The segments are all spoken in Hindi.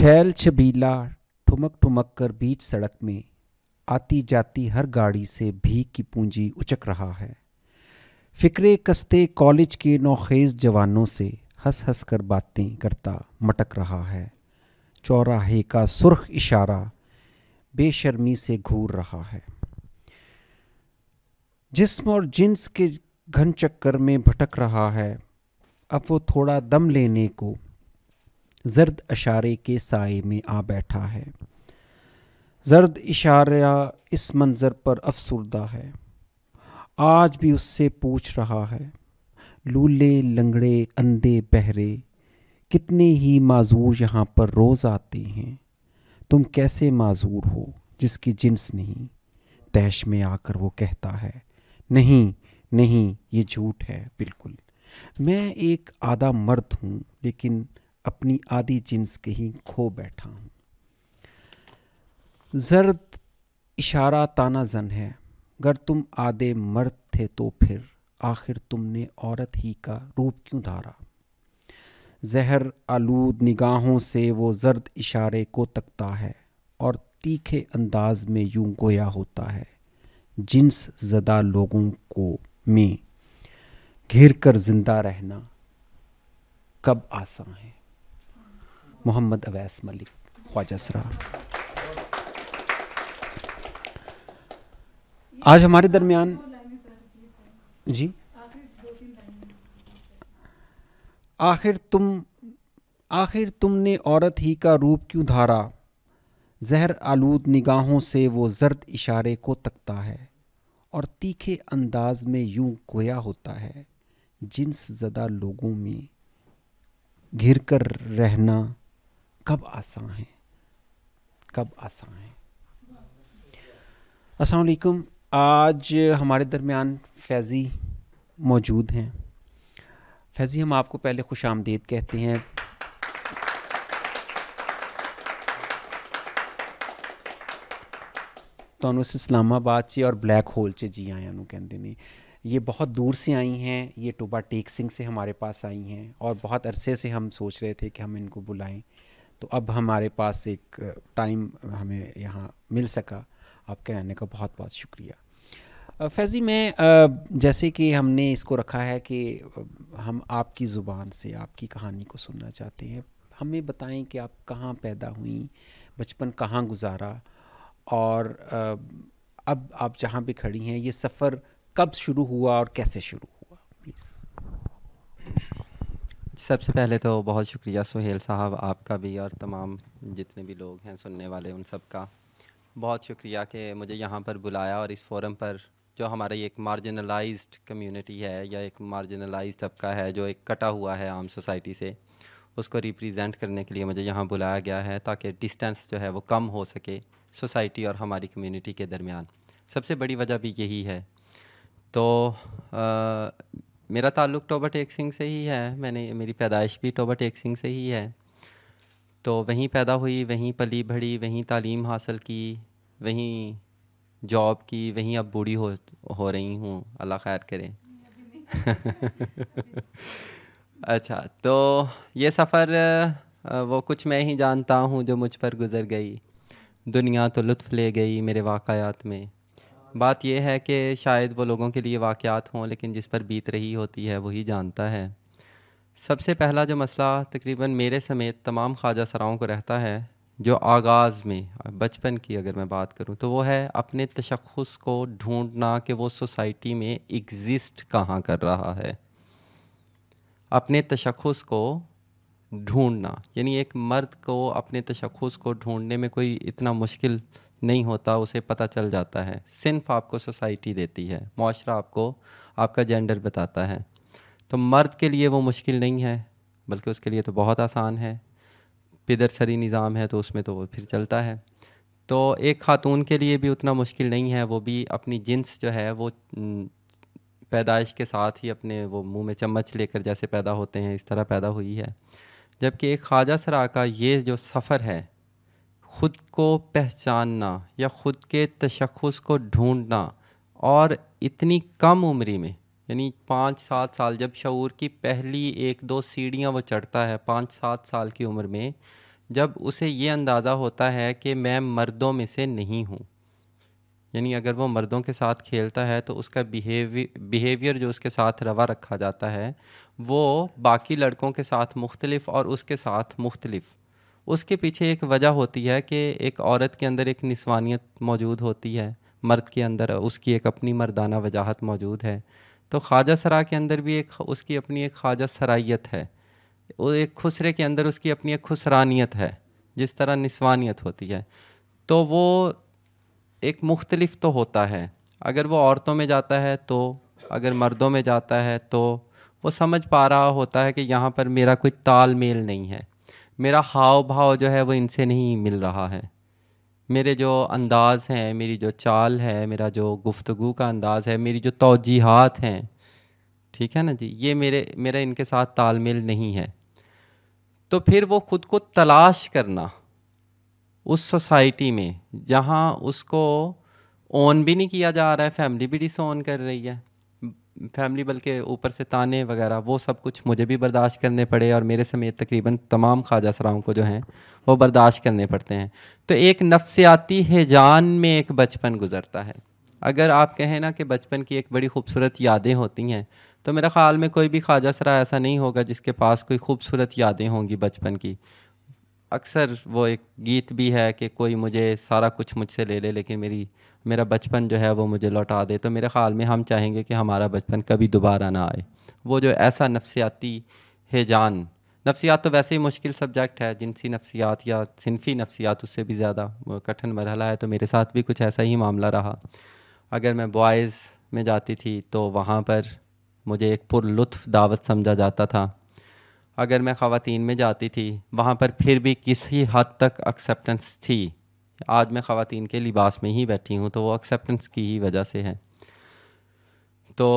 छैल छबीला ठुमक ठुमक कर बीच सड़क में आती जाती हर गाड़ी से भीख की पूंजी उचक रहा है। फिक्रे कस्ते कॉलेज के नौखेज जवानों से हंस हंस कर बातें करता मटक रहा है। चौराहे का सुर्ख इशारा बेशर्मी से घूर रहा है। जिस्म और जिन्स के घन चक्कर में भटक रहा है। अब वो थोड़ा दम लेने को जर्द इशारे के साए में आ बैठा है। जर्द इशारा इस मंजर पर अफसुर्दा है। आज भी उससे पूछ रहा है, लूले लंगड़े अंधे बहरे कितने ही माजूर यहाँ पर रोज़ आते हैं। तुम कैसे माजूर हो जिसकी जिन्स नहीं। तैश में आकर वो कहता है, नहीं नहीं ये झूठ है बिल्कुल। मैं एक आधा मर्द हूँ लेकिन अपनी आधी जिन्स कहीं खो बैठा हूँ। जर्द इशारा ताना जन है। अगर तुम आधे मर्द थे तो फिर आखिर तुमने औरत ही का रूप क्यों धारा। जहर आलूद निगाहों से वो जर्द इशारे को तकता है और तीखे अंदाज में यूं गोया होता है, जिन्स ज़दा लोगों को में घिर कर जिंदा रहना कब आसान है। मोहम्मद अवैस मलिक, ख्वाजा सरा। आज हमारे दरमियान जी आखिर तुमने औरत ही का रूप क्यों धारा। जहर आलूद निगाहों से वो जर्द इशारे को तकता है और तीखे अंदाज में यूं गोया होता है, जिन्स ज़दा लोगों में घिर कर रहना कब आसान है, कब आसान है। अस्सलाम वालेकुम। आज हमारे दरमियान फैज़ी मौजूद हैं। फैज़ी, हम आपको पहले खुश आमदीद कहते हैं। तो इस्लामाबाद से और ब्लैक होल से जी आया कहते ने। ये बहुत दूर से आई हैं। ये टोबा टेक सिंह से हमारे पास आई हैं और बहुत अरसे से हम सोच रहे थे कि हम इनको बुलाएं, तो अब हमारे पास एक टाइम हमें यहाँ मिल सका। आपके आने का बहुत बहुत शुक्रिया। फैज़ी, मैं जैसे कि हमने इसको रखा है कि हम आपकी ज़ुबान से आपकी कहानी को सुनना चाहते हैं। हमें बताएं कि आप कहाँ पैदा हुई, बचपन कहाँ गुजारा और अब आप जहाँ पे खड़ी हैं ये सफ़र कब शुरू हुआ और कैसे शुरू हुआ, प्लीज़। सबसे पहले तो बहुत शुक्रिया सुहेल साहब, आपका भी और तमाम जितने भी लोग हैं सुनने वाले उन सब का बहुत शुक्रिया कि मुझे यहाँ पर बुलाया और इस फोरम पर जो हमारा एक मार्जिनलाइज्ड कम्युनिटी है या एक मार्जिनलाइज्ड तबका है जो एक कटा हुआ है आम सोसाइटी से, उसको रिप्रेजेंट करने के लिए मुझे यहाँ बुलाया गया है ताकि डिस्टेंस जो है वो कम हो सके सोसाइटी और हमारी कम्युनिटी के दरमियान। सबसे बड़ी वजह भी यही है। तो मेरा ताल्लुक़ टोबा टेक सिंह से ही है। मेरी पैदाइश भी टोबा टेक सिंह से ही है। तो वहीं पैदा हुई, वहीं पली बढ़ी, वहीं तालीम हासिल की, वहीं जॉब की, वहीं अब बूढ़ी हो रही हूँ, अल्लाह खैर करे। अच्छा, तो ये सफ़र वो कुछ मैं ही जानता हूँ जो मुझ पर गुज़र गई। दुनिया तो लुत्फ़ ले गई मेरे वाक़यात में। बात यह है कि शायद वो लोगों के लिए वाक़यात हों लेकिन जिस पर बीत रही होती है वही जानता है। सबसे पहला जो मसला तकरीबन मेरे समेत तमाम ख्वाजा सराओं को रहता है, जो आगाज़ में बचपन की अगर मैं बात करूं तो वो है अपने तशख़्ख़ुस को ढूंढना कि वो सोसाइटी में एग्ज़िस्ट कहाँ कर रहा है। अपने तशख़्ख़ुस को ढूंढना, यानी एक मर्द को अपने तशख़्ख़ुस को ढूंढने में कोई इतना मुश्किल नहीं होता, उसे पता चल जाता है। सिन्फ आपको सोसाइटी देती है, मुआशरा आपको आपका जेंडर बताता है। तो मर्द के लिए वो मुश्किल नहीं है, बल्कि उसके लिए तो बहुत आसान है। पिदरसरी निज़ाम है तो उसमें तो वो फिर चलता है। तो एक ख़ातून के लिए भी उतना मुश्किल नहीं है, वो भी अपनी जिन्स जो है वो पैदाइश के साथ ही अपने वो मुंह में चम्मच लेकर जैसे पैदा होते हैं इस तरह पैदा हुई है। जबकि एक ख्वाजा सरा का ये जो सफ़र है, ख़ुद को पहचानना या ख़ुद के तशख़्ख़ुस को ढूंढना, और इतनी कम उम्री में, यानी 5-7 साल, जब शऊर की पहली 1-2 सीढ़ियाँ वो चढ़ता है 5-7 साल की उम्र में, जब उसे ये अंदाज़ा होता है कि मैं मर्दों में से नहीं हूँ। यानी अगर वो मर्दों के साथ खेलता है तो उसका बिहेवियर जो उसके साथ रवा रखा जाता है वो बाकी लड़कों के साथ मुख्तलिफ और उसके साथ मुख्तलिफ। उसके पीछे एक वजह होती है कि एक औरत के अंदर एक निस्वानियत मौजूद होती है, मर्द के अंदर उसकी एक अपनी मर्दाना वजाहत मौजूद है। तो ख्वाजा सरा के अंदर भी एक उसकी अपनी एक ख्वाजा सराइयत है, वो एक खुसरे के अंदर उसकी अपनी एक खुसरानियत है, जिस तरह निस्वानियत होती है। तो वो एक मुख्तलिफ तो होता है। अगर वो औरतों में जाता है तो, अगर मर्दों में जाता है तो वो समझ पा रहा होता है कि यहाँ पर मेरा कोई तालमेल नहीं है, मेरा हाव भाव जो है वो इनसे नहीं मिल रहा है, मेरे जो अंदाज़ हैं, मेरी जो चाल है, मेरा जो गुफ्तगू का अंदाज़ है, मेरी जो तौजीहात हैं, ठीक है ना जी, ये मेरा इनके साथ तालमेल नहीं है। तो फिर वो ख़ुद को तलाश करना उस सोसाइटी में जहाँ उसको ओन भी नहीं किया जा रहा है, फैमिली भी डिसओन कर रही है, फैमिली बल्कि ऊपर से ताने वगैरह वो सब कुछ मुझे भी बर्दाश्त करने पड़े और मेरे समेत तकरीबन तमाम ख्वाजा सराओं को जो हैं वो बर्दाश्त करने पड़ते हैं। तो एक नफ्सियाती हिजान में एक बचपन गुज़रता है। अगर आप कहें ना कि बचपन की एक बड़ी खूबसूरत यादें होती हैं, तो मेरा ख़्याल में कोई भी ख्वाजा सरा ऐसा नहीं होगा जिसके पास कोई खूबसूरत यादें होंगी बचपन की। अक्सर वो एक गीत भी है कि कोई मुझे सारा कुछ मुझसे ले ले लेकिन मेरा बचपन जो है वो मुझे लौटा दे। तो मेरे ख़्याल में हम चाहेंगे कि हमारा बचपन कभी दोबारा ना आए। वो जो ऐसा नफ्सियाती हिजान, नफ्सियात तो वैसे ही मुश्किल सब्जेक्ट है, जिनसी नफ्सियात या सिनफ़ी नफ्सियात उससे भी ज़्यादा कठिन मरहला है। तो मेरे साथ भी कुछ ऐसा ही मामला रहा। अगर मैं बॉयज़ में जाती थी तो वहाँ पर मुझे एक पुरलुत्फ़ दावत समझा जाता था। अगर मैं ख़वातीन में जाती थी वहाँ पर फिर भी किसी हद तक एक्सेप्टेंस थी। आज मैं ख़वातीन के लिबास में ही बैठी हूँ तो वो एक्सेप्टेंस की ही वजह से है। तो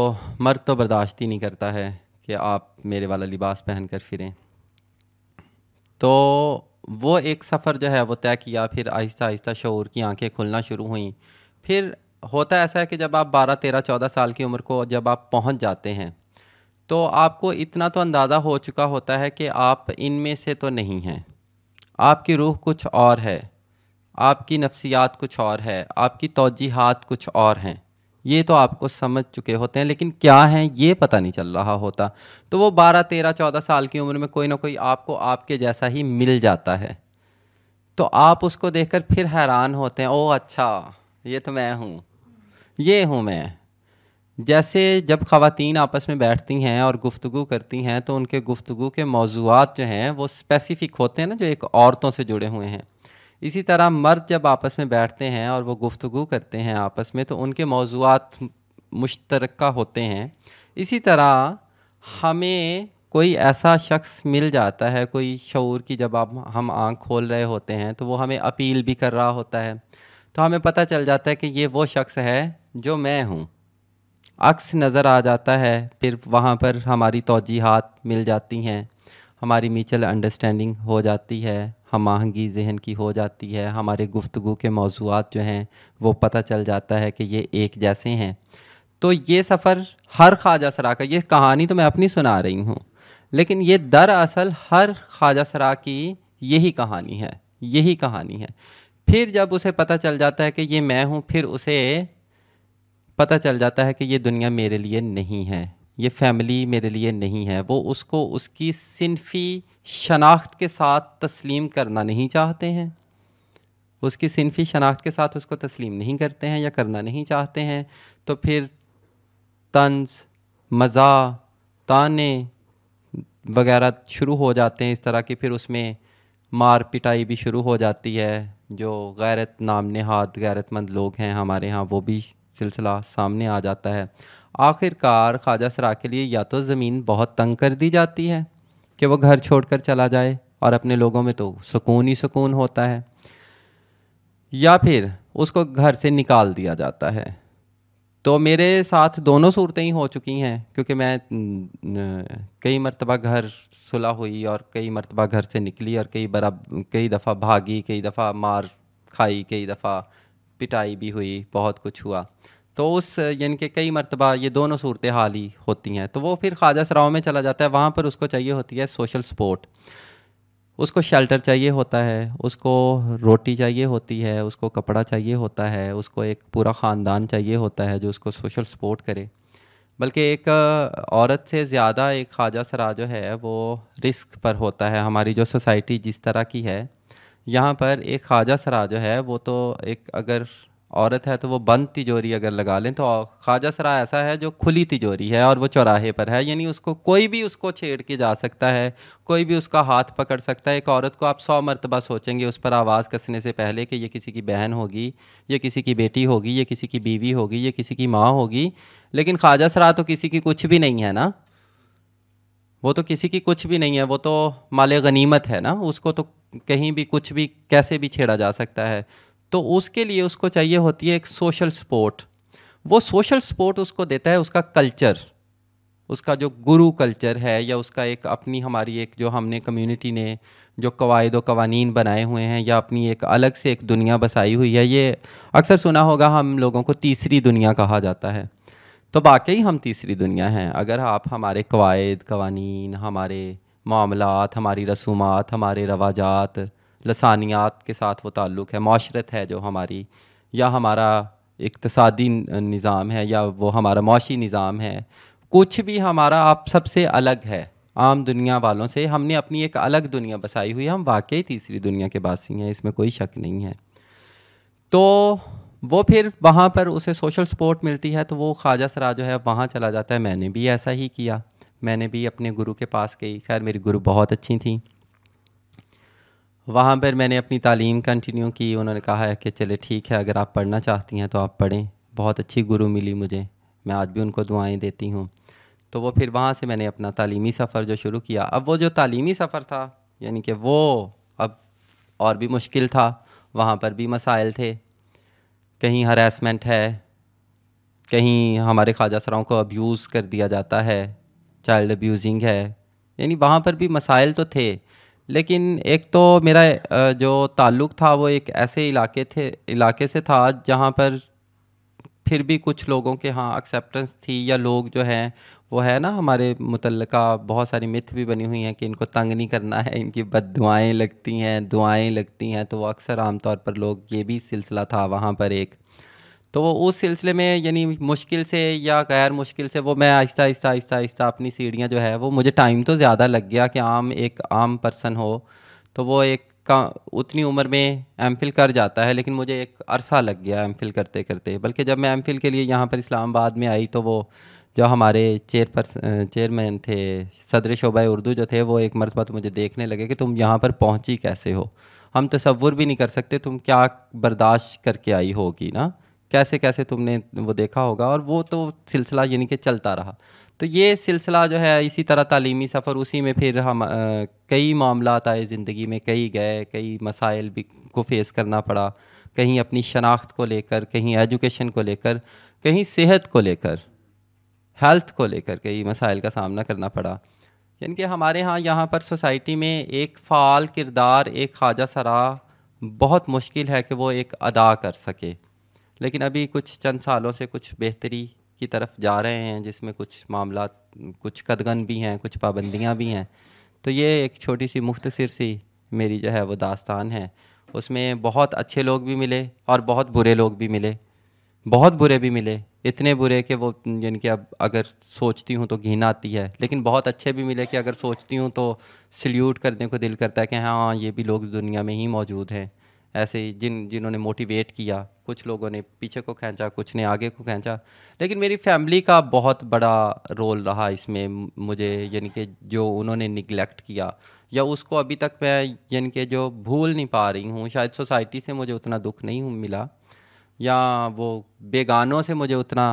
मर्द तो बर्दाश्त ही नहीं करता है कि आप मेरे वाला लिबास पहन कर फिरें। तो वो एक सफ़र जो है वो तय किया, फिर आहिस्ता आहिस्ता शऊर की आंखें खुलना शुरू हुई। फिर होता ऐसा है कि जब आप 12, 13, 14 साल की उम्र को जब आप पहुँच जाते हैं तो आपको इतना तो अंदाज़ा हो चुका होता है कि आप इनमें से तो नहीं हैं, आपकी रूह कुछ और है, आपकी नफ्सियात कुछ और है, आपकी तौजीहात कुछ और हैं। ये तो आपको समझ चुके होते हैं, लेकिन क्या हैं ये पता नहीं चल रहा होता। तो वो 12, 13, 14 साल की उम्र में कोई ना कोई आपको आपके जैसा ही मिल जाता है। तो आप उसको देखकर फिर हैरान होते हैं, ओह अच्छा ये तो मैं हूँ, ये हूँ मैं। जैसे जब ख़वातीन आपस में बैठती हैं और गुफ्तगू करती हैं तो उनके गुफ्तगू के मौज़ूआत जो हैं वो स्पेसिफ़िक होते हैं ना, जो एक औरतों से जुड़े हुए हैं। इसी तरह मर्द जब आपस में बैठते हैं और वो गुफ्तगू करते हैं आपस में तो उनके मौज़ूआत मुश्तरका होते हैं। इसी तरह हमें कोई ऐसा शख्स मिल जाता है, कोई शऊर की जब हम आँख खोल रहे होते हैं तो वो हमें अपील भी कर रहा होता है। तो हमें पता चल जाता है कि ये वो शख्स है जो मैं हूँ, अक्स नज़र आ जाता है। फिर वहाँ पर हमारी तौजीहात मिल जाती हैं, हमारी म्यूचुअल अंडरस्टैंडिंग हो जाती है, हम आहंगी जहन की हो जाती है, हमारे गुफ्तगू के मौज़ूआत जो हैं वो पता चल जाता है कि ये एक जैसे हैं। तो ये सफ़र हर ख्वाजा सरा का, ये कहानी तो मैं अपनी सुना रही हूँ लेकिन ये दरअसल हर ख्वाजा सरा की यही कहानी है, यही कहानी है। फिर जब उसे पता चल जाता है कि ये मैं हूँ, फिर उसे पता चल जाता है कि ये दुनिया मेरे लिए नहीं है, ये फैमिली मेरे लिए नहीं है। वो उसको उसकी सिनफ़ी शनाख्त के साथ तस्लीम करना नहीं चाहते हैं, उसकी सिनफ़ी शनाख्त के साथ उसको तस्लीम नहीं करते हैं या करना नहीं चाहते हैं। तो फिर तंज़, मज़ा, ताने वगैरह शुरू हो जाते हैं इस तरह की। फिर उसमें मार पिटाई भी शुरू हो जाती है। जो गैरत नाम नहाद गैरतमंद लोग हैं हमारे यहाँ वो भी सिलसिला सामने आ जाता है। आखिरकार ख्वाजा सरा के लिए या तो ज़मीन बहुत तंग कर दी जाती है कि वो घर छोड़कर चला जाए और अपने लोगों में तो सुकून ही सुकून होता है, या फिर उसको घर से निकाल दिया जाता है। तो मेरे साथ दोनों सूरतें ही हो चुकी हैं क्योंकि मैं कई मरतबा घर सुलह हुई और कई मरतबा घर से निकली और कई दफ़ा भागी, कई दफ़ा मार खाई, कई दफ़ा पिटाई भी हुई, बहुत कुछ हुआ। तो उस यानी कि कई मरतबा ये दोनों सूरतें हाल ही होती हैं। तो वो फिर ख्वाजा सराओं में चला जाता है, वहाँ पर उसको चाहिए होती है सोशल सपोर्ट। उसको शेल्टर चाहिए होता है, उसको रोटी चाहिए होती है, उसको कपड़ा चाहिए होता है, उसको एक पूरा ख़ानदान चाहिए होता है जो उसको सोशल सपोर्ट करे। बल्कि एक औरत से ज़्यादा एक ख्वाजा सरा जो है वो रिस्क पर होता है। हमारी जो सोसाइटी जिस तरह की है, यहाँ पर एक ख्वाजा सरा जो है वो तो एक अगर औरत है तो वो बंद तिजोरी अगर लगा लें तो ख्वाजा सरा ऐसा है जो खुली तिजोरी है और वो चौराहे पर है, यानी उसको कोई भी उसको छेड़ के जा सकता है, कोई भी उसका हाथ पकड़ सकता है। एक औरत को आप 100 मरतबा सोचेंगे उस पर आवाज़ कसने से पहले कि ये किसी की बहन होगी, ये किसी की बेटी होगी, ये किसी की बीवी होगी, ये किसी की माँ होगी। लेकिन ख्वाजा सरा तो किसी की कुछ भी नहीं है ना, वो तो किसी की कुछ भी नहीं है, वो तो माले गनीमत है ना, उसको तो कहीं भी कुछ भी कैसे भी छेड़ा जा सकता है। तो उसके लिए उसको चाहिए होती है एक सोशल सपोर्ट। वो सोशल सपोर्ट उसको देता है उसका कल्चर, उसका जो गुरु कल्चर है, या उसका एक अपनी हमारी एक जो हमने कम्युनिटी ने जो कवायद व कवानीन बनाए हुए हैं, या अपनी एक अलग से एक दुनिया बसाई हुई है। ये अक्सर सुना होगा हम लोगों को तीसरी दुनिया कहा जाता है। तो वाकई हम तीसरी दुनिया हैं। अगर आप हमारे कवायद कवानीन, हमारे मामलात, हमारी रसूमात, हमारे रवाजात, लसानियात के साथ वो ताल्लुक़ है, माशरत है जो हमारी, या हमारा इक़्तिसादी निज़ाम है, या वो हमारा मौशी निज़ाम है, कुछ भी हमारा आप सबसे अलग है आम दुनिया वालों से। हमने अपनी एक अलग दुनिया बसाई हुई है, हम वाकई तीसरी दुनिया के बासी हैं, इसमें कोई शक नहीं है। तो वो फिर वहाँ पर उसे सोशल सपोर्ट मिलती है, तो वो ख्वाजा सरा जो है वहाँ चला जाता है। मैंने भी ऐसा ही किया, मैंने भी अपने गुरु के पास गई। खैर मेरी गुरु बहुत अच्छी थी, वहाँ पर मैंने अपनी तालीम कंटिन्यू की। उन्होंने कहा है कि चले ठीक है, अगर आप पढ़ना चाहती हैं तो आप पढ़ें। बहुत अच्छी गुरु मिली मुझे, मैं आज भी उनको दुआएं देती हूँ। तो वो फिर वहाँ से मैंने अपना तालीमी सफ़र जो शुरू किया। अब वो जो तालीमी सफ़र था, यानी कि वो अब और भी मुश्किल था, वहाँ पर भी मसाइल थे। कहीं हरासमेंट है, कहीं हमारे ख्वाजा सराओं को अब्यूज़ कर दिया जाता है, चाइल्ड अब्यूजिंग है, यानी वहाँ पर भी मसाइल तो थे। लेकिन एक तो मेरा जो ताल्लुक़ था वो एक ऐसे इलाके से था जहाँ पर फिर भी कुछ लोगों के यहाँ एक्सेप्टेंस थी, या लोग जो हैं वो है ना, हमारे मुतल्लिका बहुत सारी मिथ भी बनी हुई हैं कि इनको तंग नहीं करना है, इनकी बद्दुआएँ लगती हैं, दुआएं लगती हैं। तो वो अक्सर आमतौर पर लोग, ये भी सिलसिला था वहाँ पर एक। तो वो उस सिलसिले में यानी मुश्किल से या गैर मुश्किल से वो मैं आहिस्ता आहिस्ता आहिस्ता आहिस्ता अपनी सीढ़ियाँ जो है वो, मुझे टाइम तो ज़्यादा लग गया कि एक आम पर्सन हो तो वो एक का उतनी उम्र में एमफिल कर जाता है, लेकिन मुझे एक अरसा लग गया एमफिल करते करते। बल्कि जब मैं एमफिल के लिए यहाँ पर इस्लामाबाद में आई तो वो जो हमारे चेयरमैन थे, सदर शोबा उर्दू जो थे, वो एक मरतबा तो मुझे देखने लगे कि तुम यहाँ पर पहुँची कैसे हो, हम तसव्वुर भी नहीं कर सकते तुम क्या बर्दाश्त करके आई होगी ना, कैसे कैसे तुमने वो देखा होगा। और वो तो सिलसिला यानी कि चलता रहा। तो ये सिलसिला जो है इसी तरह तालीमी सफ़र, उसी में फिर हम कई मामलात आए ज़िंदगी में, कई गए, कई मसाइल भी को फेस करना पड़ा, कहीं अपनी शनाख्त को लेकर, कहीं एजुकेशन को लेकर, कहीं सेहत को लेकर, हेल्थ को लेकर कई मसाइल का सामना करना पड़ा। यानी कि हमारे यहाँ पर सोसाइटी में एक फ़ाल किरदार एक ख्वाजा सरा बहुत मुश्किल है कि वो एक अदा कर सके। लेकिन अभी कुछ चंद सालों से कुछ बेहतरी की तरफ जा रहे हैं, जिसमें कुछ मामला, कुछ कदगन भी हैं, कुछ पाबंदियां भी हैं। तो ये एक छोटी सी मुख्तसर सी मेरी जो है वो दास्तान है। उसमें बहुत अच्छे लोग भी मिले और बहुत बुरे लोग भी मिले, बहुत बुरे भी मिले, इतने बुरे कि वो यानी कि अब अगर सोचती हूँ तो घिन आती है। लेकिन बहुत अच्छे भी मिले कि अगर सोचती हूँ तो सल्यूट करने को दिल करता है कि हाँ ये भी लोग दुनिया में ही मौजूद हैं, ऐसे ही जिन्होंने मोटिवेट किया। कुछ लोगों ने पीछे को खींचा, कुछ ने आगे को खींचा। लेकिन मेरी फैमिली का बहुत बड़ा रोल रहा इसमें मुझे, यानी कि जो उन्होंने निगलेक्ट किया या उसको अभी तक मैं यानी कि जो भूल नहीं पा रही हूँ। शायद सोसाइटी से मुझे उतना दुख नहीं मिला, या वो बेगानों से मुझे उतना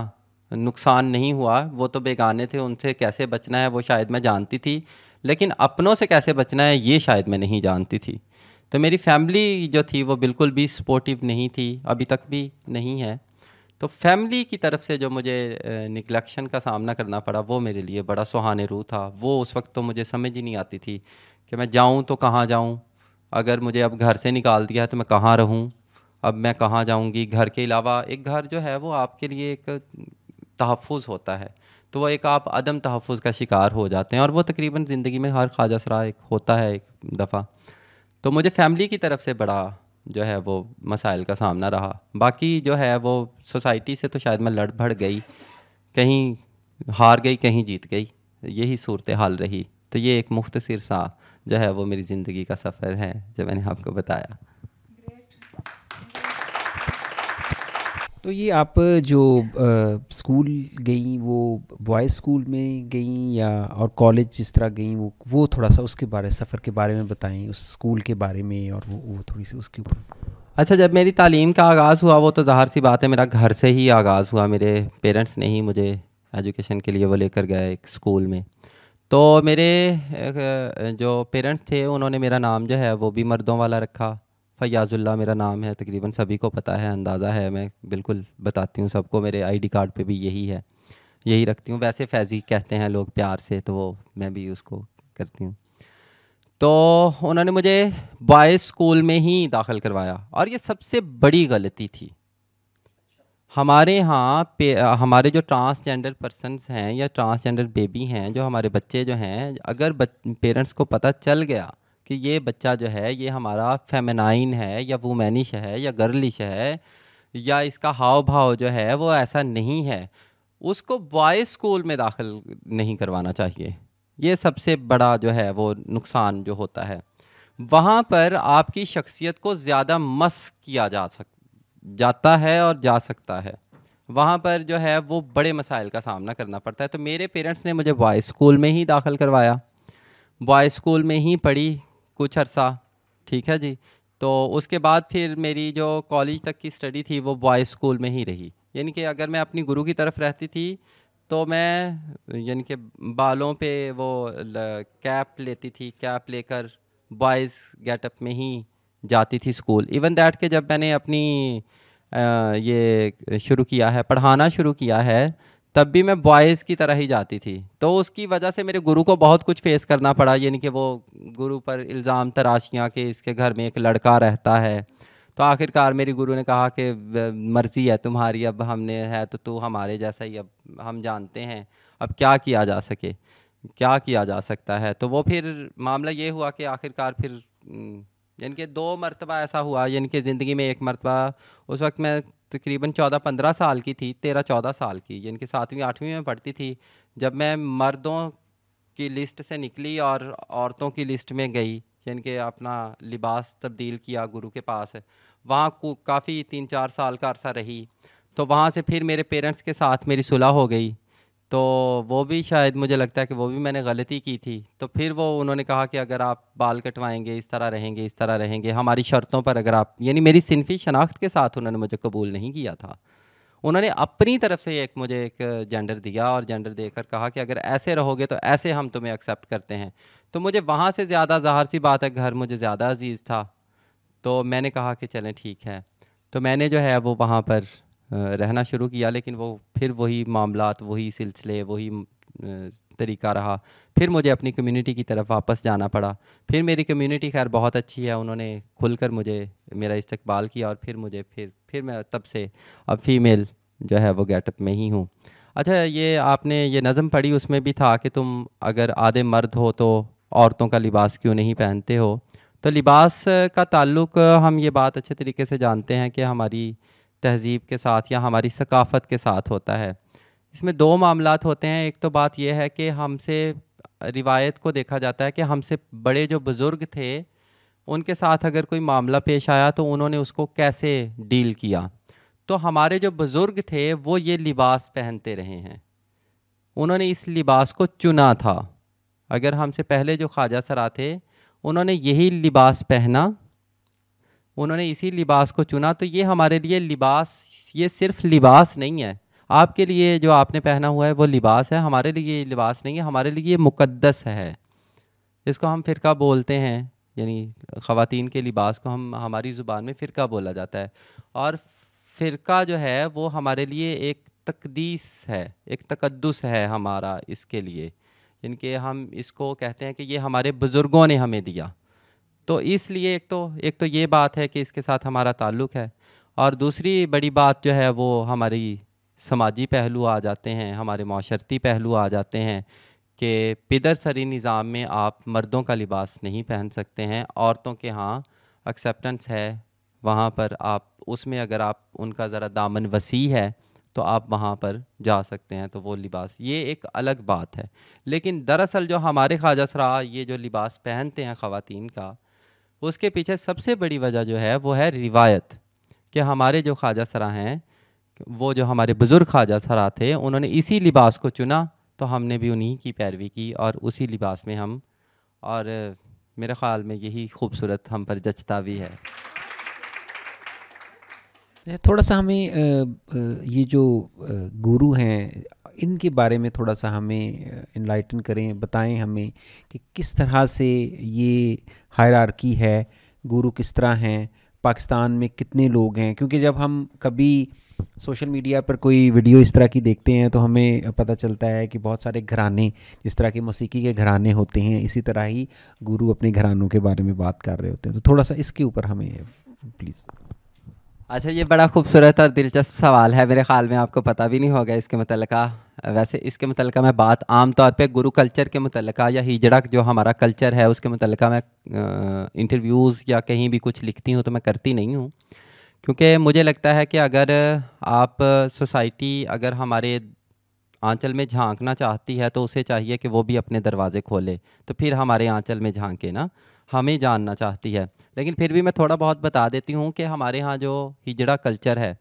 नुकसान नहीं हुआ। वो तो बेगाने थे, उनसे कैसे बचना है वो शायद मैं जानती थी, लेकिन अपनों से कैसे बचना है ये शायद मैं नहीं जानती थी। तो मेरी फैमिली जो थी वो बिल्कुल भी सपोर्टिव नहीं थी, अभी तक भी नहीं है। तो फैमिली की तरफ से जो मुझे निगलेक्शन का सामना करना पड़ा वो मेरे लिए बड़ा सुहाने रूह था। वो उस वक्त तो मुझे समझ ही नहीं आती थी कि मैं जाऊँ तो कहाँ जाऊँ। अगर मुझे अब घर से निकाल दिया है तो मैं कहाँ रहूँ, अब मैं कहाँ जाऊँगी। घर के अलावा एक घर जो है वो आपके लिए एक तहफ़्फ़ुज़ होता है। तो वो एक आप अदम तहफ़्फ़ुज़ का शिकार हो जाते हैं, और वो तकरीबन ज़िंदगी में हर ख्वाजा सरा एक होता है एक दफ़ा। तो मुझे फैमिली की तरफ से बड़ा जो है वो मसाइल का सामना रहा। बाकी जो है वो सोसाइटी से तो शायद मैं लड़ भड़ गई, कहीं हार गई कहीं जीत गई, यही सूरत हाल रही। तो ये एक मुख्तसर सा जो है वो मेरी ज़िंदगी का सफ़र है जो मैंने आपको बताया। तो ये आप जो स्कूल गई वो बॉयज़ स्कूल में गई या और कॉलेज जिस तरह गई, वो थोड़ा सा उसके बारे सफ़र के बारे में बताएं, उस स्कूल के बारे में, और वो थोड़ी सी उसके ऊपर। अच्छा, जब मेरी तालीम का आगाज़ हुआ वो तो ज़ाहिर सी बात है मेरा घर से ही आगाज़ हुआ। मेरे पेरेंट्स ने ही मुझे एजुकेशन के लिए वो लेकर गए एक स्कूल में। तो मेरे जो पेरेंट्स थे उन्होंने मेरा नाम जो है वो भी मर्दों वाला रखा। फ़याज़ुल्लाह मेरा नाम है, तकरीबन सभी को पता है, अंदाज़ा है, मैं बिल्कुल बताती हूँ सबको, मेरे आईडी कार्ड पे भी यही है, यही रखती हूँ। वैसे फैज़ी कहते हैं लोग प्यार से, तो वो मैं भी उसको करती हूँ। तो उन्होंने मुझे बॉयज़ स्कूल में ही दाखिल करवाया, और ये सबसे बड़ी गलती थी। हमारे यहाँ पे हमारे जो ट्रांसजेंडर पर्सन्स हैं या ट्रांसजेंडर बेबी हैं, जो हमारे बच्चे जो हैं, अगर पेरेंट्स को पता चल गया कि ये बच्चा जो है ये हमारा फेमिनाइन है या वुमेनिश है या गर्लिश है या इसका हाव भाव जो है वो ऐसा नहीं है, उसको बॉयज़ स्कूल में दाखिल नहीं करवाना चाहिए। ये सबसे बड़ा जो है वो नुकसान जो होता है। वहाँ पर आपकी शख्सियत को ज़्यादा मस्क किया जाता है और जा सकता है। वहाँ पर जो है वो बड़े मसाइल का सामना करना पड़ता है। तो मेरे पेरेंट्स ने मुझे बॉयज़ स्कूल में ही दाखिल करवाया, बॉयज़ स्कूल में ही पढ़ी कुछ अरसा, ठीक है जी। तो उसके बाद फिर मेरी जो कॉलेज तक की स्टडी थी वो बॉयज़ स्कूल में ही रही। यानी कि अगर मैं अपनी गुरु की तरफ रहती थी तो मैं यानी कि बालों पे वो कैप लेती थी, कैप लेकर बॉयज़ गेटअप में ही जाती थी स्कूल। इवन दैट के जब मैंने अपनी ये शुरू किया है, पढ़ाना शुरू किया है, तब भी मैं बॉयज़ की तरह ही जाती थी। तो उसकी वजह से मेरे गुरु को बहुत कुछ फेस करना पड़ा, यानी कि वो गुरु पर इल्ज़ाम तराशियाँ कि इसके घर में एक लड़का रहता है। तो आखिरकार मेरी गुरु ने कहा कि मर्ज़ी है तुम्हारी, अब हमने है तो तू हमारे जैसा ही, अब हम जानते हैं अब क्या किया जा सके, क्या किया जा सकता है। तो वो फिर मामला ये हुआ कि आखिरकार फिर यानी कि 2 मरतबा ऐसा हुआ, यानी कि ज़िंदगी में एक मरतबा, उस वक्त मैं तकरीबन 14-15 साल की थी, 13-14 साल की, यानी कि 7वीं-8वीं में पढ़ती थी, जब मैं मर्दों की लिस्ट से निकली और औरतों की लिस्ट में गई, यानी कि अपना लिबास तब्दील किया गुरु के पास। वहाँ काफ़ी 3-4 साल का अरसा रही। तो वहाँ से फिर मेरे पेरेंट्स के साथ मेरी सुलह हो गई। तो वो भी शायद मुझे लगता है कि वो भी मैंने गलती की थी। तो फिर वो उन्होंने कहा कि अगर आप बाल कटवाएंगे, इस तरह रहेंगे, इस तरह रहेंगे, हमारी शर्तों पर अगर आप, यानी मेरी सिनफी शनाख्त के साथ उन्होंने मुझे कबूल नहीं किया था। उन्होंने अपनी तरफ से एक मुझे एक जेंडर दिया और जेंडर देकर कहा कि अगर ऐसे रहोगे तो ऐसे हम तुम्हें एक्सेप्ट करते हैं। तो मुझे वहाँ से ज़्यादा, ज़ाहिर सी बात है, घर मुझे ज़्यादा अजीज़ था। तो मैंने कहा कि चलें ठीक है। तो मैंने जो है वो वहाँ पर रहना शुरू किया, लेकिन वो फिर वही मामलात, वही सिलसिले, वही तरीका रहा। फिर मुझे अपनी कम्युनिटी की तरफ वापस जाना पड़ा। फिर मेरी कम्युनिटी खैर बहुत अच्छी है, उन्होंने खुलकर मुझे मेरा इस्तकबाल किया, और फिर मुझे फिर मैं तब से अब फ़ीमेल जो है वो गेटअप में ही हूँ। अच्छा, ये आपने ये नज़म पढ़ी, उसमें भी था कि तुम अगर आधे मर्द हो तो औरतों का लिबास क्यों नहीं पहनते हो। तो लिबास का ताल्लुक़, हम ये बात अच्छे तरीके से जानते हैं कि हमारी तहज़ीब के साथ या हमारी सकाफ़त के साथ होता है। इसमें 2 मामलात होते हैं। एक तो बात यह है कि हमसे रिवायत को देखा जाता है कि हमसे बड़े जो बुज़ुर्ग थे उनके साथ अगर कोई मामला पेश आया तो उन्होंने उसको कैसे डील किया। तो हमारे जो बुज़ुर्ग थे वो ये लिबास पहनते रहे हैं, उन्होंने इस लिबास को चुना था। अगर हमसे पहले जो ख्वाजा सरा थे उन्होंने यही लिबास पहना, उन्होंने इसी लिबास को चुना। तो ये हमारे लिए लिबास, ये सिर्फ लिबास नहीं है। आपके लिए जो आपने पहना हुआ है वो लिबास है, हमारे लिए ये लिबास नहीं है, हमारे लिए ये मुक़द्दस है। जिसको हम फ़िरका बोलते हैं, यानी ख़वातीन के लिबास को हम हमारी ज़ुबान में फ़िरका बोला जाता है। और फ़िरका जो है वो हमारे लिए एक तक़दीस है, एक तक़द्दुस है हमारा इसके लिए। इनके हम इसको कहते हैं कि ये हमारे बुज़ुर्गों ने हमें दिया। तो इसलिए एक तो ये बात है कि इसके साथ हमारा ताल्लुक़ है, और दूसरी बड़ी बात जो है वो हमारी समाजी पहलू आ जाते हैं, हमारे माशरती पहलू आ जाते हैं कि पिदरसरी निज़ाम में आप मर्दों का लिबास नहीं पहन सकते हैं, औरतों के यहाँ एक्सेप्टेंस है, वहाँ पर आप उसमें अगर आप उनका ज़रा दामन वसी है तो आप वहाँ पर जा सकते हैं, तो वो लिबास, ये एक अलग बात है। लेकिन दरअसल जो हमारे ख्वाजा सरा ये जो लिबास पहनते हैं ख़वातीन का, उसके पीछे सबसे बड़ी वजह जो है वो है रिवायत, कि हमारे जो ख्वाजा सरा हैं, वो जो हमारे बुज़ुर्ग ख्वाजा सरा थे, उन्होंने इसी लिबास को चुना, तो हमने भी उन्हीं की पैरवी की और उसी लिबास में हम, और मेरे ख़्याल में यही खूबसूरत हम पर जचता भी है। थोड़ा सा हमें ये जो गुरु हैं इनके बारे में थोड़ा सा हमें इनलाइटन करें, बताएं हमें कि किस तरह से ये हायरार्की है, गुरु किस तरह हैं, पाकिस्तान में कितने लोग हैं। क्योंकि जब हम कभी सोशल मीडिया पर कोई वीडियो इस तरह की देखते हैं तो हमें पता चलता है कि बहुत सारे घराने, जिस तरह के मौसीकी के घराने होते हैं, इसी तरह ही गुरु अपने घरानों के बारे में बात कर रहे होते हैं। तो थोड़ा सा इसके ऊपर हमें प्लीज़। अच्छा, ये बड़ा खूबसूरत और दिलचस्प सवाल है, मेरे ख़्याल में आपको पता भी नहीं होगा इसके मुतल्लिका। वैसे इसके मुतल्लिका मैं बात आम तौर पे गुरु कल्चर के मुतल्लिका या हिजड़ा जो हमारा कल्चर है उसके मुतल्लिका मैं इंटरव्यूज़ या कहीं भी कुछ लिखती हूँ तो मैं करती नहीं हूँ, क्योंकि मुझे लगता है कि अगर आप सोसाइटी अगर हमारे आंचल में झांकना चाहती है तो उसे चाहिए कि वो भी अपने दरवाज़े खोले, तो फिर हमारे आंचल में झांके ना, हमें जानना चाहती है। लेकिन फिर भी मैं थोड़ा बहुत बता देती हूँ कि हमारे यहाँ जो हिजड़ा कल्चर है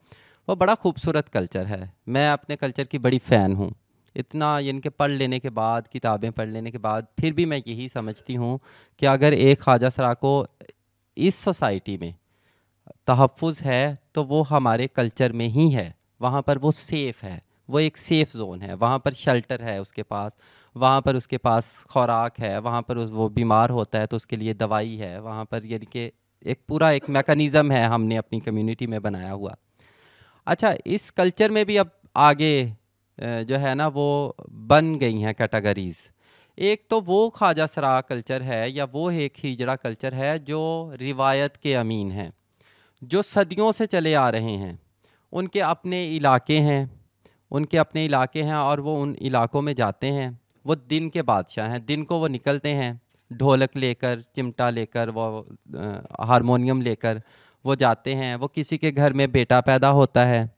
वो बड़ा खूबसूरत कल्चर है। मैं अपने कल्चर की बड़ी फ़ैन हूँ। इतना इनके पढ़ लेने के बाद, किताबें पढ़ लेने के बाद, फिर भी मैं यही समझती हूँ कि अगर एक ख्वाजा सरा को इस सोसाइटी में तहफ़्फ़ुज़ है तो वो हमारे कल्चर में ही है। वहाँ पर वो सेफ़ है, वो एक सेफ़ ज़ोन है, वहाँ पर शेल्टर है उसके पास, वहाँ पर उसके पास खुराक है, वहाँ पर वो बीमार होता है तो उसके लिए दवाई है, वहाँ पर यानी कि एक पूरा एक मैकेनिज़्म है हमने अपनी कम्युनिटी में बनाया हुआ। अच्छा, इस कल्चर में भी अब आगे जो है ना वो बन गई हैं कैटेगरीज़। एक तो वो ख्वाजा सरा कल्चर है या वो एक हिजड़ा कल्चर है जो रिवायत के अमीन हैं, जो सदियों से चले आ रहे हैं। उनके अपने इलाके हैं, उनके अपने इलाके हैं और वो उन इलाकों में जाते हैं। वो दिन के बादशाह हैं, दिन को वो निकलते हैं ढोलक लेकर, चिमटा लेकर, वो हारमोनियम लेकर वो जाते हैं। वो किसी के घर में बेटा पैदा होता है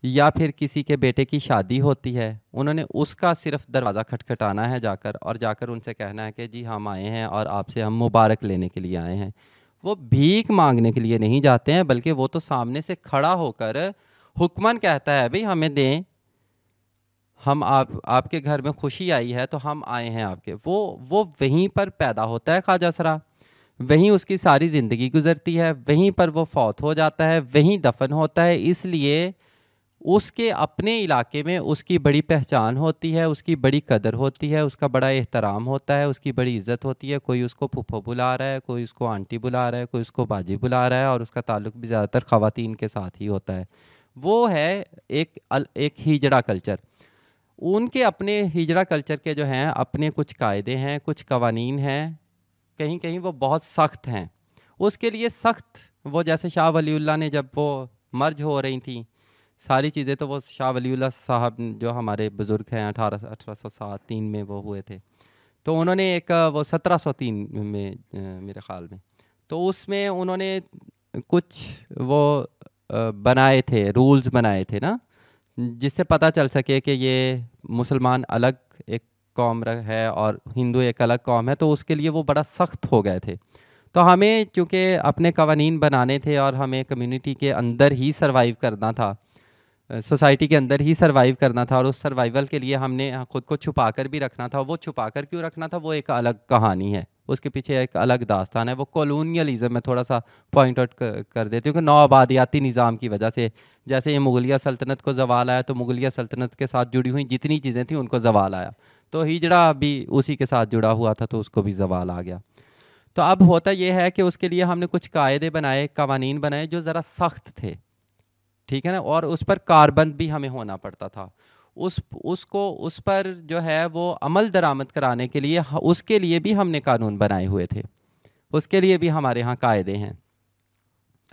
या फिर किसी के बेटे की शादी होती है, उन्होंने उसका सिर्फ दरवाज़ा खटखटाना है जाकर, और जाकर उनसे कहना है कि जी हम आए हैं और आपसे हम मुबारक लेने के लिए आए हैं। वो भीख मांगने के लिए नहीं जाते हैं, बल्कि वो तो सामने से खड़ा होकर हुक्मन कहता है भाई हमें दें, हम आपके घर में खुशी आई है तो हम आए हैं आपके। वो वहीं पर पैदा होता है ख्वाजा सरा, वहीं उसकी सारी ज़िंदगी गुजरती है, वहीं पर वो फौत हो जाता है, वहीं दफन होता है। इसलिए उसके अपने इलाके में उसकी बड़ी पहचान होती है, उसकी बड़ी कदर होती है, उसका बड़ा एहतराम होता है, उसकी बड़ी इज़्ज़त होती है। कोई उसको फूफो बुला रहा है, कोई उसको आंटी बुला रहा है, कोई उसको बाजी बुला रहा है, और उसका ताल्लुक़ भी ज़्यादातर ख़वातीन के साथ ही होता है। वो है एक हिजड़ा कल्चर। उनके अपने हिजड़ा कल्चर के जो हैं अपने कुछ कायदे हैं, कुछ कवानीन हैं, कहीं कहीं वो बहुत सख्त हैं। उसके लिए सख्त, वो जैसे शाह वलीउल्लाह ने जब वो मर्ज हो रही थी सारी चीज़ें, तो वो शाह वलीउल्लाह साहब जो हमारे बुज़ुर्ग हैं 1803 में वो हुए थे, तो उन्होंने एक वो 1703 में मेरे ख़्याल में, तो उसमें उन्होंने कुछ वो बनाए थे, रूल्स बनाए थे ना, जिससे पता चल सके कि ये मुसलमान अलग एक कौम है और हिंदू एक अलग कौम है, तो उसके लिए वो बड़ा सख्त हो गए थे। तो हमें चूँकि अपने कवानीन बनाने थे और हमें कम्युनिटी के अंदर ही सर्वाइव करना था, सोसाइटी के अंदर ही सर्वाइव करना था, और उस सर्वाइवल के लिए हमने ख़ुद को छुपा कर भी रखना था। वो छुपा कर क्यों रखना था, वो एक अलग कहानी है, उसके पीछे एक अलग दास्तान है। वो कॉलोनियलिज़म में थोड़ा सा पॉइंट आउट कर देती हूँ कि नौआबादियाती निज़ाम की वजह से, जैसे ये मुगलिया सल्तनत को ज़वाल आया, तो मुगलिया सल्तनत के साथ जुड़ी हुई जितनी चीज़ें थी उनको ज़वाल आया, तो हिजड़ा भी उसी के साथ जुड़ा हुआ था, तो उसको भी ज़वाल आ गया। तो अब होता यह है कि उसके लिए हमने कुछ कायदे बनाए, कवानीन बनाए जो ज़रा सख्त थे, ठीक है ना, और उस पर कारबंद भी हमें होना पड़ता था। उस पर जो है वो अमल दरामद कराने के लिए उसके लिए भी हमने कानून बनाए हुए थे, उसके लिए भी हमारे यहाँ कायदे हैं।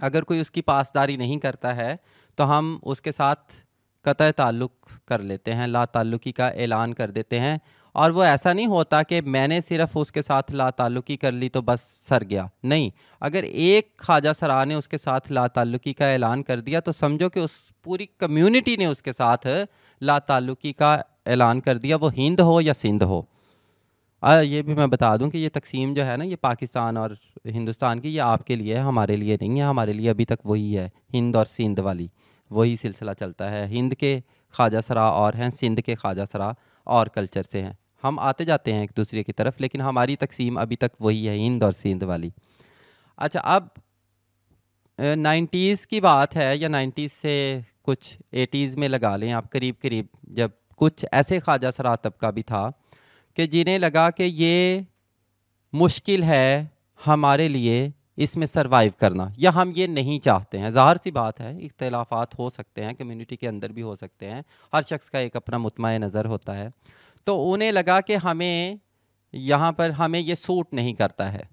अगर कोई उसकी पासदारी नहीं करता है तो हम उसके साथ कतई ताल्लुक़ कर लेते हैं, ला ताल्लुकी का ऐलान कर देते हैं। और वो ऐसा नहीं होता कि मैंने सिर्फ उसके साथ ला ताल्लुकी कर ली तो बस सर गया, नहीं। अगर एक ख्वाजा सरा ने उसके साथ ला ताल्लुकी का ऐलान कर दिया तो समझो कि उस पूरी कम्युनिटी ने उसके साथ ला ताल्लुकी का ऐलान कर दिया, वो हिंद हो या सिंध हो। ये भी मैं बता दूं कि ये तकसीम जो है ना, ये पाकिस्तान और हिंदुस्तान की, ये आपके लिए है, हमारे लिए नहीं है। हमारे लिए अभी तक वही है, हिंद और सिंध वाली वही सिलसिला चलता है। हिंद के ख्वाजा सरा और हैं, सिंध के ख्वाजा सरा और कल्चर से हैं। हम आते जाते हैं एक दूसरे की तरफ, लेकिन हमारी तकसीम अभी तक वही है, हिंद और सिंध वाली। अच्छा, अब 90s की बात है, या 90s से कुछ 80s में लगा लें आप, करीब करीब, जब कुछ ऐसे ख्वाजा सरा तबका भी था कि जिन्हें लगा कि ये मुश्किल है हमारे लिए इसमें सरवाइव करना, या हम ये नहीं चाहते हैं। ज़ाहिर सी बात है, इख्तिलाफ़ात हो सकते हैं, कम्युनिटी के अंदर भी हो सकते हैं, हर शख्स का एक अपना मुतमय नज़र होता है। तो उन्हें लगा कि हमें यहाँ पर हमें ये सूट नहीं करता है।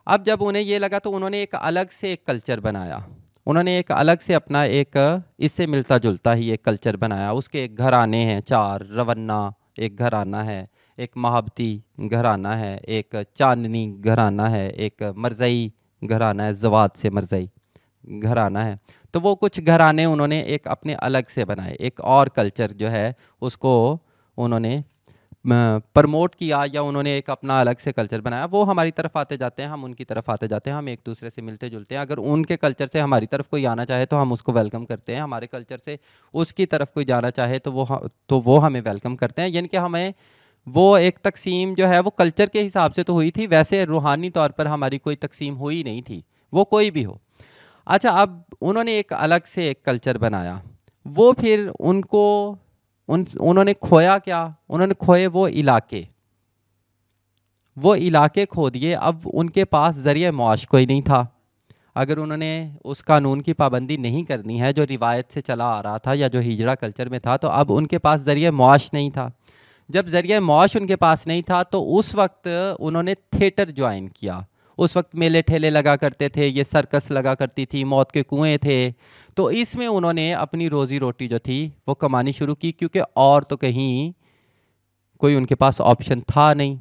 अब जब उन्हें ये लगा तो उन्होंने एक अलग से एक कल्चर बनाया। उन्होंने एक अलग से अपना एक इससे मिलता जुलता ही एक कल्चर बनाया। उसके एक घराने हैं, 4 रवन्ना एक घराना है, एक महाबती घराना है, एक चांदनी घराना है, एक मरज़ई घराना है, जवाद से मरज़ई घराना है। तो वो कुछ घराने उन्होंने एक अपने अलग से बनाए, एक और कल्चर जो है उसको उन्होंने प्रमोट किया, या उन्होंने एक अपना अलग से कल्चर बनाया। वो हमारी तरफ आते जाते हैं, हम उनकी तरफ आते जाते हैं, हम एक दूसरे से मिलते जुलते हैं। अगर उनके कल्चर से हमारी तरफ कोई आना चाहे तो हम उसको वेलकम करते हैं, हमारे कल्चर से उसकी तरफ कोई जाना चाहे तो वो हमें वेलकम करते हैं। यानी कि हमें वो एक तकसीम जो है वो कल्चर के हिसाब से तो हुई थी, वैसे रूहानी तौर पर हमारी कोई तकसीम हुई नहीं थी, वो कोई भी हो। अच्छा, अब उन्होंने एक अलग से एक कल्चर बनाया। वो फिर उन्होंने खोया क्या? उन्होंने खोए वो इलाके खो दिए। अब उनके पास ज़रिए मुआश कोई नहीं था। अगर उन्होंने उस कानून की पाबंदी नहीं करनी है जो रिवायत से चला आ रहा था या जो हिजड़ा कल्चर में था, तो अब उनके पास ज़रिए मुआश नहीं था। जब ज़रिए मुआश उनके पास नहीं था तो उस वक्त उन्होंने थिएटर ज्वाइन किया। उस वक्त मेले ठेले लगा करते थे, ये सर्कस लगा करती थी, मौत के कुएं थे। तो इसमें उन्होंने अपनी रोज़ी रोटी जो थी वो कमानी शुरू की, क्योंकि और तो कहीं कोई उनके पास ऑप्शन था नहीं।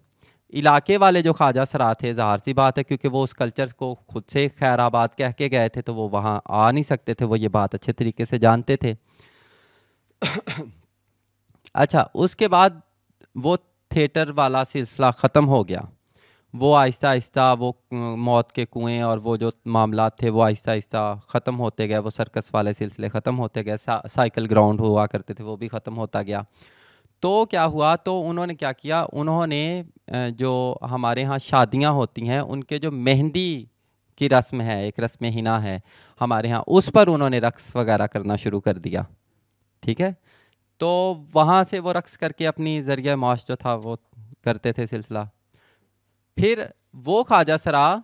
इलाके वाले जो ख्वाजा सरा थे, ज़ाहिर सी बात है, क्योंकि वो उस कल्चर को खुद से खैराबाद कह के गए थे, तो वो वहाँ आ नहीं सकते थे, वो ये बात अच्छे तरीके से जानते थे। अच्छा, उसके बाद वो थिएटर वाला सिलसिला ख़त्म हो गया। वो आहिस्ता आहिस्ता वो मौत के कुएं और वो जो मामला थे वो आहिस्ता आहिस्ता ख़त्म होते गए। वो सर्कस वाले सिलसिले ख़त्म होते गए। साइकिल ग्राउंड हुआ करते थे, वो भी ख़त्म होता गया। तो क्या हुआ, तो उन्होंने क्या किया, उन्होंने जो हमारे यहाँ शादियाँ होती हैं उनके जो मेहंदी की रस्म है, एक रस्म हिना है हमारे यहाँ, उस पर उन्होंने रक्स वगैरह करना शुरू कर दिया। ठीक है, तो वहाँ से वो रक्स करके अपनी ज़रिया माश जो था वो करते थे सिलसिला। फिर वो ख्वाजा सरा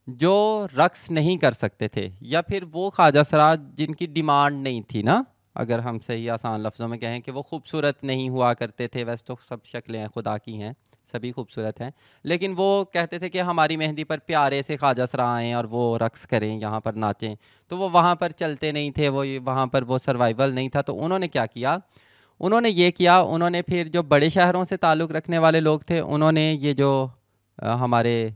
जो रक्स नहीं कर सकते थे, या फिर वो ख्वाजा सरा जिनकी डिमांड नहीं थी ना, अगर हम सही आसान लफ्ज़ों में कहें कि वो खूबसूरत नहीं हुआ करते थे। वैसे तो सब शक्लें खुदा की हैं, सभी खूबसूरत हैं, लेकिन वो कहते थे कि हमारी मेहंदी पर प्यारे से ख्वाजा सरा आएँ और वो रक्स करें, यहाँ पर नाचें, तो वो वहाँ पर चलते नहीं थे, वो वहाँ पर वो सर्वाइवल नहीं था। तो उन्होंने क्या किया, उन्होंने ये किया, उन्होंने फिर जो बड़े शहरों से ताल्लुक़ रखने वाले लोग थे, उन्होंने ये जो हमारे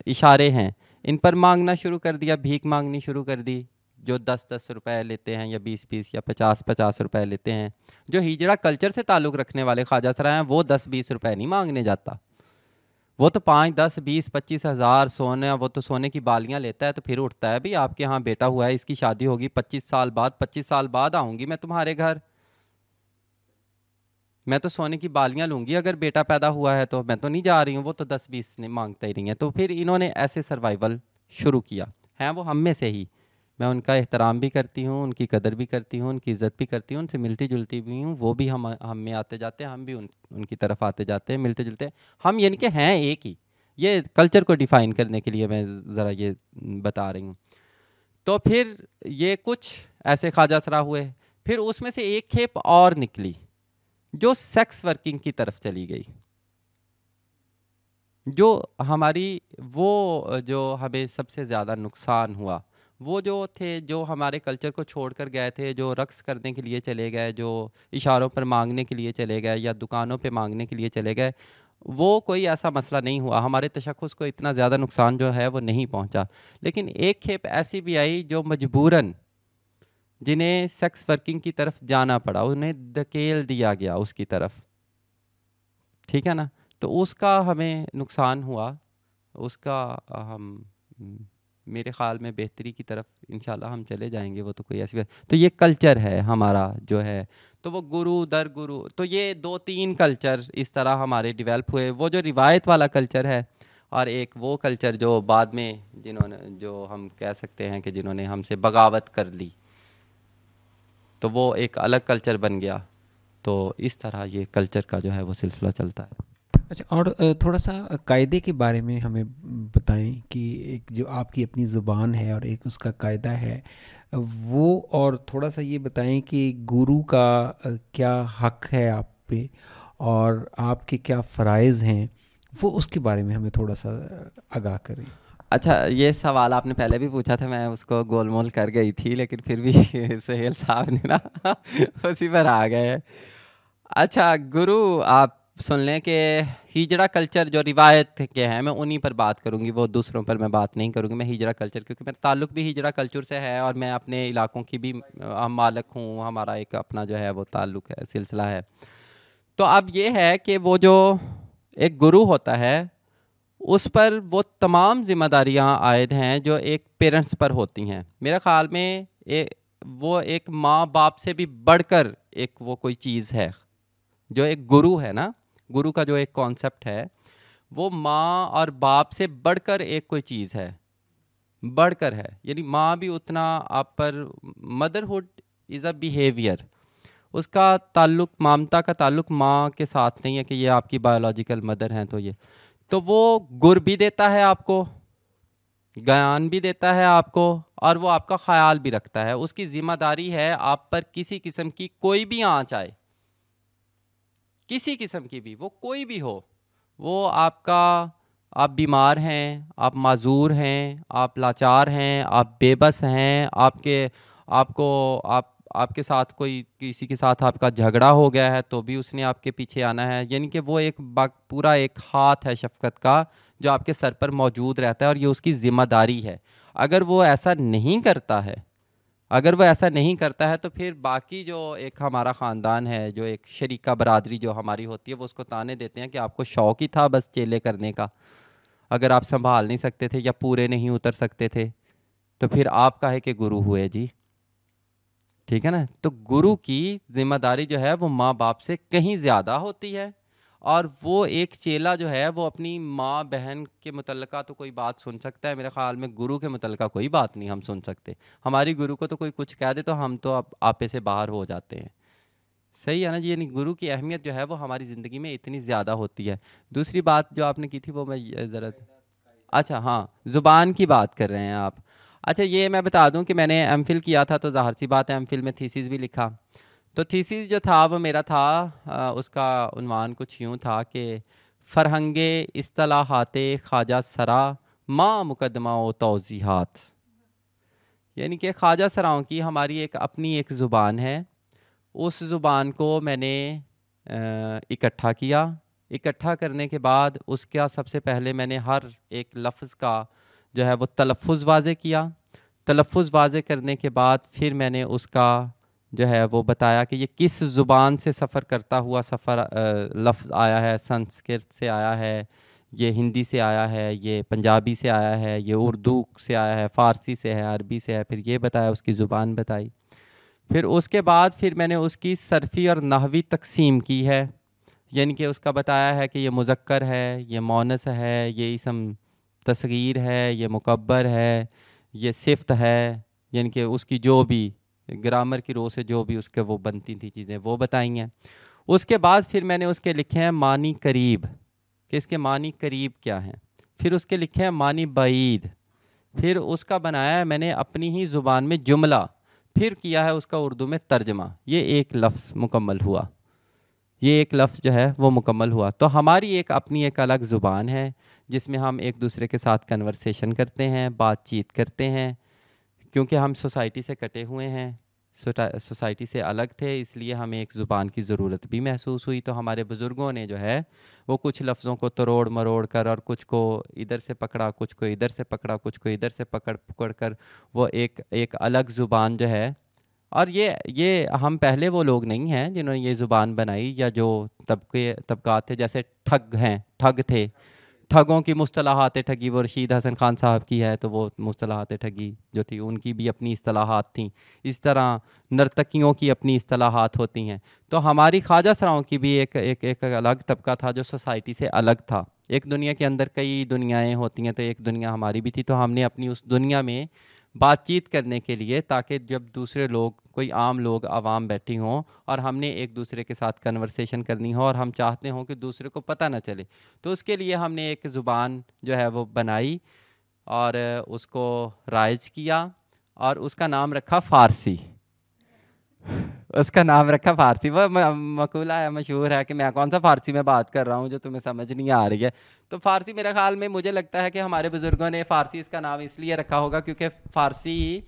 इशारे हैं इन पर मांगना शुरू कर दिया, भीख मांगनी शुरू कर दी। जो 10-10 रुपए लेते हैं, या 20-20 या 50-50 रुपए लेते हैं। जो हिजड़ा कल्चर से ताल्लुक़ रखने वाले ख्वाजा सरा हैं वो 10-20 रुपए नहीं मांगने जाता, वो तो 5, 10, 20, 25 हज़ार सोने, वो तो सोने की बालियां लेता है। तो फिर उठता है, भाई आपके यहाँ बेटा हुआ है, इसकी शादी होगी 25 साल बाद, 25 साल बाद आऊँगी मैं तुम्हारे घर, मैं तो सोने की बालियां लूँगी, अगर बेटा पैदा हुआ है तो मैं तो नहीं जा रही हूँ। वो तो 10-20 ने मांगता ही नहीं है। तो फिर इन्होंने ऐसे सर्वाइवल शुरू किया। हैं वो हम में से ही, मैं उनका एहतराम भी करती हूँ, उनकी कदर भी करती हूँ, उनकी इज़्ज़त भी करती हूँ, उनसे मिलती जुलती भी हूँ। वो भी हम में आते जाते हैं, हम भी उनकी तरफ आते जाते हैं, मिलते जुलते हैं हम, यानी कि हैं एक ही। ये कल्चर को डिफ़ाइन करने के लिए मैं ज़रा ये बता रही हूँ। तो फिर ये कुछ ऐसे ख्वाजा सरा हुए, फिर उसमें से एक खेप और निकली जो सेक्स वर्किंग की तरफ चली गई। जो हमारी वो जो हमें सबसे ज़्यादा नुकसान हुआ वो जो थे, जो हमारे कल्चर को छोड़कर गए थे, जो रक्स करने के लिए चले गए, जो इशारों पर मांगने के लिए चले गए या दुकानों पे मांगने के लिए चले गए, वो कोई ऐसा मसला नहीं हुआ, हमारे तशख़्ख़ुस को इतना ज़्यादा नुकसान जो है वो नहीं पहुंचा। लेकिन एक खेप ऐसी भी आई जो मजबूरन, जिन्हें सेक्स वर्किंग की तरफ जाना पड़ा, उन्हें धकेल दिया गया उसकी तरफ, ठीक है ना। तो उसका हमें नुकसान हुआ, उसका हम मेरे ख़्याल में बेहतरी की तरफ इंशाल्लाह हम चले जाएंगे। वो तो कोई ऐसी बात, तो ये कल्चर है हमारा जो है, तो वो गुरु दर गुरु, तो ये 2-3 कल्चर इस तरह हमारे डेवलप हुए। वो जो रिवायत वाला कल्चर है, और एक वो कल्चर जो बाद में जिन्होंने, जो हम कह सकते हैं कि जिन्होंने हमसे बगावत कर ली, तो वो एक अलग कल्चर बन गया। तो इस तरह ये कल्चर का जो है वो सिलसिला चलता है। अच्छा, और थोड़ा सा कायदे के बारे में हमें बताएं कि एक जो आपकी अपनी ज़ुबान है और एक उसका कायदा है वो, और थोड़ा सा ये बताएं कि गुरु का क्या हक है आप पे और आपके क्या फ़राइज़ हैं, वो उसके बारे में हमें थोड़ा सा आगाह करें। अच्छा, ये सवाल आपने पहले भी पूछा था, मैं उसको गोलमोल कर गई थी, लेकिन फिर भी सुहेल साहब ने ना उसी पर आ गए। अच्छा, गुरु आप सुन लें कि हिजड़ा कल्चर जो रिवायत के हैं, मैं उन्हीं पर बात करूंगी, वो दूसरों पर मैं बात नहीं करूंगी। मैं हिजड़ा कल्चर, क्योंकि मेरा ताल्लुक भी हिजड़ा कल्चर से है और मैं अपने इलाकों की भी हम मालिक हूँ, हमारा एक अपना जो है वो ताल्लुक है, सिलसिला है। तो अब ये है कि वो जो एक गुरु होता है, उस पर वो तमाम जिम्मेदारियां आयद हैं जो एक पेरेंट्स पर होती हैं। मेरे ख़्याल में वो एक माँ बाप से भी बढ़कर एक वो कोई चीज़ है। जो एक गुरु है ना, गुरु का जो एक कॉन्सेप्ट है, वो माँ और बाप से बढ़कर एक कोई चीज़ है, बढ़कर है। यानी माँ भी उतना आप पर, मदरहुड इज़ अ बिहेवियर, उसका ताल्लुक, ममता का ताल्लुक माँ के साथ नहीं है कि ये आपकी बायोलॉजिकल मदर हैं। तो वो गुर भी देता है आपको, ज्ञान भी देता है आपको, और वो आपका ख्याल भी रखता है। उसकी जिम्मेदारी है आप पर किसी किस्म की कोई भी आँच आए, किसी किस्म की भी, वो कोई भी हो, वो आपका, आप बीमार हैं, आप माजूर हैं, आप लाचार हैं, आप बेबस हैं, आपके साथ कोई, किसी के साथ आपका झगड़ा हो गया है तो भी उसने आपके पीछे आना है। यानी कि वो एक पूरा एक हाथ है शफकत का जो आपके सर पर मौजूद रहता है, और ये उसकी ज़िम्मेदारी है। अगर वो ऐसा नहीं करता है, अगर वो ऐसा नहीं करता है, तो फिर बाकी जो एक हमारा ख़ानदान है, जो एक शरीका बरादरी जो हमारी होती है, वो उसको ताने देते हैं कि आपको शौक़ ही था बस चेले करने का, अगर आप संभाल नहीं सकते थे या पूरे नहीं उतर सकते थे, तो फिर आप काहे के गुरु हुए जी, ठीक है ना। तो गुरु की जिम्मेदारी जो है वो माँ बाप से कहीं ज़्यादा होती है, और वो एक चेला जो है वो अपनी माँ बहन के मुतल्लिका तो कोई बात सुन सकता है, मेरे ख़्याल में गुरु के मुतल्लिका कोई बात नहीं हम सुन सकते। हमारी गुरु को तो कोई कुछ कह दे तो हम तो अब आपे से बाहर हो जाते हैं, सही है ना जी। यानी गुरु की अहमियत जो है वो हमारी ज़िंदगी में इतनी ज़्यादा होती है। दूसरी बात जो आपने की थी वो मैं ज़रा, अच्छा हाँ, ज़ुबान की बात कर रहे हैं आप। अच्छा, ये मैं बता दूं कि मैंने एमफिल किया था, तो ज़ाहिर सी बात है एमफिल में थीसिस भी लिखा। तो थीसिस जो था वो मेरा था, उसका उन्वान कुछ यूँ था कि फ़रहंगे इस्तिलाहाते ख्वाजा सरा माँ मुकदमा व तौज़ीहात। यानी कि ख्वाजा सराओं की हमारी एक अपनी एक ज़ुबान है, उस ज़ुबान को मैंने इकट्ठा किया। इकट्ठा करने के बाद उसका सबसे पहले मैंने हर एक लफ्ज़ का जो है वो तलफ़ुज़ वाज़े किया। तलफ़ुज़ वाज़े करने के बाद फिर मैंने उसका जो है वो बताया कि ये किस ज़ुबान से सफ़र करता हुआ लफ्ज़ आया है, संस्कृत से आया है, ये हिंदी से आया है, ये पंजाबी से आया है, ये उर्दू से आया है, फ़ारसी से है, अरबी से है। फिर ये बताया, उसकी ज़ुबान बताई। फिर उसके बाद फिर मैंने उसकी सर्फ़ी और नहवी तक़सीम की है, यानी कि उसका बताया है कि ये मुज़क्कर है, ये मौनस है, ये इसम तस्गीर है, ये मुकब्बर है, ये सिफ़्त है, यानी कि उसकी जो भी ग्रामर की रो से जो भी उसके वो बनती थी चीज़ें वो बताई हैं। उसके बाद फिर मैंने उसके लिखे हैं मानी करीब, कि इसके मानी करीब क्या हैं। फिर उसके लिखे हैं मानी बाईद। फिर उसका बनाया है मैंने अपनी ही ज़ुबान में जुमला, फिर किया है उसका उर्दू में तर्जमा। ये एक लफ्ज़ मुकम्मल हुआ, ये एक लफ्ज़ जो है वो मुकम्मल हुआ। तो हमारी एक अपनी एक अलग ज़ुबान है जिसमें हम एक दूसरे के साथ कन्वर्सेशन करते हैं, बातचीत करते हैं, क्योंकि हम सोसाइटी से कटे हुए हैं, सोसाइटी से अलग थे, इसलिए हमें एक ज़ुबान की ज़रूरत भी महसूस हुई। तो हमारे बुज़ुर्गों ने जो है वो कुछ लफ्ज़ों को तरोड़ मरोड़ कर और कुछ को इधर से पकड़ा, कुछ को इधर से पकड़ा, कुछ को इधर से पकड़ पकड़ कर वो एक अलग ज़ुबान जो है। और ये हम पहले वो लोग नहीं हैं जिन्होंने ये ज़ुबान बनाई, या जो तबकात थे, जैसे ठग हैं, ठग थे, ठगों की मुस्तलाहात ठगी वो रशीद हसन खान साहब की है, तो वो मुस्तलाहात ठगी जो थी उनकी भी अपनी इस्तलाहात थी। इस तरह नर्तकियों की अपनी इस्तलाहात होती हैं। तो हमारी ख्वाजा सराओं की भी एक अलग तबका था जो सोसाइटी से अलग था। एक दुनिया के अंदर कई दुनियाएं होती हैं, तो एक दुनिया हमारी भी थी। तो हमने अपनी उस दुनिया में बातचीत करने के लिए, ताकि जब दूसरे लोग, कोई आम लोग, आवाम बैठी हों और हमने एक दूसरे के साथ कन्वर्सेशन करनी हो और हम चाहते हों कि दूसरे को पता ना चले, तो उसके लिए हमने एक ज़ुबान जो है वो बनाई और उसको राइज किया और उसका नाम रखा फ़ारसी। उसका नाम रखा फ़ारसी। वो मकूला है, मशहूर है कि मैं कौन सा फ़ारसी में बात कर रहा हूँ जो तुम्हें समझ नहीं आ रही है। तो फ़ारसी मेरे ख्याल में, मुझे लगता है कि हमारे बुज़ुर्गों ने फ़ारसी इसका नाम इसलिए रखा होगा क्योंकि फ़ारसी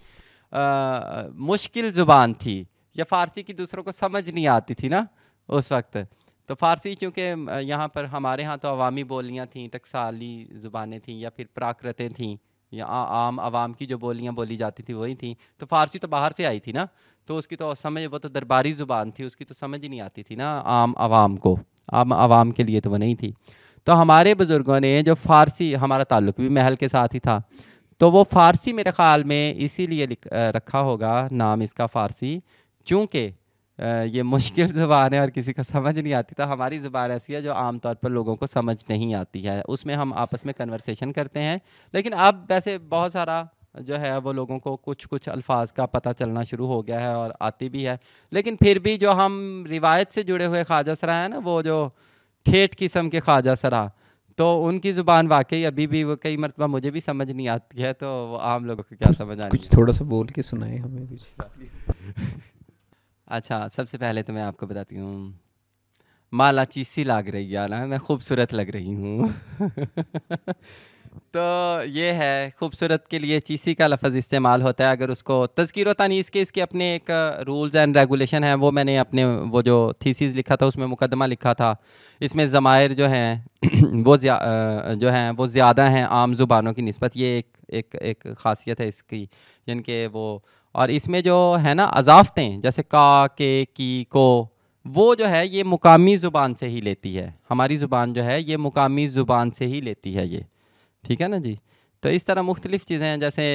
मुश्किल ज़ुबान थी, या फ़ारसी की दूसरों को समझ नहीं आती थी ना उस वक्त। तो फ़ारसी चूँकि यहाँ पर हमारे यहाँ तो अवामी बोलियाँ थीं, टकसाली ज़ुबानें थीं, या फिर प्राकृतें थीं, या आम आवाम की जो बोलियाँ बोली जाती थी वही थी। तो फ़ारसी तो बाहर से आई थी ना, तो उसकी तो समझ, वो तो दरबारी ज़ुबान थी, उसकी तो समझ ही नहीं आती थी ना आम आवाम को, आम आवाम के लिए तो वो नहीं थी। तो हमारे बुज़ुर्गों ने जो फ़ारसी, हमारा ताल्लुक़ भी महल के साथ ही था, तो वो फ़ारसी मेरे ख़्याल में इसीलिए रखा होगा नाम इसका फ़ारसी, चूँकि ये मुश्किल ज़ुबान है और किसी को समझ नहीं आती। तो हमारी ज़ुबान ऐसी है जो आम तौर पर लोगों को समझ नहीं आती है, उसमें हम आपस में कन्वर्सेशन करते हैं। लेकिन अब वैसे बहुत सारा जो है वो लोगों को कुछ कुछ अल्फाज का पता चलना शुरू हो गया है और आती भी है। लेकिन फिर भी जो हम रिवायत से जुड़े हुए ख्वाजा सरा हैं ना, वो जो ठेठ किस्म के ख्वाजा सरा, तो उनकी ज़ुबान वाकई अभी भी वो कई मरतबा मुझे भी समझ नहीं आती है, तो वो आम लोगों को क्या समझ आनी कुछ थोड़ा सा बोल के सुनाए हमें कुछ। अच्छा, सबसे पहले तो मैं आपको बताती हूँ, माला चीसी लाग रही है ना, मैं खूबसूरत लग रही हूँ। तो ये है, खूबसूरत के लिए चीसी का लफ्ज़ इस्तेमाल होता है। अगर उसको तज़कीर व तानीस के इसके अपने एक रूल्स एंड रेगुलेशन है, वो मैंने अपने वो जो थीसिस लिखा था उसमें मुकदमा लिखा था। इसमें ज़मायर जो हैं वो जो हैं वो ज़्यादा हैं आम ज़ुबानों की निस्बत, ये एक ख़ासियत है इसकी, यानी कि वो। और इसमें जो है ना अज़ाफ़तें, जैसे का, के, की, को, वो जो है ये मुकामी ज़ुबान से ही लेती है। हमारी ज़ुबान जो है ये मुकामी ज़ुबान से ही लेती है ये, ठीक है ना जी। तो इस तरह मुख्तलिफ़ चीज़ें हैं, जैसे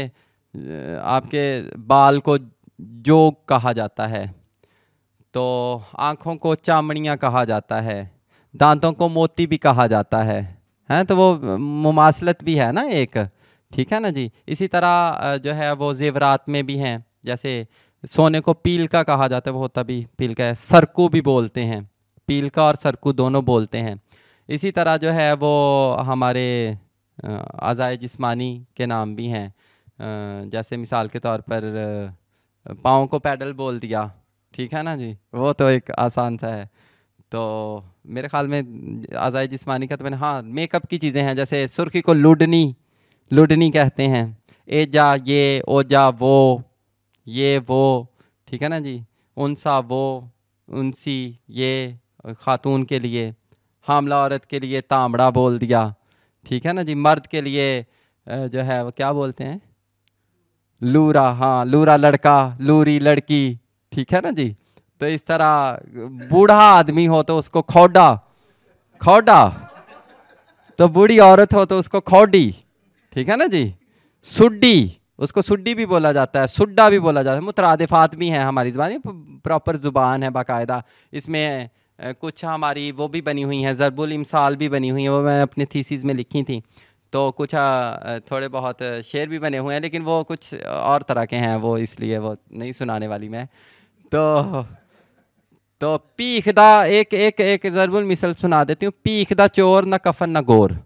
आपके बाल को जोग कहा जाता है, तो आँखों को चामड़ियाँ कहा जाता है, दांतों को मोती भी कहा जाता है, हैं। तो वो मुमासलत भी है ना एक, ठीक है ना जी। इसी तरह जो है वो ज़ेवरात में भी हैं, जैसे सोने को पील का कहा जाता है, वो होता भी पील का है। सरकू भी बोलते हैं, पील का और सरकू दोनों बोलते हैं। इसी तरह जो है वो हमारे अज़ाए जिस्मानी के नाम भी हैं, जैसे मिसाल के तौर पर पाँव को पैडल बोल दिया, ठीक है ना जी, वो तो एक आसान सा है। तो मेरे ख़्याल में अज़ाए जिस्मानी का तो मैंने, हाँ, मेकअप की चीज़ें हैं, जैसे सुर्खी को लुडनी कहते हैं। एजा ये, ओजा वो, ये वो, ठीक है ना जी। उनसा वो, उनसी ये ख़ातून के लिए, हामला औरत के लिए तांबड़ा बोल दिया, ठीक है ना जी। मर्द के लिए जो है वो क्या बोलते हैं, लूरा, हाँ, लूरा लड़का, लूरी लड़की, ठीक है ना जी। तो इस तरह बूढ़ा आदमी हो तो उसको खौडा, तो बूढ़ी औरत हो तो उसको खौडी, ठीक है ना जी। सुड्डी, उसको सुड्डी भी बोला जाता है, सुड्डा भी बोला जाता है। मुतरादिफात भी हैं हमारी ज़ुबान, प्रॉपर ज़ुबान है बाकायदा। इसमें कुछ हमारी वो भी बनी हुई हैं, ज़रबुल इमसाल भी बनी हुई हैं, वो मैंने अपने थीसिस में लिखी थी। तो कुछ थोड़े बहुत शेर भी बने हुए हैं, लेकिन वो कुछ और तरह के हैं, वो इसलिए वो नहीं सुनाने वाली मैं। तो पीखदा, एक ज़रबुल मिसल सुना देती हूँ। पीखदा चोर न कफन न गोर।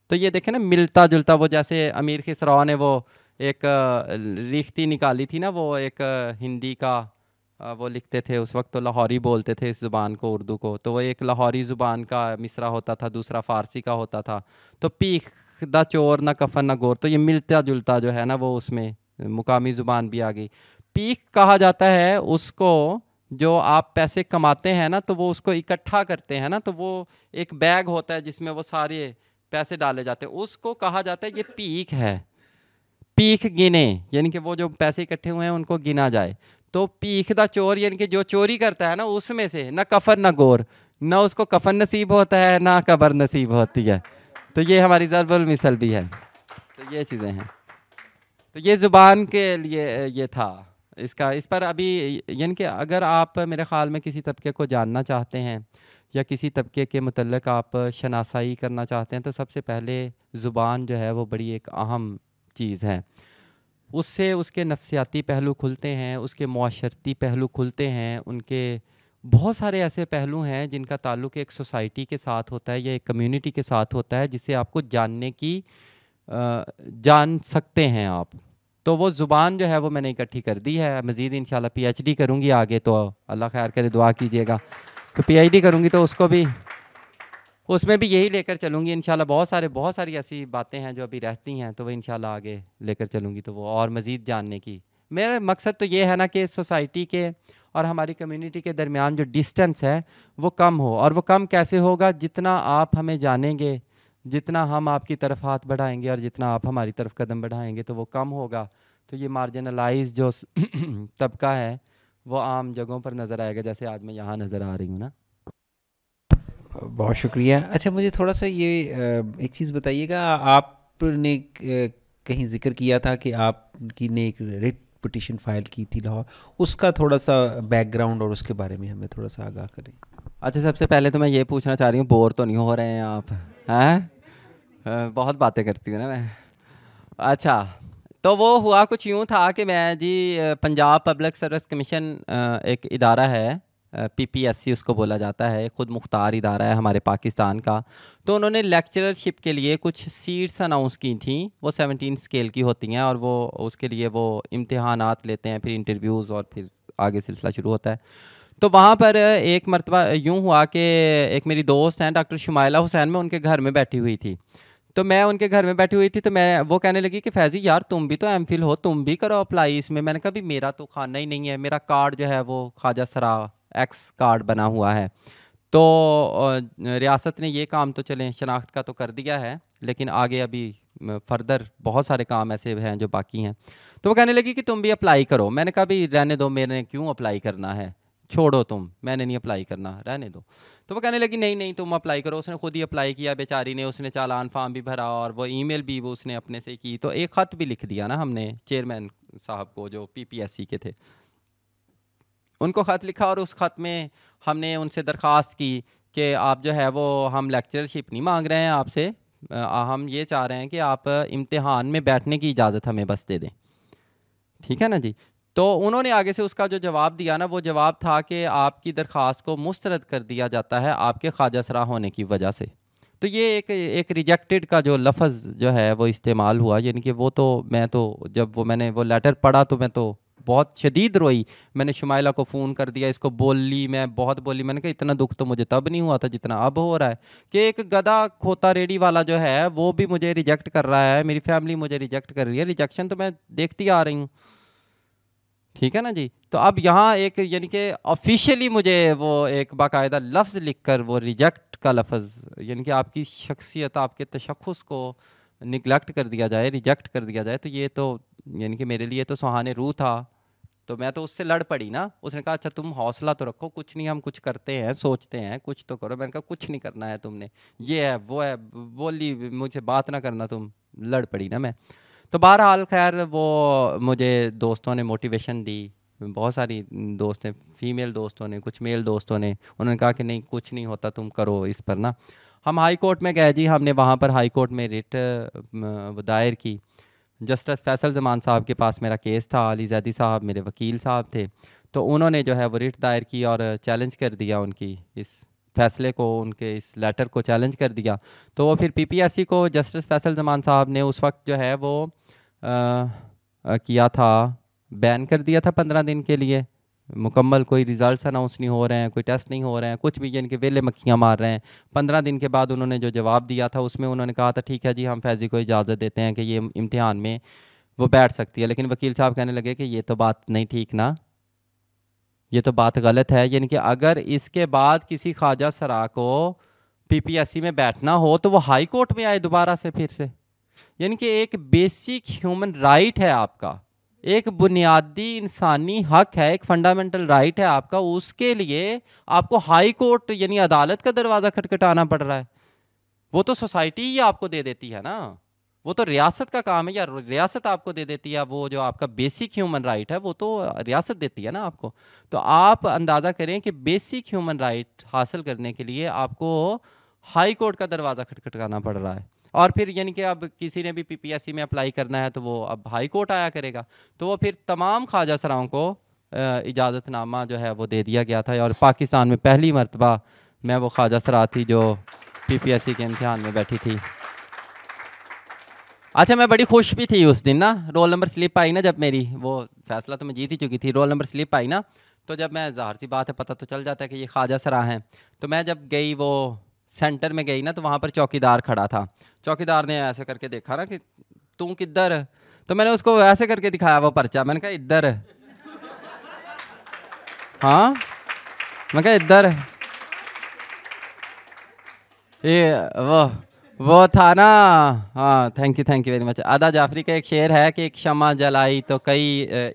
तो ये देखें ना, मिलता जुलता, वो जैसे अमीर खिसरो ने वो एक रिख्ती निकाली थी ना, वो एक हिंदी का वो लिखते थे उस वक्त, तो लाहौरी बोलते थे इस ज़ुबान को, उर्दू को। तो वो एक लाहौरी ज़ुबान का मिसरा होता था, दूसरा फ़ारसी का होता था। तो पीखदा चोर न कफन न गोर, तो ये मिलता जुलता जो है ना वो उसमें मुकामी ज़ुबान भी आ गई। पीक कहा जाता है उसको जो आप पैसे कमाते हैं ना, तो वो उसको इकट्ठा करते हैं ना, तो वो एक बैग होता है जिसमें वो सारे पैसे डाले जाते हैं, उसको कहा जाता है ये पीक है। पीक गिने यानी कि वो जो पैसे इकट्ठे हुए हैं उनको गिना जाए। तो पीक दा चोर यानी कि जो चोरी करता है ना, उसमें से ना कफन ना गोर, ना उसको कफन नसीब होता है ना कबर नसीब होती है। तो ये हमारी ज़रबुल मिसल भी है। तो ये चीज़ें हैं। तो ये ज़ुबान के लिए ये था इसका। इस पर अभी यानी कि अगर आप मेरे ख़्याल में किसी तबके को जानना चाहते हैं या किसी तबके के मुतल्लिक़ आप शनासाई करना चाहते हैं, तो सबसे पहले ज़ुबान जो है वो बड़ी एक अहम चीज़ है। उससे उसके नफ्सियाती पहलू खुलते हैं, उसके मुआशरती पहलू खुलते हैं, उनके बहुत सारे ऐसे पहलू हैं जिनका ताल्लुक़ एक सोसाइटी के साथ होता है या एक कम्युनिटी के साथ होता है, जिसे आपको जानने की जान सकते हैं आप। तो वो ज़ुबान जो है वो मैंने इकट्ठी कर दी है। मज़ीद इंशाल्लाह पीएचडी करूँगी आगे, तो अल्लाह खैर करे, दुआ कीजिएगा। तो पीएचडी करूँगी तो उसको भी, उसमें भी यही लेकर चलूँगी इंशाल्लाह। बहुत सारी ऐसी बातें हैं जो अभी रहती हैं, तो वो इंशाल्लाह आगे लेकर चलूँगी, तो वो और मज़ीद जानने की। मेरा मकसद तो ये है ना कि सोसाइटी के और हमारी कम्युनिटी के दरमियान जो डिस्टेंस है वो कम हो। और वो कम कैसे होगा? जितना आप हमें जानेंगे, जितना हम आपकी तरफ हाथ बढ़ाएंगे और जितना आप हमारी तरफ कदम बढ़ाएंगे, तो वो कम होगा। तो ये मार्जिनलाइज जो तबका है वो आम जगहों पर नज़र आएगा, जैसे आज मैं यहाँ नज़र आ रही हूँ ना। बहुत शुक्रिया। अच्छा, मुझे थोड़ा सा ये एक चीज़ बताइएगा, आपने कहीं जिक्र किया था कि आपकी ने एक रिट पिटीशन फाइल की थी लाहौर, उसका थोड़ा सा बैकग्राउंड और उसके बारे में हमें थोड़ा सा आगाह करें। अच्छा, सबसे पहले तो मैं ये पूछना चाह रही हूँ, बोर तो नहीं हो रहे हैं आप? हैं? बहुत बातें करती हूँ ना मैं। अच्छा, तो वो हुआ कुछ यूँ था कि मैं जी पंजाब पब्लिक सर्विस कमीशन एक इदारा है, पीपीएससी उसको बोला जाता है, खुद मुख्तार इदारा है हमारे पाकिस्तान का। तो उन्होंने लेक्चरशिप के लिए कुछ सीट्स अनाउंस की थी, वो 17 स्केल की होती हैं, और वो उसके लिए वो इम्तिहानात लेते हैं, फिर इंटरव्यूज़, और फिर आगे सिलसिला शुरू होता है। तो वहाँ पर एक मरतबा यूँ हुआ कि एक मेरी दोस्त हैं डॉक्टर शुमाइला हुसैन, मैं उनके घर में बैठी हुई थी। तो मैं उनके घर में बैठी हुई थी, तो वो कहने लगी कि फैज़ी यार तुम भी तो एमफिल हो, तुम भी करो अप्लाई इसमें। मैंने कहा भी मेरा तो खाना ही नहीं है, मेरा कार्ड जो है वो ख्वाजा सरा एक्स कार्ड बना हुआ है। तो रियासत ने ये काम तो चलें शनाख्त का तो कर दिया है, लेकिन आगे अभी फर्दर बहुत सारे काम ऐसे हैं जो बाकी हैं। तो वो कहने लगी कि तुम भी अप्लाई करो। मैंने कहा भी रहने दो, मैंने क्यों अप्लाई करना है, छोड़ो तुम, मैंने नहीं अप्लाई करना, रहने दो। तो वो कहने लगी नहीं नहीं तुम अप्लाई करो। उसने खुद ही अप्लाई किया बेचारी ने, उसने चालान फार्म भी भरा और वो ईमेल भी वो उसने अपने से की। तो एक ख़त भी लिख दिया ना हमने चेयरमैन साहब को जो पीपीएससी के थे, उनको ख़त लिखा, और उस ख़त में हमने उनसे दरख्वास्त की कि आप जो है वो, हम लेक्चरशिप नहीं मांग रहे हैं आपसे, हम ये चाह रहे हैं कि आप इम्तिहान में बैठने की इजाज़त हमें बस दे दें। ठीक है ना जी। तो उन्होंने आगे से उसका जो जवाब दिया ना, वो जवाब था कि आपकी दरख्वास्त को मुस्तरद कर दिया जाता है आपके ख्वाजा सरा होने की वजह से। तो ये एक रिजेक्टेड का जो लफ्ज़ जो है वो इस्तेमाल हुआ, यानी कि वो तो मैं तो जब मैंने वो लेटर पढ़ा तो मैं तो बहुत शदीद रोई। मैंने शुमाइला को फ़ोन कर दिया, इसको बोली, मैं बहुत बोली। मैंने कहा इतना दुख तो मुझे तब नहीं हुआ था जितना अब हो रहा है कि एक गधा खोता रेडी वाला जो है वो भी मुझे रिजेक्ट कर रहा है, मेरी फैमिली मुझे रिजेक्ट कर रही है। रिजेक्शन तो मैं देखती आ रही हूँ, ठीक है ना जी। तो अब यहाँ एक यानी कि ऑफिशियली मुझे वो एक बाकायदा लफ्ज़ लिखकर वो रिजेक्ट का लफ्ज़, यानी कि आपकी शख्सियत, आपके तशख़्ख़ुस को निगलेक्ट कर दिया जाए, रिजेक्ट कर दिया जाए, तो ये तो यानी कि मेरे लिए तो सुहाने रूह था। तो मैं तो उससे लड़ पड़ी ना। उसने कहा अच्छा तुम हौसला तो रखो, कुछ नहीं, हम कुछ करते हैं, सोचते हैं, कुछ तो करो। मैंने कहा कुछ नहीं करना है तुमने, ये है वो है, बोली मुझे बात ना करना तुम। लड़ पड़ी ना मैं। तो बहरहाल खैर वो मुझे दोस्तों ने मोटिवेशन दी, बहुत सारी दोस्त हैं, फीमेल दोस्तों ने, कुछ मेल दोस्तों ने। उन्होंने कहा कि नहीं कुछ नहीं होता, तुम करो इस पर ना। हम हाई कोर्ट में गए जी, हमने वहाँ पर हाई कोर्ट में रिट दायर की। जस्टिस फैसल जमान साहब के पास मेरा केस था, अली जैदी साहब मेरे वकील साहब थे। तो उन्होंने जो है वो रिट दायर की और चैलेंज कर दिया उनकी इस फैसले को, उनके इस लेटर को चैलेंज कर दिया। तो वो फिर पीपीएससी को जस्टिस फैसल जमान साहब ने उस वक्त जो है वो किया था, बैन कर दिया था 15 दिन के लिए। मुकम्मल कोई रिज़ल्ट अनाउंस नहीं हो रहे हैं, कोई टेस्ट नहीं हो रहे हैं, कुछ भी, यानी कि वेले मक्खियाँ मार रहे हैं। 15 दिन के बाद उन्होंने जो जवाब दिया था उसमें उन्होंने कहा था ठीक है जी, हम फैज़ी को इजाज़त देते हैं कि ये इम्तिहान में वो बैठ सकती है। लेकिन वकील साहब कहने लगे कि ये तो बात नहीं ठीक ना, ये तो बात गलत है। यानी कि अगर इसके बाद किसी ख्वाजा सरा को पीपीएससी में बैठना हो तो वो हाई कोर्ट में आए दोबारा से फिर से। यानी कि एक बेसिक ह्यूमन राइट है आपका, एक बुनियादी इंसानी हक है, एक फंडामेंटल राइट है आपका, उसके लिए आपको हाई कोर्ट यानी अदालत का दरवाज़ा खटखटाना पड़ रहा है। वो तो सोसाइटी ही आपको दे देती है ना, वो तो रियासत का काम है, या रियासत आपको दे देती है। वो जो आपका बेसिक ह्यूमन राइट है वो तो रियासत देती है ना आपको। तो आप अंदाज़ा करें कि बेसिक ह्यूमन राइट हासिल करने के लिए आपको हाई कोर्ट का दरवाज़ा खटखटाना पड़ रहा है। और फिर यानी कि अब किसी ने भी पीपीएससी में अप्लाई करना है तो वो अब हाई कोर्ट आया करेगा। तो वो फिर तमाम ख्वाजा सराओं को इजाज़तनामा जो है वो दे दिया गया था। और पाकिस्तान में पहली मरतबा मैं वो ख्वाजा सरा थी जो पीपीएससी के इम्तिहान में बैठी थी। अच्छा, मैं बड़ी खुश भी थी उस दिन ना, रोल नंबर स्लिप आई ना जब मेरी, वो फैसला तो मैं जीत ही चुकी थी, रोल नंबर स्लिप आई ना, तो जब मैं, ज़ाहिर सी बात है पता तो चल जाता है कि ये ख्वाजा सरा हैं। तो मैं जब गई वो सेंटर में गई ना, तो वहाँ पर चौकीदार खड़ा था। चौकीदार ने ऐसे करके देखा ना कि तू किधर, तो मैंने उसको ऐसे करके दिखाया वो पर्चा, मैंने कहा इधर। हाँ, मैं कहा इधर। ये वो था ना, हाँ, थैंक यू वेरी मच। आदा जाफरी का एक शेर है कि एक शमा जलाई तो कई,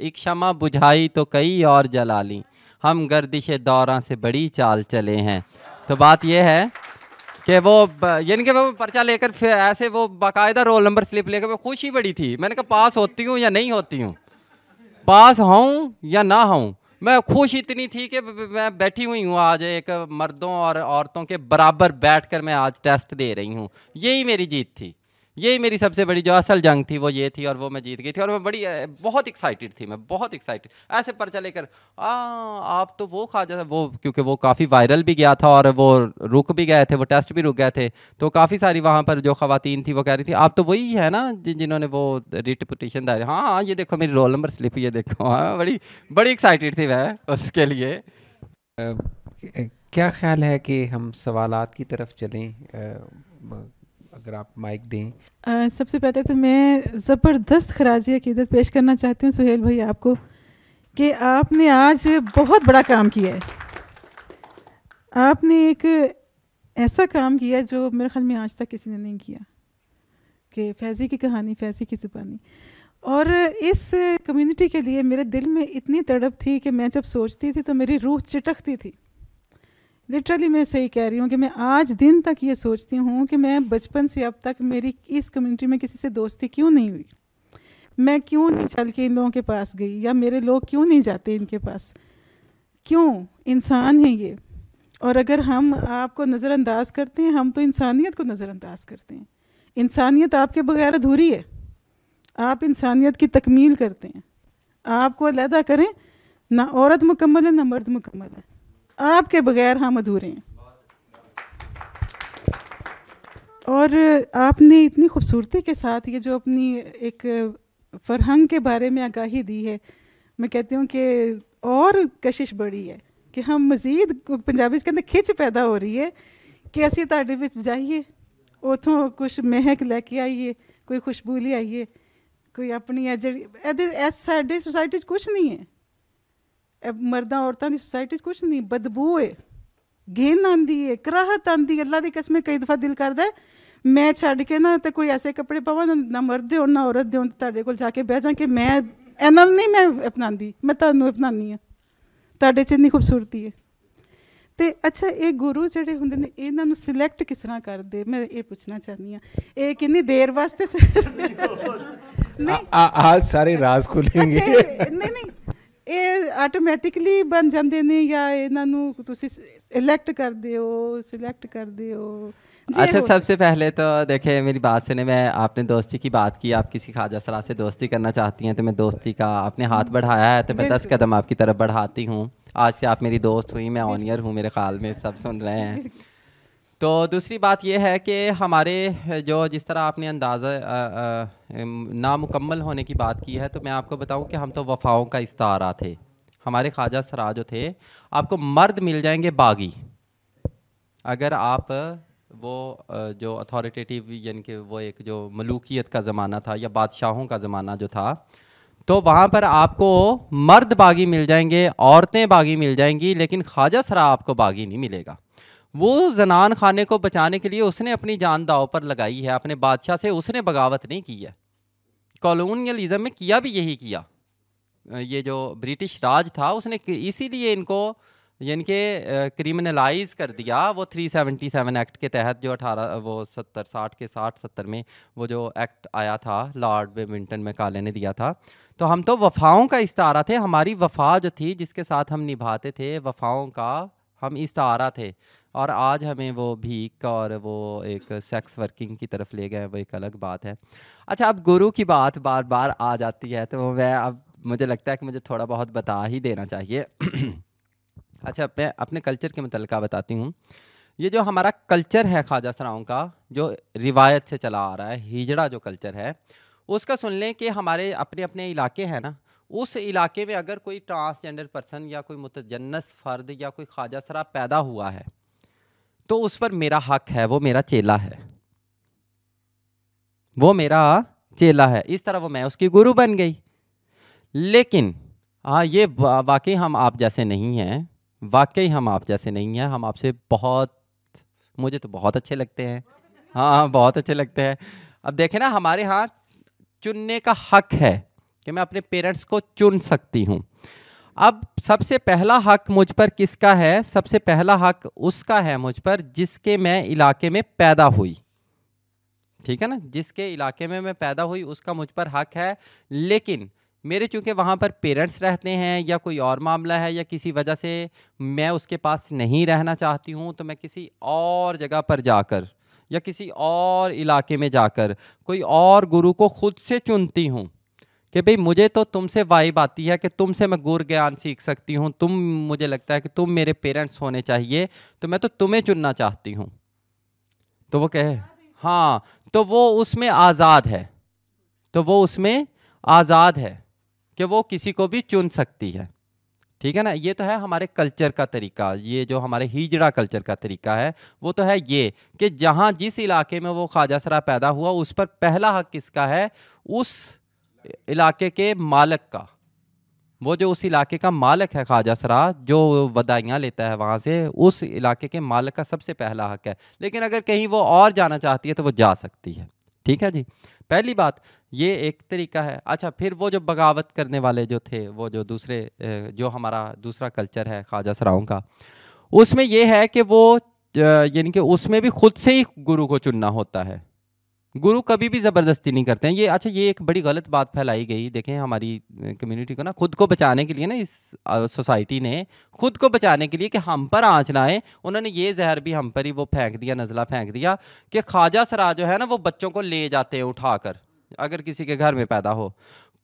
एक शमा बुझाई तो कई और जला ली, हम गर्दिश दौरां से बड़ी चाल चले हैं। तो बात ये है कि वो यानी कि वो पर्चा लेकर फिर ऐसे वो बाकायदा रोल नंबर स्लिप लेकर, वो खुशी बड़ी थी। मैंने कहा पास होती हूँ या नहीं होती हूँ, पास हूँ या ना हूँ, मैं खुश इतनी थी कि मैं बैठी हुई हूँ आज एक मर्दों और औरतों के बराबर बैठकर मैं आज टेस्ट दे रही हूँ। यही मेरी जीत थी, यही मेरी सबसे बड़ी जो असल जंग थी वो ये थी, और वो मैं जीत गई थी। और मैं बड़ी बहुत एक्साइटेड थी, मैं बहुत एक्साइटेड ऐसे पर्चा लेकर। आप तो वो ख्वाजा, वो क्योंकि वो काफ़ी वायरल भी गया था और वो रुक भी गए थे, वो टेस्ट भी रुक गए थे। तो काफ़ी सारी वहाँ पर जो ख़वातीन थी वो कह रही थी आप तो वही है ना जिन्होंने वो रिट पिटीशन दायर। हाँ हाँ, ये देखो मेरी रोल नंबर स्लिप, ये देखो। हाँ, बड़ी बड़ी एक्साइटेड थी मैं उसके लिए। क्या ख्याल है कि हम सवालात की तरफ चलें? अगर आप माइक दें। सबसे पहले तो मैं ज़बरदस्त खराजी अकीदत पेश करना चाहती हूँ सुहेल भाई आपको, कि आपने आज बहुत बड़ा काम किया है। आपने एक ऐसा काम किया जो मेरे ख्याल में आज तक किसी ने नहीं किया, कि फैज़ी की कहानी, फैज़ी की ज़ुबानी। और इस कम्युनिटी के लिए मेरे दिल में इतनी तड़प थी कि मैं जब सोचती थी तो मेरी रूह चिटकती थी। लिटरली मैं सही कह रही हूँ कि मैं आज दिन तक ये सोचती हूँ कि मैं बचपन से अब तक मेरी इस कम्युनिटी में किसी से दोस्ती क्यों नहीं हुई, मैं क्यों नहीं चल के इन लोगों के पास गई, या मेरे लोग क्यों नहीं जाते इनके पास, क्यों? इंसान हैं ये। और अगर हम आपको नज़रअंदाज करते हैं, हम तो इंसानियत को नज़रअंदाज करते हैं। इंसानियत आपके बगैर अधूरी है, आप इंसानियत की तकमील करते हैं। आपको अलहदा करें, ना औरत मुकम्मल है ना मर्द मुकम्मल है, आपके बगैर हम अधूरे हैं। और आपने इतनी खूबसूरती के साथ ये जो अपनी एक फ़रहंग के बारे में आगाही दी है, मैं कहती हूँ कि और कशिश बढ़ी है कि हम मज़ीद, पंजाबी के अंदर खिंच पैदा हो रही है कि असी तुहाडे विच जाइए, उतों कुछ महक लैके आइए, कोई खुशबू ले आइए, कोई अपनी है जी साडे सोसाइटी कुछ नहीं है, मर्दा औरतों की सोसाइटी कुछ नहीं, बदबू है, घिन आंदी है, कराहत आंदी है। अल्लाह दी कसम कई दफ़ा दिल करदा है मैं छड़ के ना तो कोई ऐसे कपड़े पावां ना मर्द हो ना औरत हो, तुहाडे कोल जाके बह जा कि मैं इन्हां नहीं मैं अपनांदी, मैं तुहानूं अपनानी हाँ, तुहाडे च इन्नी खूबसूरती है। तो अच्छा, ये गुरु जिहड़े हुंदे ने इन्हां नूं सिलैक्ट किस तरह करदे, मैं ये पूछना चाहनी हाँ। ये कितनी देर वास्ते आज सारे राज खुलेंगे। नहीं नहीं, ये आटोमैटिकली बन जाते हैं या इन्हां नूं तुसीं इलैक्ट करदे हो, सिलैक्ट करदे हो? अच्छा, सबसे पहले तो देखें मेरी बात सुने, मैं आपने दोस्ती की बात की, आप किसी ख्वाजा सरा से दोस्ती करना चाहती हैं तो मैं दोस्ती का, आपने हाथ बढ़ाया है तो मैं 10 कदम आपकी तरफ बढ़ाती हूँ। आज से आप मेरी दोस्त हुई, मैं ऑनियर हूँ, मेरे ख्याल में सब सुन रहे हैं। तो दूसरी बात यह है कि हमारे जो जिस तरह आपने अंदाज़ा नामुकम्मल होने की बात की है, तो मैं आपको बताऊं कि हम तो वफ़ाओं का इस्तारा थे। हमारे ख्वाजा सरा जो थे, आपको मर्द मिल जाएंगे बागी, अगर आप वो जो अथॉरिटेटिव यानी कि वो एक जो मलूकियत का ज़माना था या बादशाहों का ज़माना जो था, तो वहाँ पर आपको मर्द बागी मिल जाएंगे, औरतें बागी मिल जाएंगी, लेकिन ख्वाजा सरा आपको बागी नहीं मिलेगा। वो जनान खाने को बचाने के लिए उसने अपनी जान दाव पर लगाई है, अपने बादशाह से उसने बगावत नहीं की है। कॉलोनियलिज्म में किया भी यही किया, ये जो ब्रिटिश राज था उसने इसीलिए इनको यानी कि क्रिमिनलाइज कर दिया। वो 377 एक्ट के तहत जो 60 में वो जो एक्ट आया था लॉर्ड बेमिंटन मैकाले ने दिया था। तो हम तो वफ़ाओं का इस्तारा थे, हमारी वफ़ा जो थी जिसके साथ हम निभाते थे, वफ़ाओं का हम इस्तारा थे, और आज हमें वो भीख और वो एक सेक्स वर्किंग की तरफ ले गए, वो एक अलग बात है। अच्छा, अब गुरु की बात बार बार आ जाती है तो मैं अब मुझे लगता है कि मुझे थोड़ा बहुत बता ही देना चाहिए। अच्छा, मैं अपने कल्चर के मुतल्लिक़ बताती हूँ। ये जो हमारा कल्चर है ख्वाजा सराओं का, जो रिवायत से चला आ रहा है, हिजड़ा जो कल्चर है, उसका सुन लें कि हमारे अपने अपने इलाके हैं ना, उस इलाके में अगर कोई ट्रांसजेंडर पर्सन या कोई मुतजन्नस फ़र्द या कोई ख्वाजा सरा पैदा हुआ है तो उस पर मेरा हक है, वो मेरा चेला है, वो मेरा चेला है। इस तरह वो मैं उसकी गुरु बन गई। लेकिन हाँ, ये वाकई हम आप जैसे नहीं हैं, वाकई हम आप जैसे नहीं हैं। हम आपसे बहुत, मुझे तो बहुत अच्छे लगते हैं। हाँ, बहुत अच्छे लगते हैं। अब देखें ना, हमारे यहाँ चुनने का हक है कि मैं अपने पेरेंट्स को चुन सकती हूँ। अब सबसे पहला हक मुझ पर किसका है? सबसे पहला हक उसका है मुझ पर जिसके मैं इलाके में पैदा हुई। ठीक है ना, जिसके इलाके में मैं पैदा हुई उसका मुझ पर हक है। लेकिन मेरे चूंकि वहाँ पर पेरेंट्स रहते हैं या कोई और मामला है या किसी वजह से मैं उसके पास नहीं रहना चाहती हूँ, तो मैं किसी और जगह पर जाकर या किसी और इलाके में जाकर कोई और गुरु को खुद से चुनती हूँ कि भाई मुझे तो तुमसे वाइब आती है कि तुमसे मैं गुर ज्ञान सीख सकती हूँ, तुम, मुझे लगता है कि तुम मेरे पेरेंट्स होने चाहिए, तो मैं तो तुम्हें चुनना चाहती हूँ। तो वो कहे हाँ, तो वो उसमें आज़ाद है, तो वो उसमें आज़ाद है कि वो किसी को भी चुन सकती है। ठीक है ना, ये तो है हमारे कल्चर का तरीका। ये जो हमारे हिजड़ा कल्चर का तरीका है वो तो है ये कि जहाँ जिस इलाके में वो ख्वाजा सरा पैदा हुआ उस पर पहला हक किसका है? उस इलाके के मालिक का। वो जो उस इलाके का मालिक है ख्वाजा सरा, जो वदाइयाँ लेता है वहाँ से, उस इलाके के मालिक का सबसे पहला हक है। लेकिन अगर कहीं वो और जाना चाहती है तो वो जा सकती है। ठीक है जी, पहली बात ये एक तरीका है। अच्छा, फिर वो जो बगावत करने वाले जो थे, वो जो दूसरे जो हमारा दूसरा कल्चर है ख्वाजा सराओं का, उसमें ये है कि वो यानी कि उसमें भी खुद से ही गुरु को चुनना होता है। गुरु कभी भी ज़बरदस्ती नहीं करते हैं ये। अच्छा, ये एक बड़ी गलत बात फैलाई गई। देखें, हमारी कम्युनिटी को ना खुद को बचाने के लिए ना, इस सोसाइटी ने खुद को बचाने के लिए कि हम पर आँच ना आए, उन्होंने ये जहर भी हम पर ही वो फेंक दिया, नज़ला फेंक दिया कि ख्वाजा सरा जो है ना वो बच्चों को ले जाते हैं उठाकर। अगर किसी के घर में पैदा हो,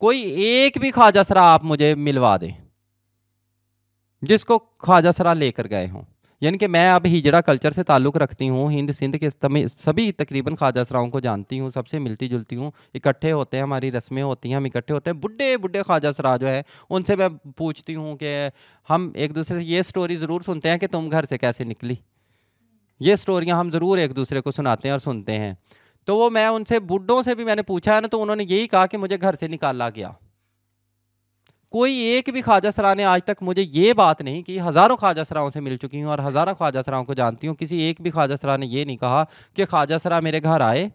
कोई एक भी ख्वाजा सरा आप मुझे मिलवा दें जिसको ख्वाजा सरा लेकर गए हों। यानी कि मैं अब हिजड़ा कल्चर से ताल्लुक़ रखती हूँ, हिंद सिंध के सभी तकरीबन ख्वाजा सराओं को जानती हूँ, सबसे मिलती जुलती हूँ, इकट्ठे होते हैं, हमारी रस्में होती हैं, हम इकट्ठे होते हैं। बुढ़े बुढ़े ख्वाजा सरा जो है उनसे मैं पूछती हूँ कि हम एक दूसरे से ये स्टोरी ज़रूर सुनते हैं कि तुम घर से कैसे निकली। ये स्टोरियाँ हम ज़रूर एक दूसरे को सुनाते हैं और सुनते हैं। तो वो मैं उनसे, बुढ़ों से भी मैंने पूछा है ना, तो उन्होंने यही कहा कि मुझे घर से निकाला गया। कोई एक भी ख्वाजा सरा ने आज तक मुझे ये बात नहीं की। हज़ारों ख्वाजा सराओं से मिल चुकी हूँ और हज़ारों ख्वाजा सराओं को जानती हूँ, किसी एक भी ख्वाजा सरा ने ये नहीं कहा कि ख्वाजा सरा मेरे घर आए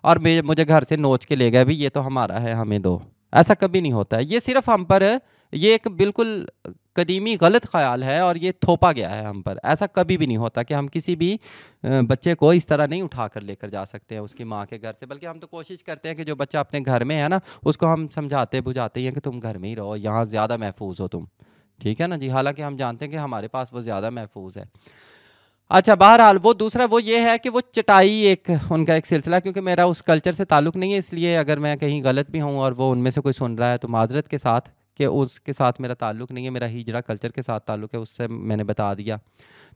और मुझे घर से नोच के ले गए, भी ये तो हमारा है, हमें दो। ऐसा कभी नहीं होता है। ये सिर्फ हम पर, ये एक बिल्कुल कदीमी गलत ख्याल है और ये थोपा गया है हम पर। ऐसा कभी भी नहीं होता कि हम किसी भी बच्चे को इस तरह नहीं उठा कर लेकर जा सकते हैं उसकी माँ के घर से। बल्कि हम तो कोशिश करते हैं कि जो बच्चा अपने घर में है ना, उसको हम समझाते बुझाते हैं कि तुम घर में ही रहो, यहाँ ज़्यादा महफूज हो तुम। ठीक है ना जी, हालांकि हम जानते हैं कि हमारे पास वो ज़्यादा महफूज है। अच्छा, बहरहाल वो दूसरा वो ये है कि वो चटाई एक उनका एक सिलसिला, क्योंकि मेरा उस कल्चर से ताल्लुक़ नहीं है, इसलिए अगर मैं कहीं गलत भी हूँ और वो उनमें से कोई सुन रहा है तो माजरत के साथ कि उसके साथ मेरा ताल्लुक़ नहीं है, मेरा हिजड़ा कल्चर के साथ ताल्लुक़ है, उससे मैंने बता दिया।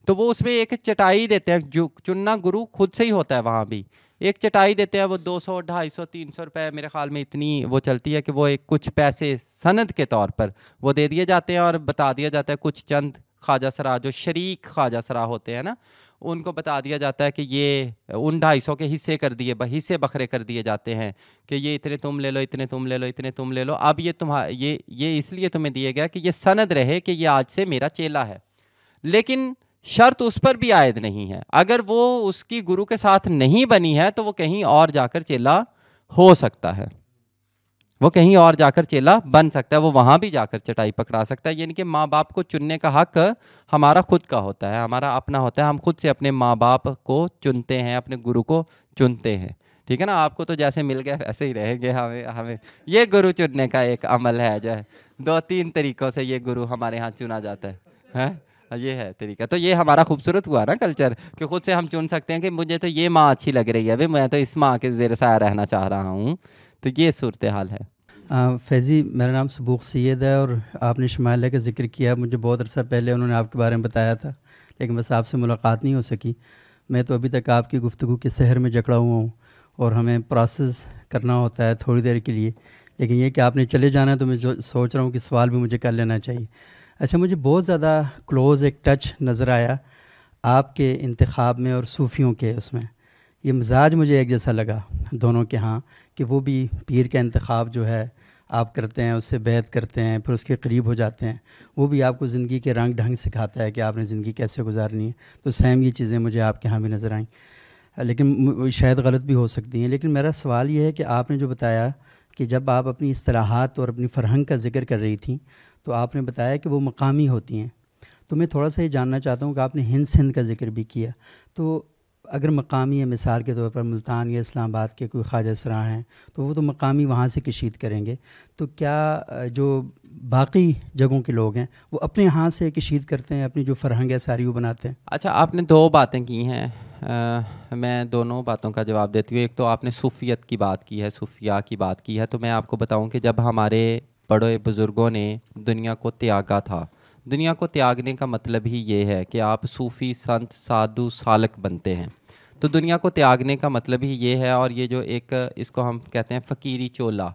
तो वो उसमें एक चटाई देते हैं, जो चुनना गुरु खुद से ही होता है। वहाँ भी एक चटाई देते हैं, वो 200, 250, 300 रुपये मेरे ख्याल में इतनी वो चलती है कि वो एक कुछ पैसे सनद के तौर पर वो दे दिए जाते हैं और बता दिया जाता है कुछ चंद ख्वाजा सरा जो शरीक ख्वाजा सरा होते हैं ना, उनको बता दिया जाता है कि ये उन 250 के हिस्से कर दिए, हिस्से बखरे कर दिए जाते हैं कि ये इतने तुम ले लो, इतने तुम ले लो, इतने तुम ले लो। अब ये ये इसलिए तुम्हें दिए गया कि ये सनद रहे कि ये आज से मेरा चेला है। लेकिन शर्त उस पर भी आयद नहीं है, अगर वो उसकी गुरु के साथ नहीं बनी है तो वो कहीं और जाकर चेला हो सकता है, वो कहीं और जाकर चेला बन सकता है, वो वहाँ भी जाकर चटाई पकड़ा सकता है। यानी कि माँ बाप को चुनने का हक हमारा खुद का होता है, हमारा अपना होता है। हम खुद से अपने माँ बाप को चुनते हैं, अपने गुरु को चुनते हैं। ठीक है ना, आपको तो जैसे मिल गए वैसे ही रहेंगे। हमें ये गुरु चुनने का एक अमल है, जो है 2-3 तरीक़ों से ये गुरु हमारे यहाँ चुना जाता है? ये है तरीका। तो ये हमारा खूबसूरत हुआ ना कल्चर कि खुद से हम चुन सकते हैं कि मुझे तो ये माँ अच्छी लग रही है, भाई मैं तो इस माँ के ज़ेर साया रहना चाह रहा हूँ। तो ये सूरत हाल है। फैज़ी, मेरा नाम सबूक सैयद है और आपने शमाइला का ज़िक्र किया। मुझे बहुत अरसा पहले उन्होंने आपके बारे में बताया था, लेकिन बस आपसे मुलाकात नहीं हो सकी। मैं तो अभी तक आपकी गुफ्तगू के सहर में जकड़ा हुआ हूँ और हमें प्रोसेस करना होता है थोड़ी देर के लिए, लेकिन ये कि आपने चले जाना है तो मैं सोच रहा हूँ कि सवाल भी मुझे कर लेना चाहिए। अच्छा, मुझे बहुत ज़्यादा क्लोज़ एक टच नज़र आया आपके इंतखाब में और सूफ़ियों के उसमें। ये मिजाज मुझे एक जैसा लगा दोनों के, हाँ, कि वो भी पीर का इंतखाब जो है आप करते हैं, उससे बैत करते हैं, फिर उसके करीब हो जाते हैं। वो भी आपको ज़िंदगी के रंग ढंग सिखाता है कि आपने ज़िंदगी कैसे गुजारनी है। तो सेम ये चीज़ें मुझे आपके यहाँ भी नज़र आईं, लेकिन शायद गलत भी हो सकती हैं। लेकिन मेरा सवाल ये है कि आपने जो बताया कि जब आप अपनी इस्तिलाहात और अपनी फ़रहंग का ज़िक्र कर रही थी तो आपने बताया कि वो मकामी होती हैं। तो मैं थोड़ा सा ये जानना चाहता हूँ कि आपने हिंद सिंध का ज़िक्र भी किया, तो अगर मकामी है, मिसाल के तौर पर मुल्तान या इस्लामाबाद के कोई ख्वाजा सरा हैं तो वो तो मकामी वहाँ से कशीद करेंगे, तो क्या जो बाकी जगहों के लोग हैं वो अपने यहाँ से कशीद करते हैं, अपनी जो फ़रहंग है सारी वो बनाते हैं? अच्छा, आपने 2 बातें की हैं, मैं दोनों बातों का जवाब देती हूँ। एक तो आपने सूफ़ियत की बात की है, सूफिया की बात की है। तो मैं आपको बताऊँ कि जब हमारे बड़े बुज़ुर्गों ने दुनिया को त्यागा था, दुनिया को त्यागने का मतलब ही ये है कि आप सूफ़ी, संत, साधु, सालक बनते हैं। तो दुनिया को त्यागने का मतलब ही ये है। और ये जो एक इसको हम कहते हैं फ़कीरी चोला,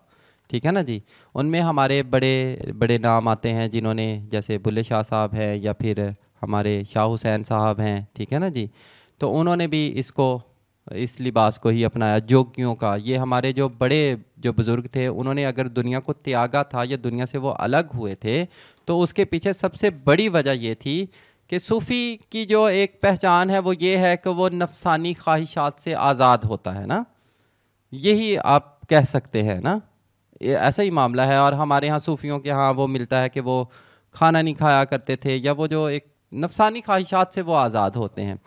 ठीक है ना जी, उनमें हमारे बड़े बड़े नाम आते हैं जिन्होंने, जैसे बुल्ले शाह साहब हैं या फिर हमारे शाह हुसैन साहब हैं, ठीक है ना जी, तो उन्होंने भी इस लिबास को ही अपनाया, जोगियों का। ये हमारे जो बड़े जो बुज़ुर्ग थे, उन्होंने अगर दुनिया को त्यागा था या दुनिया से वो अलग हुए थे, तो उसके पीछे सबसे बड़ी वजह ये थी कि सूफ़ी की जो एक पहचान है वो ये है कि वो नफसानी ख्वाहिशात से आज़ाद होता है ना, यही आप कह सकते हैं ना, ऐसा ही मामला है। और हमारे यहाँ सूफ़ियों के यहाँ वो मिलता है कि वो खाना नहीं खाया करते थे, या वो जो एक नफसानी ख्वाहिशात से वो आज़ाद होते हैं।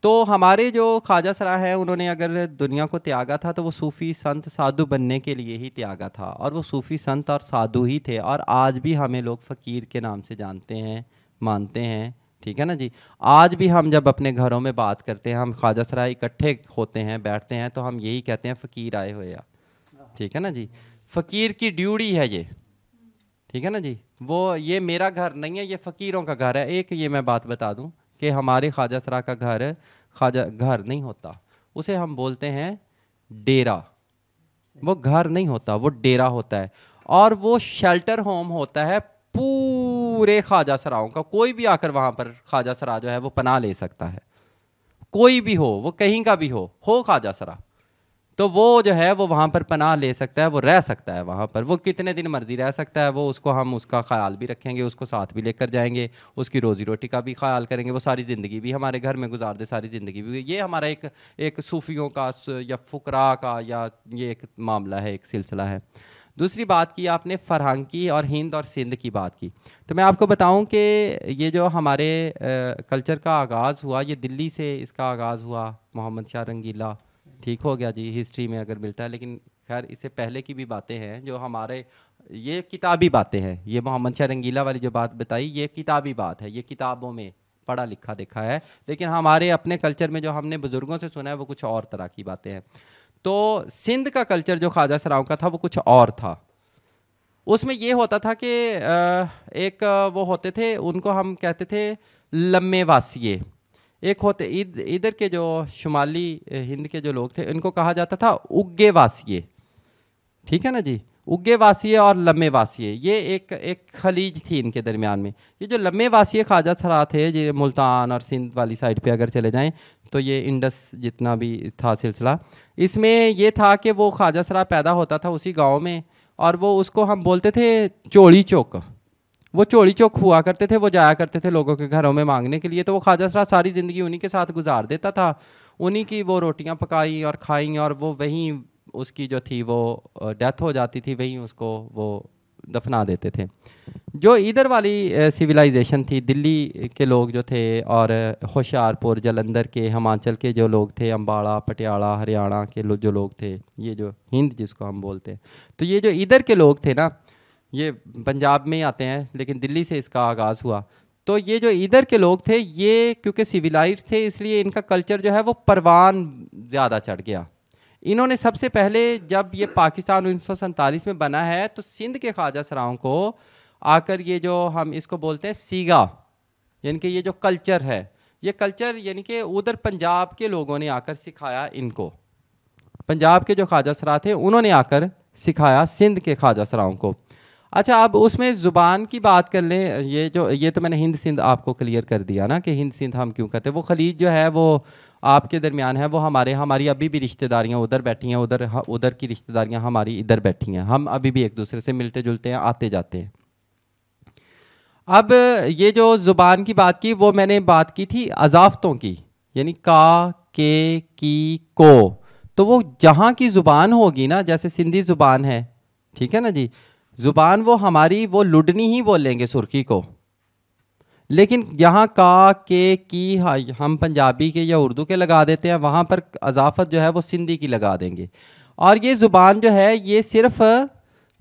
तो हमारे जो ख्वाजा सरा है, उन्होंने अगर दुनिया को त्यागा था तो वो सूफ़ी, संत, साधु बनने के लिए ही त्यागा था, और वो सूफ़ी, संत और साधु ही थे। और आज भी हमें लोग फ़कीर के नाम से जानते हैं, मानते हैं, ठीक है ना जी। आज भी हम जब अपने घरों में बात करते हैं, हम ख्वाजा सरा इकट्ठे होते हैं, बैठते हैं, तो हम यही कहते हैं फ़कीर आए हुए या, ठीक है ना जी। फ़कीर की ड्यूटी है ये, ठीक है ना जी। वो ये मेरा घर नहीं है, ये फ़कीरों का घर है। एक ये मैं बात बता दूं कि हमारे ख्वाजा सरा का घर ख्वाजा घर नहीं होता, उसे हम बोलते हैं डेरा। वो घर नहीं होता, वो डेरा होता है। और वो शेल्टर होम होता है पूरे ख्वाजा सराओं का। कोई भी आकर वहाँ पर ख्वाजा सरा जो है वो पनाह ले सकता है, कोई भी हो, वो कहीं का भी हो ख्वाजा सरा, तो वो जो है वो वहाँ पर पनाह ले सकता है, वो रह सकता है वहाँ पर। वो कितने दिन मर्जी रह सकता है, वो उसको हम उसका ख्याल भी रखेंगे, उसको साथ भी लेकर जाएंगे, उसकी रोज़ी रोटी का भी ख्याल करेंगे, वो सारी ज़िंदगी भी हमारे घर में गुजार दे, सारी ज़िंदगी भी। ये हमारा एक सूफ़ियों का या फ़ुकरा का या ये एक मामला है, एक सिलसिला है। दूसरी बात की आपने फ़रहंग की और हिंद और सिंध की बात की, तो मैं आपको बताऊं कि ये जो हमारे कल्चर का आगाज़ हुआ, ये दिल्ली से इसका आगाज़ हुआ। मोहम्मद शाह रंगीला, ठीक हो गया जी, हिस्ट्री में अगर मिलता है, लेकिन खैर इससे पहले की भी बातें हैं जो हमारे, ये किताबी बातें हैं। ये मोहम्मद शाह रंगीला वाली जो बात बताई, ये किताबी बात है, ये किताबों में पढ़ा लिखा देखा है। लेकिन हमारे अपने कल्चर में जो हमने बुज़ुर्गों से सुना है वो कुछ और तरह की बातें हैं। तो सिंध का कल्चर जो ख्वाजा सराओं का था वो कुछ और था। उसमें ये होता था कि एक वो होते थे, उनको हम कहते थे लम्मे वासिये। एक होते इधर के जो शुमाली हिंद के जो लोग थे, इनको कहा जाता था उग्गे वासिये, ठीक है ना जी। उग्गे वासिये और लम्बे वासिये, ये एक खलीज थी इनके दरमियान में। ये जो लम्बे वासिये ख्वाजा सरा थे, जो मुल्तान और सिंध वाली साइड पे अगर चले जाएं तो ये इंडस जितना भी था सिलसिला, इसमें ये था कि वो ख्वाजा सरा पैदा होता था उसी गांव में, और वो उसको हम बोलते थे चोड़ी चौक। वो चोड़ी चौक हुआ करते थे, वो जाया करते थे लोगों के घरों में मांगने के लिए। तो वो ख्वाजा सरा सारी ज़िंदगी उन्हीं के साथ गुजार देता था, उन्हीं की वो रोटियां पकाई और खाई, और वो वहीं उसकी जो थी वो डेथ हो जाती थी, वहीं उसको वो दफना देते थे। जो इधर वाली सिविलाइजेशन थी, दिल्ली के लोग जो थे और होशियारपुर, जलंधर के, हिमाचल के जो लोग थे, अम्बाड़ा, पटियाला, हरियाणा के जो लोग थे, ये जो हिंद जिसको हम बोलते हैं, तो ये जो इधर के लोग थे ना, ये पंजाब में ही आते हैं लेकिन दिल्ली से इसका आगाज़ हुआ। तो ये जो इधर के लोग थे, ये क्योंकि सिविलाइज्ड थे इसलिए इनका कल्चर जो है वो परवान ज़्यादा चढ़ गया। इन्होंने सबसे पहले जब ये पाकिस्तान 1947 में बना है तो सिंध के ख्वाजा सराओं को आकर ये जो हम इसको बोलते हैं सीगा, यानी कि ये जो कल्चर है, ये कल्चर यानी कि उधर पंजाब के लोगों ने आकर सिखाया इनको। पंजाब के जो ख्वाजा सरा थे उन्होंने आकर सिखाया सिंध के ख्वाजा सराओं को। अच्छा, अब उसमें ज़ुबान की बात कर लें। ये तो मैंने हिंद सिंध आपको क्लियर कर दिया ना कि हिंद सिंध हम क्यों कहते हैं। वो खलीज जो है वो आपके दरमियान है, वो हमारी अभी भी रिश्तेदारियाँ उधर बैठी हैं, उधर की रिश्तेदारियाँ हमारी इधर बैठी हैं। हम अभी भी एक दूसरे से मिलते जुलते हैं, आते जाते हैं। अब ये जो ज़ुबान की बात की, वो मैंने बात की थी अज़ाफ़तों की, यानी का, के, की, को। तो वो जहाँ की ज़ुबान होगी ना, जैसे सिंधी ज़ुबान है, ठीक है ना जी, ज़ुबान वो हमारी वो लुडनी ही बोलेंगे सुर्खी को, लेकिन यहाँ का, के, की हम पंजाबी के या उर्दू के लगा देते हैं, वहाँ पर अज़ाफ़त जो है वो सिंधी की लगा देंगे। और ये ज़ुबान जो है ये सिर्फ़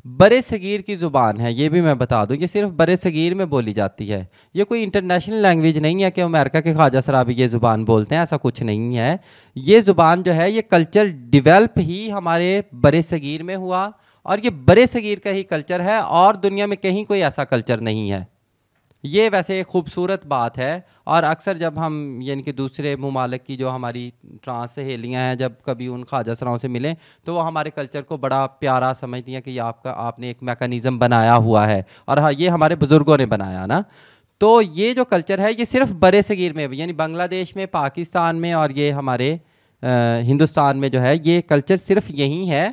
बरे सगीर की ज़ुबान है, ये भी मैं बता दूँ, ये सिर्फ बरे सगीर में बोली जाती है। ये कोई इंटरनेशनल लैंग्वेज नहीं है कि अमेरिका के ख्वाजा सरा भी ये ज़ुबान बोलते हैं, ऐसा कुछ नहीं है। ये ज़ुबान जो है ये कल्चर डिवेल्प ही हमारे बरे सगीर में हुआ, और ये बरे सगीर का ही कल्चर है, और दुनिया में कहीं कोई ऐसा कल्चर नहीं है। ये वैसे एक खूबसूरत बात है। और अक्सर जब हम यानी कि दूसरे ममालिक की जो हमारी ट्रांस सहेलियाँ हैं, जब कभी उन ख्वाजा सराओं से मिलें तो वो हमारे कल्चर को बड़ा प्यारा समझती हैं कि ये आपने एक मैकेनिज़्म बनाया हुआ है, और हाँ, ये हमारे बुज़ुर्गों ने बनाया ना। तो ये जो कल्चर है ये सिर्फ बरे सगीर में, यानी बांग्लादेश में, पाकिस्तान में और ये हमारे हिंदुस्तान में जो है ये कल्चर सिर्फ यही है,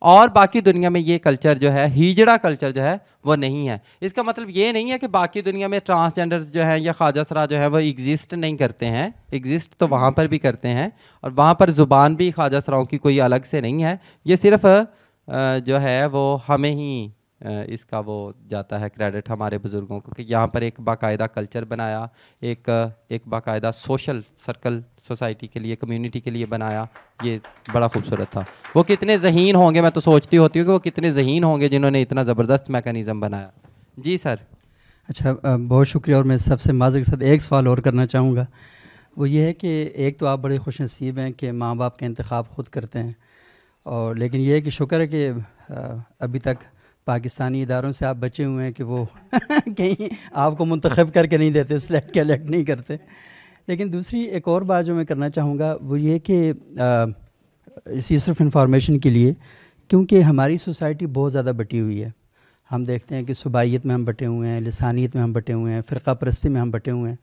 और बाकी दुनिया में ये कल्चर जो है, हिजड़ा कल्चर जो है वो नहीं है। इसका मतलब ये नहीं है कि बाकी दुनिया में ट्रांसजेंडर्स जो हैं या ख्वाजा सरा जो है वो एग्जिस्ट नहीं करते हैं, एग्जिस्ट तो वहाँ पर भी करते हैं, और वहाँ पर ज़ुबान भी ख्वाजा सराओं की कोई अलग से नहीं है। ये सिर्फ जो है वो हमें ही इसका वो जाता है क्रेडिट हमारे बुज़ुर्गों को कि यहाँ पर एक बाकायदा कल्चर बनाया, एक बाकायदा सोशल सर्कल सोसाइटी के लिए, कम्युनिटी के लिए बनाया। ये बड़ा खूबसूरत था। वो कितने ज़हीन होंगे, मैं तो सोचती होती हूँ कि वो कितने ज़हीन होंगे जिन्होंने इतना ज़बरदस्त मैकेनिज़्म बनाया। जी सर। अच्छा, बहुत शुक्रिया। और मैं सबसे माज़रत के साथ एक सवाल और करना चाहूँगा। वो ये है कि एक तो आप बड़े खुशनसीब हैं कि माँ बाप का इंतखाब ख़ुद करते हैं, और लेकिन ये है कि शुक्र है कि अभी तक पाकिस्तानी इदारों से आप बचे हुए हैं कि वो कहीं आपको मुंतखब करके नहीं देते, सेलेक्ट नहीं करते। लेकिन दूसरी एक और बात जो मैं करना चाहूँगा वो ये कि इसी सिर्फ इंफॉर्मेशन के लिए, क्योंकि हमारी सोसाइटी बहुत ज़्यादा बटी हुई है। हम देखते हैं कि सुबाइयत में हम बटे हुए हैं, लिसानियत में हम बटे हुए हैं, फ़िरक़ा परस्ती में हम बटे हुए हैं।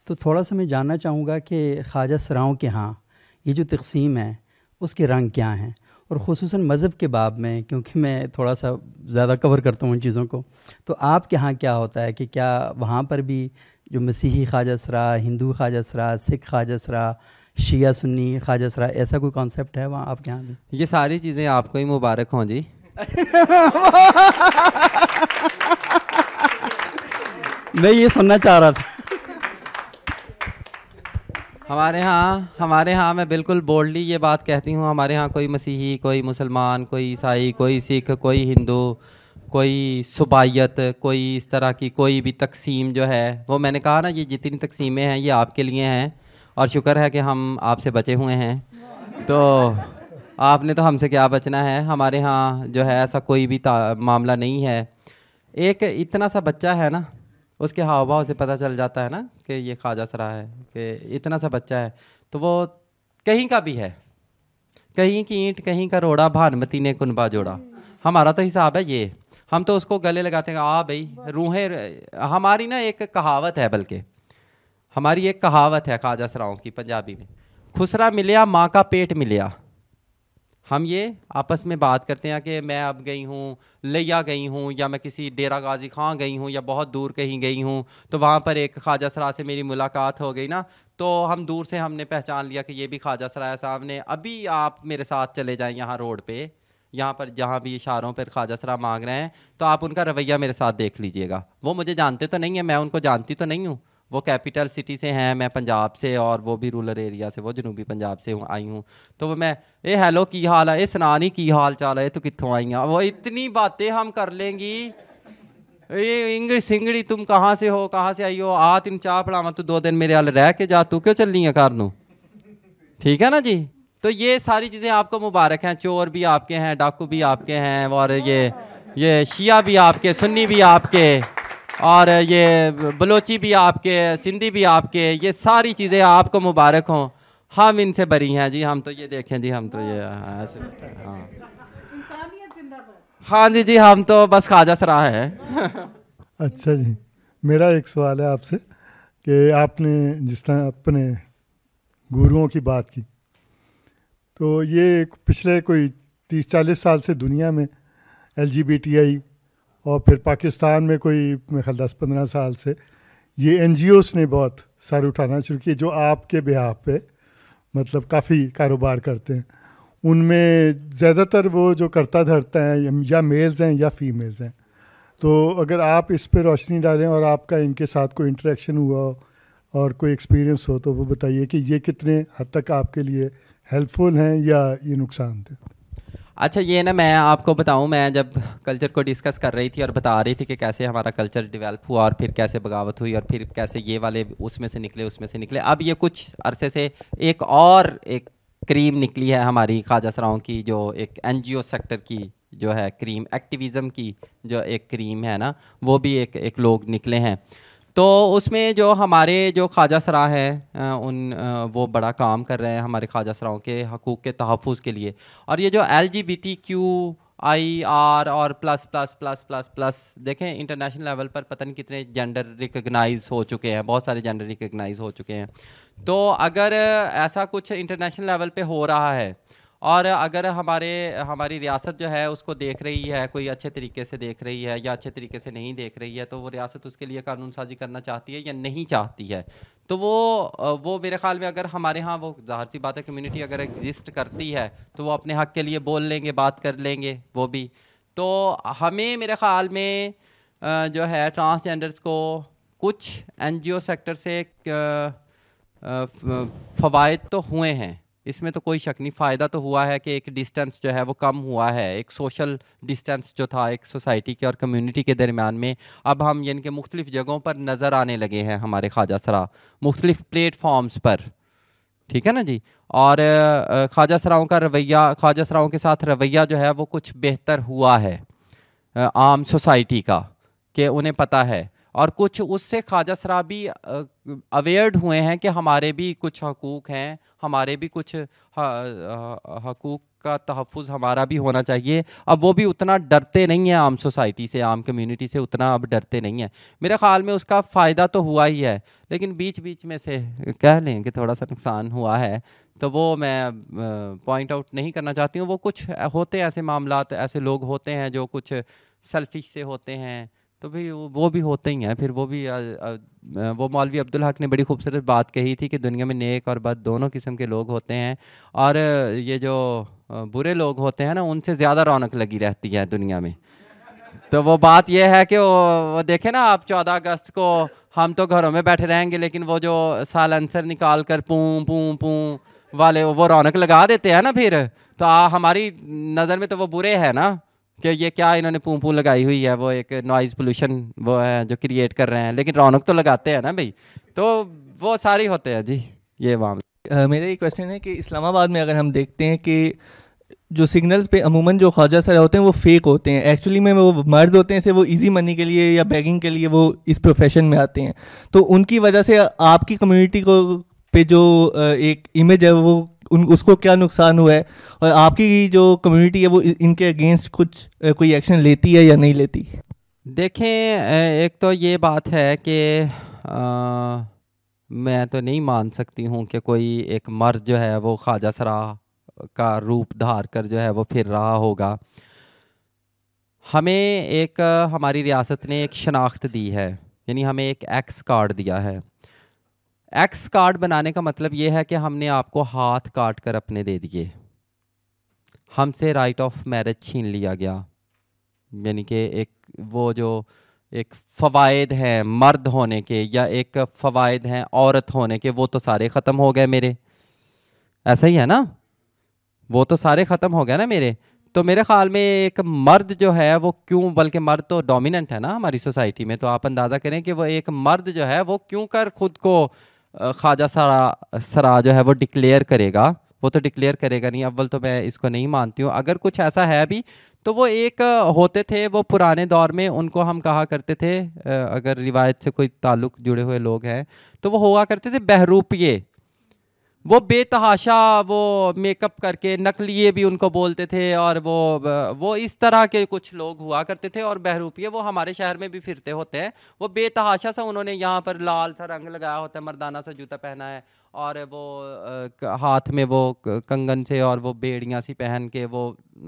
तो थोड़ा सा मैं जानना चाहूँगा कि ख्वाजा सराओं के यहाँ ये जो तक़सीम है उसके रंग क्या हैं, और ख़ुसूसन मज़हब के बाब में, क्योंकि मैं थोड़ा सा ज़्यादा कवर करता हूँ उन चीज़ों को। तो आपके यहाँ क्या होता है कि क्या वहाँ पर भी जो मसीही ख्वाजा सरा, हिंदू ख्वाजा सरा, सिख ख्वाजा सरा, शिया सुन्नी ख्वाजा सरा, ऐसा कोई कॉन्सेप्ट है वहाँ आपके यहाँ भी? ये सारी चीज़ें आपको ही मुबारक हों जी। मैं ये सुनना चाह रहा था। हमारे यहाँ मैं बिल्कुल बोल्डली ये बात कहती हूँ, हमारे यहाँ कोई मसीही, कोई मुसलमान, कोई ईसाई, कोई सिख, कोई हिंदू, कोई सुबाइयत, कोई इस तरह की कोई भी तकसीम जो है वो, मैंने कहा ना, ये जितनी तकसीमें हैं ये आपके लिए हैं, और शुक्र है कि हम आपसे बचे हुए हैं। तो आपने तो हमसे क्या बचना है। हमारे यहाँ जो है ऐसा कोई भी मामला नहीं है। एक इतना सा बच्चा है ना, उसके हाव भाव से पता चल जाता है ना कि ये ख्वाजा सरा है, कि इतना सा बच्चा है, तो वो कहीं का भी है, कहीं की ईंट कहीं का रोड़ा, भानुमती ने कुनबा जोड़ा। हमारा तो हिसाब है ये, हम तो उसको गले लगाते हैं, आ भाई रूहें। हमारी ना एक कहावत है, बल्कि हमारी एक कहावत है ख्वाजा सराओं की पंजाबी में, खुसरा मिलिया माँ का पेट मिलिया। हम ये आपस में बात करते हैं कि मैं अब गई हूँ, लिया गई हूँ, या मैं किसी डेरा गाजी खां गई हूँ, या बहुत दूर कहीं गई हूँ, तो वहाँ पर एक ख्वाजा सरा से मेरी मुलाकात हो गई ना, तो हम दूर से हमने पहचान लिया कि ये भी ख्वाजा सरा साहब ने। अभी आप मेरे साथ चले जाएं यहाँ रोड पे, यहाँ पर जहाँ भी इशारों पर ख्वाजा सरा मांग रहे हैं, तो आप उनका रवैया मेरे साथ देख लीजिएगा। वो मुझे जानते तो नहीं है, मैं उनको जानती तो नहीं हूँ, वो कैपिटल सिटी से हैं, मैं पंजाब से, और वो भी रूरल एरिया से, वो जनूबी पंजाब से आई हूँ। तो वो मैं ए हेलो की हाल है, ए सनानी की हाल चाल है, तो कित्थों आई हैं, वो इतनी बातें हम कर लेंगी। ये इंग्लिश सिंगड़ी तुम कहाँ से हो, कहाँ से आई हो, आ तीन चाह पढ़ावा, तू 2 दिन मेरे हाल रह के जा, तू क्यों चलनी है कर दूँ, ठीक है ना जी। तो ये सारी चीज़ें आपको मुबारक हैं, चोर भी आपके हैं, डाकू भी आपके हैं, और ये शिया भी आपके, सुन्नी भी आपके, और ये बलोची भी आपके, सिंधी भी आपके, ये सारी चीज़ें आपको मुबारक हों। हम इनसे बरी हैं जी, हम तो ये देखें जी, हम तो ये ऐसे हाँ हाँ जी हम तो बस ख्वाजा सरा है। अच्छा जी, मेरा एक सवाल है आपसे कि आपने जिस तरह अपने गुरुओं की बात की, तो ये पिछले कोई 30-40 साल से दुनिया में LGBTI, और फिर पाकिस्तान में कोई मेरे ख्याल 10-15 साल से ये NGOs ने बहुत सर उठाना शुरू किए, जो आपके बिहाफ पे मतलब काफ़ी कारोबार करते हैं। उनमें ज़्यादातर वो जो करता धरता है या मेल्स हैं या फीमेल्स हैं। तो अगर आप इस पे रोशनी डालें और आपका इनके साथ कोई इंटरेक्शन हुआ हो और कोई एक्सपीरियंस हो, तो वो बताइए कि ये कितने हद तक आपके लिए हेल्पफुल हैं या ये नुकसान थे। अच्छा, ये ना मैं आपको बताऊं, मैं जब कल्चर को डिस्कस कर रही थी और बता रही थी कि कैसे हमारा कल्चर डेवलप हुआ और फिर कैसे बगावत हुई और फिर कैसे ये वाले उसमें से निकले। अब ये कुछ अरसे से एक क्रीम निकली है हमारी ख्वाजा सराओं की, जो एक NGO सेक्टर की जो है क्रीम, एक्टिविज़म की जो एक क्रीम है ना, वो भी एक लोग निकले हैं। तो उसमें जो हमारे जो ख्वाजा सरा है वो बड़ा काम कर रहे हैं हमारे ख्वाजा सराओं के हकूक़ के तहफ़्फ़ुज़ के लिए। और ये जो LGBTQIR और प्लस देखें, इंटरनेशनल लेवल पर पता नहीं कितने जेंडर रिकग्नाइज हो चुके हैं, बहुत सारे जेंडर रिकग्नाइज हो चुके हैं। तो अगर ऐसा कुछ इंटरनेशनल लेवल पे हो रहा है और अगर हमारी रियासत जो है उसको देख रही है, कोई अच्छे तरीके से देख रही है या अच्छे तरिके से नहीं देख रही है, तो वो रियासत उसके लिए कानून साजी करना चाहती है या नहीं चाहती है, तो वो मेरे ख्याल में अगर हमारे यहाँ वो ज़ाहिर सी बात है कम्युनिटी अगर एग्जिस्ट करती है तो वो अपने हक़ के लिए बोल लेंगे, बात कर लेंगे वो भी। तो हमें मेरे ख्याल में जो है ट्रांसजेंडर्स को कुछ NGO सेक्टर से फ़वाइद तो हुए हैं, इसमें तो कोई शक नहीं। फ़ायदा तो हुआ है कि एक डिस्टेंस जो है वो कम हुआ है, एक सोशल डिस्टेंस जो था एक सोसाइटी के और कम्युनिटी के दरमियान में, अब हम यानी कि मुख्तलिफ़ जगहों पर नज़र आने लगे हैं हमारे ख्वाजा सरा, मुख्तलिफ़ प्लेटफॉर्म्स पर, ठीक है ना जी। और ख्वाजा सराओं का रवैया, ख्वाजा सराओं के साथ रवैया जो है वो कुछ बेहतर हुआ है आम सोसाइटी का, कि उन्हें पता है, और कुछ उससे ख्वाजा सरा भी अवेयर्ड हुए हैं कि हमारे भी कुछ हकूक़ हैं, हमारे भी कुछ हकूक़ का तहफ़्फ़ुज़ हमारा भी होना चाहिए। अब वो भी उतना डरते नहीं हैं आम सोसाइटी से, आम कम्युनिटी से उतना अब डरते नहीं हैं। मेरे ख़्याल में उसका फ़ायदा तो हुआ ही है, लेकिन बीच बीच में से कह लें कि थोड़ा सा नुकसान हुआ है, तो वो मैं पॉइंट आउट नहीं करना चाहती हूँ। वो कुछ होते हैं ऐसे मामलात, ऐसे लोग होते हैं जो कुछ सेल्फिश से होते हैं, तो भी वो भी होते ही हैं। फिर वो भी वो मौलवी अब्दुल हक ने बड़ी खूबसूरत बात कही थी कि दुनिया में नेक और बद दोनों किस्म के लोग होते हैं, और ये जो बुरे लोग होते हैं ना, उनसे ज़्यादा रौनक लगी रहती है दुनिया में। तो वो बात ये है कि वो देखें ना आप, 14 अगस्त को हम तो घरों में बैठे रहेंगे, लेकिन वो जो साइलेंसर निकाल कर पूं पूं पूं वाले वो रौनक लगा देते हैं ना, फिर तो हमारी नज़र में तो वो बुरे हैं ना, कि ये क्या इन्होंने पूं पूं लगाई हुई है, वो एक नॉइज़ पोल्यूशन वो है जो क्रिएट कर रहे हैं, लेकिन रौनक तो लगाते हैं ना भाई। तो वो सारे होते हैं जी ये मामला। मेरा ये क्वेश्चन है कि इस्लामाबाद में अगर हम देखते हैं कि जो सिग्नल्स पे अमूमन जो ख्वाजा सरा होते हैं वो फेक होते हैं, एक्चुअली में वो मर्द होते हैं, से वो इजी मनी के लिए या बैगिंग के लिए वो इस प्रोफेशन में आते हैं। तो उनकी वजह से आपकी कम्युनिटी को पे जो एक इमेज है वो उसको क्या नुकसान हुआ है, और आपकी जो कम्युनिटी है वो इनके अगेंस्ट कुछ कोई एक्शन लेती है या नहीं लेती? देखें, एक तो ये बात है कि मैं तो नहीं मान सकती हूँ कि कोई एक मर्द जो है वो ख्वाजा सरा का रूप धार कर जो है वो फिर रहा होगा। हमें एक हमारी रियासत ने एक शनाख्त दी है, यानी हमें एक एक्स कार्ड दिया है। एक्स कार्ड बनाने का मतलब ये है कि हमने आपको हाथ काट कर अपने दे दिए, हमसे राइट ऑफ मैरिज छीन लिया गया। यानी कि एक वो जो एक फ़वायद हैं मर्द होने के या एक फ़वायद हैं औरत होने के, वो तो सारे ख़त्म हो गए मेरे। ऐसा ही है ना, वो तो सारे ख़त्म हो गए ना मेरे। तो मेरे ख़्याल में एक मर्द जो है वो क्यों, बल्कि मर्द तो डोमिनेंट है ना हमारी सोसाइटी में, तो आप अंदाज़ा करें कि वो एक मर्द जो है वो क्यों कर ख़ुद को ख्वाजा सरा जो है वो डिक्लेयर करेगा। वो तो डिक्लेयर करेगा नहीं, अव्वल तो मैं इसको नहीं मानती हूँ। अगर कुछ ऐसा है भी तो वो एक होते थे, वो पुराने दौर में उनको हम कहा करते थे, अगर रिवायत से कोई ताल्लुक़ जुड़े हुए लोग हैं तो वो हुआ करते थे बहरूपिये। वो बेतहाशा वो मेकअप करके, नकलिए भी उनको बोलते थे, और वो इस तरह के कुछ लोग हुआ करते थे। और बहरूपिये वो हमारे शहर में भी फिरते होते हैं। वो बेतहाशा सा उन्होंने यहाँ पर लाल सा रंग लगाया होता है, मर्दाना सा जूता पहना है, और वो हाथ में वो कंगन से और वो बेड़ियाँ सी पहन के वो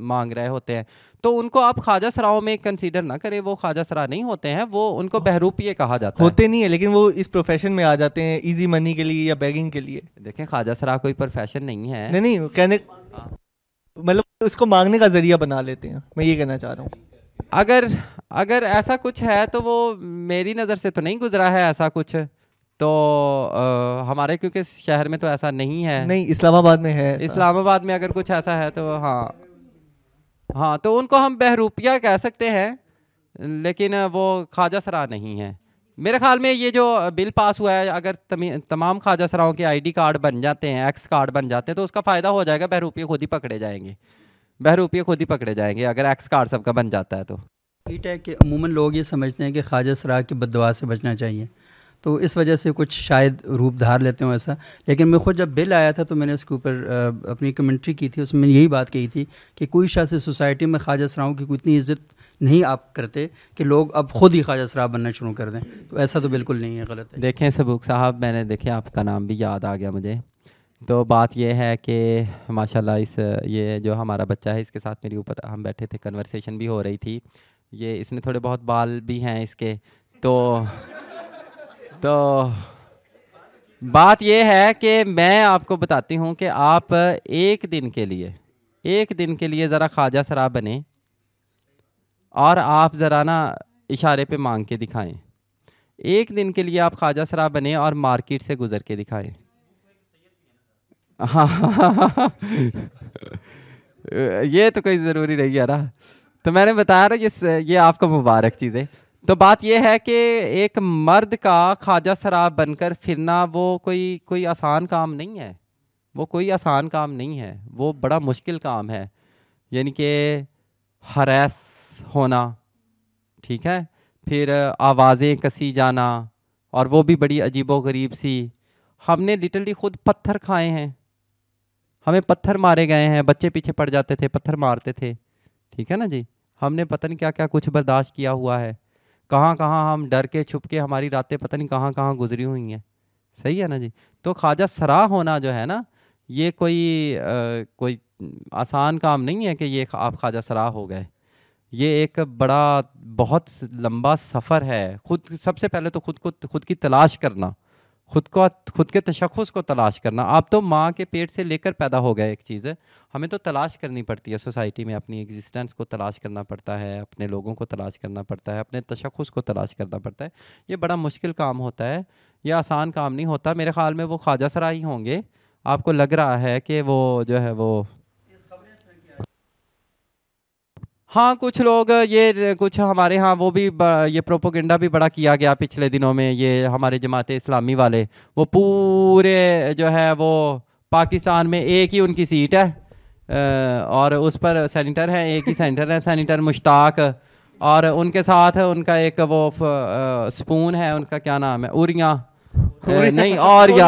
मांग रहे होते हैं। तो उनको आप ख्वाजा सराओं में कंसीडर ना करें, वो ख्वाजा सरा नहीं होते हैं, वो उनको बहरूपिये कहा जाता है। होते नहीं है, लेकिन वो इस प्रोफेशन में आ जाते हैं इजी मनी के लिए या बैगिंग के लिए। देखें, ख्वाजा सरा कोई प्रोफेशन नहीं है। नहीं कहने मतलब इसको मांगने का जरिया बना लेते हैं, मैं ये कहना चाह रहा हूँ। अगर ऐसा कुछ है तो वो मेरी नज़र से तो नहीं गुजरा है ऐसा कुछ। तो हमारे क्योंकि शहर में तो ऐसा नहीं है। नहीं, इस्लामाबाद में है। इस्लामाबाद में अगर कुछ ऐसा है तो हाँ, तो उनको हम बहरूपिया कह सकते हैं, लेकिन वो ख्वाजा सरा नहीं है। मेरे ख्याल में ये जो बिल पास हुआ है, अगर तमाम ख्वाजा सराओं के आईडी कार्ड बन जाते हैं, एक्स कार्ड बन जाते हैं, तो उसका फ़ायदा हो जाएगा। बहरूपिये खुद ही पकड़े जाएंगे, बहरूपिये खुद ही पकड़े जाएंगे अगर एक्स कार्ड सबका बन जाता है तो। ठीक है कि अमूमन लोग ये समझते हैं कि ख्वाजा सरा की बद्दुआ से बचना चाहिए, तो इस वजह से कुछ शायद रूप धार लेते हो ऐसा। लेकिन मैं खुद जब बिल आया था तो मैंने उसके ऊपर अपनी कमेंट्री की थी, उसमें यही बात कही थी कि कोई शायद सोसाइटी में ख्वाजा सराओं की कोई इतनी इज़्ज़त नहीं आप करते कि लोग अब खुद ही ख्वाजा सरा बनना शुरू कर दें, तो ऐसा तो बिल्कुल नहीं है, गलत है। देखें सबूक साहब, मैंने देखे आपका नाम भी याद आ गया मुझे। तो बात यह है कि माशाल्लाह ये जो हमारा बच्चा है, इसके साथ मेरे ऊपर हम बैठे थे, कन्वर्सेशन भी हो रही थी। ये इसने थोड़े बहुत बाल भी हैं इसके। तो बात यह है कि मैं आपको बताती हूँ कि आप एक दिन के लिए ज़रा ख्वाजा सरा बने और आप ज़रा ना इशारे पे मांग के दिखाएं। एक दिन के लिए आप ख्वाजा सरा बने और मार्केट से गुज़र के दिखाएं। हाँ ये तो कोई ज़रूरी नहीं है ना। तो मैंने बताया ना, ये आपको मुबारक चीज़ है। तो बात यह है कि एक मर्द का ख्वाजा सरा बनकर फिरना वो कोई आसान काम नहीं है। वो कोई आसान काम नहीं है, वो बड़ा मुश्किल काम है। यानी कि हरास होना, ठीक है, फिर आवाज़ें कसी जाना, और वो भी बड़ी अजीबो-गरीब सी। हमने लिटरली खुद पत्थर खाए हैं, हमें पत्थर मारे गए हैं, बच्चे पीछे पड़ जाते थे, पत्थर मारते थे, ठीक है ना जी। हमने पता नहीं क्या क्या कुछ बर्दाश्त किया हुआ है, कहाँ कहाँ हम डर के छुप के, हमारी रातें पता नहीं कहाँ कहाँ गुजरी हुई हैं। सही है ना जी। तो ख्वाजा सरा होना जो है ना, ये कोई आसान काम नहीं है कि ये आप ख्वाजा सरा हो गए। ये एक बड़ा बहुत लंबा सफ़र है। सबसे पहले तो खुद की तलाश करना, खुद के तशख़्ख़ुस को तलाश करना। आप तो माँ के पेट से लेकर पैदा हो गए एक चीज़ है, हमें तो तलाश करनी पड़ती है सोसाइटी में, अपनी एग्जिस्टेंस को तलाश करना पड़ता है, अपने लोगों को तलाश करना पड़ता है, अपने तशख़्ख़ुस को तलाश करना पड़ता है। ये बड़ा मुश्किल काम होता है, ये आसान काम नहीं होता। मेरे ख़्याल में वो ख्वाजा सरा ही होंगे। आपको लग रहा है कि वो जो है वो, हाँ कुछ लोग ये कुछ हमारे यहाँ वो भी ये प्रोपोगेंडा भी बड़ा किया गया पिछले दिनों में। ये हमारे जमात इस्लामी वाले वो पूरे जो है वो पाकिस्तान में एक ही उनकी सीट है और उस पर सेनेटर है, एक ही सेनेटर है, सेनेटर मुश्ताक, और उनके साथ उनका एक वो स्पून है, उनका क्या नाम है, उरियाँ, नहीं और या,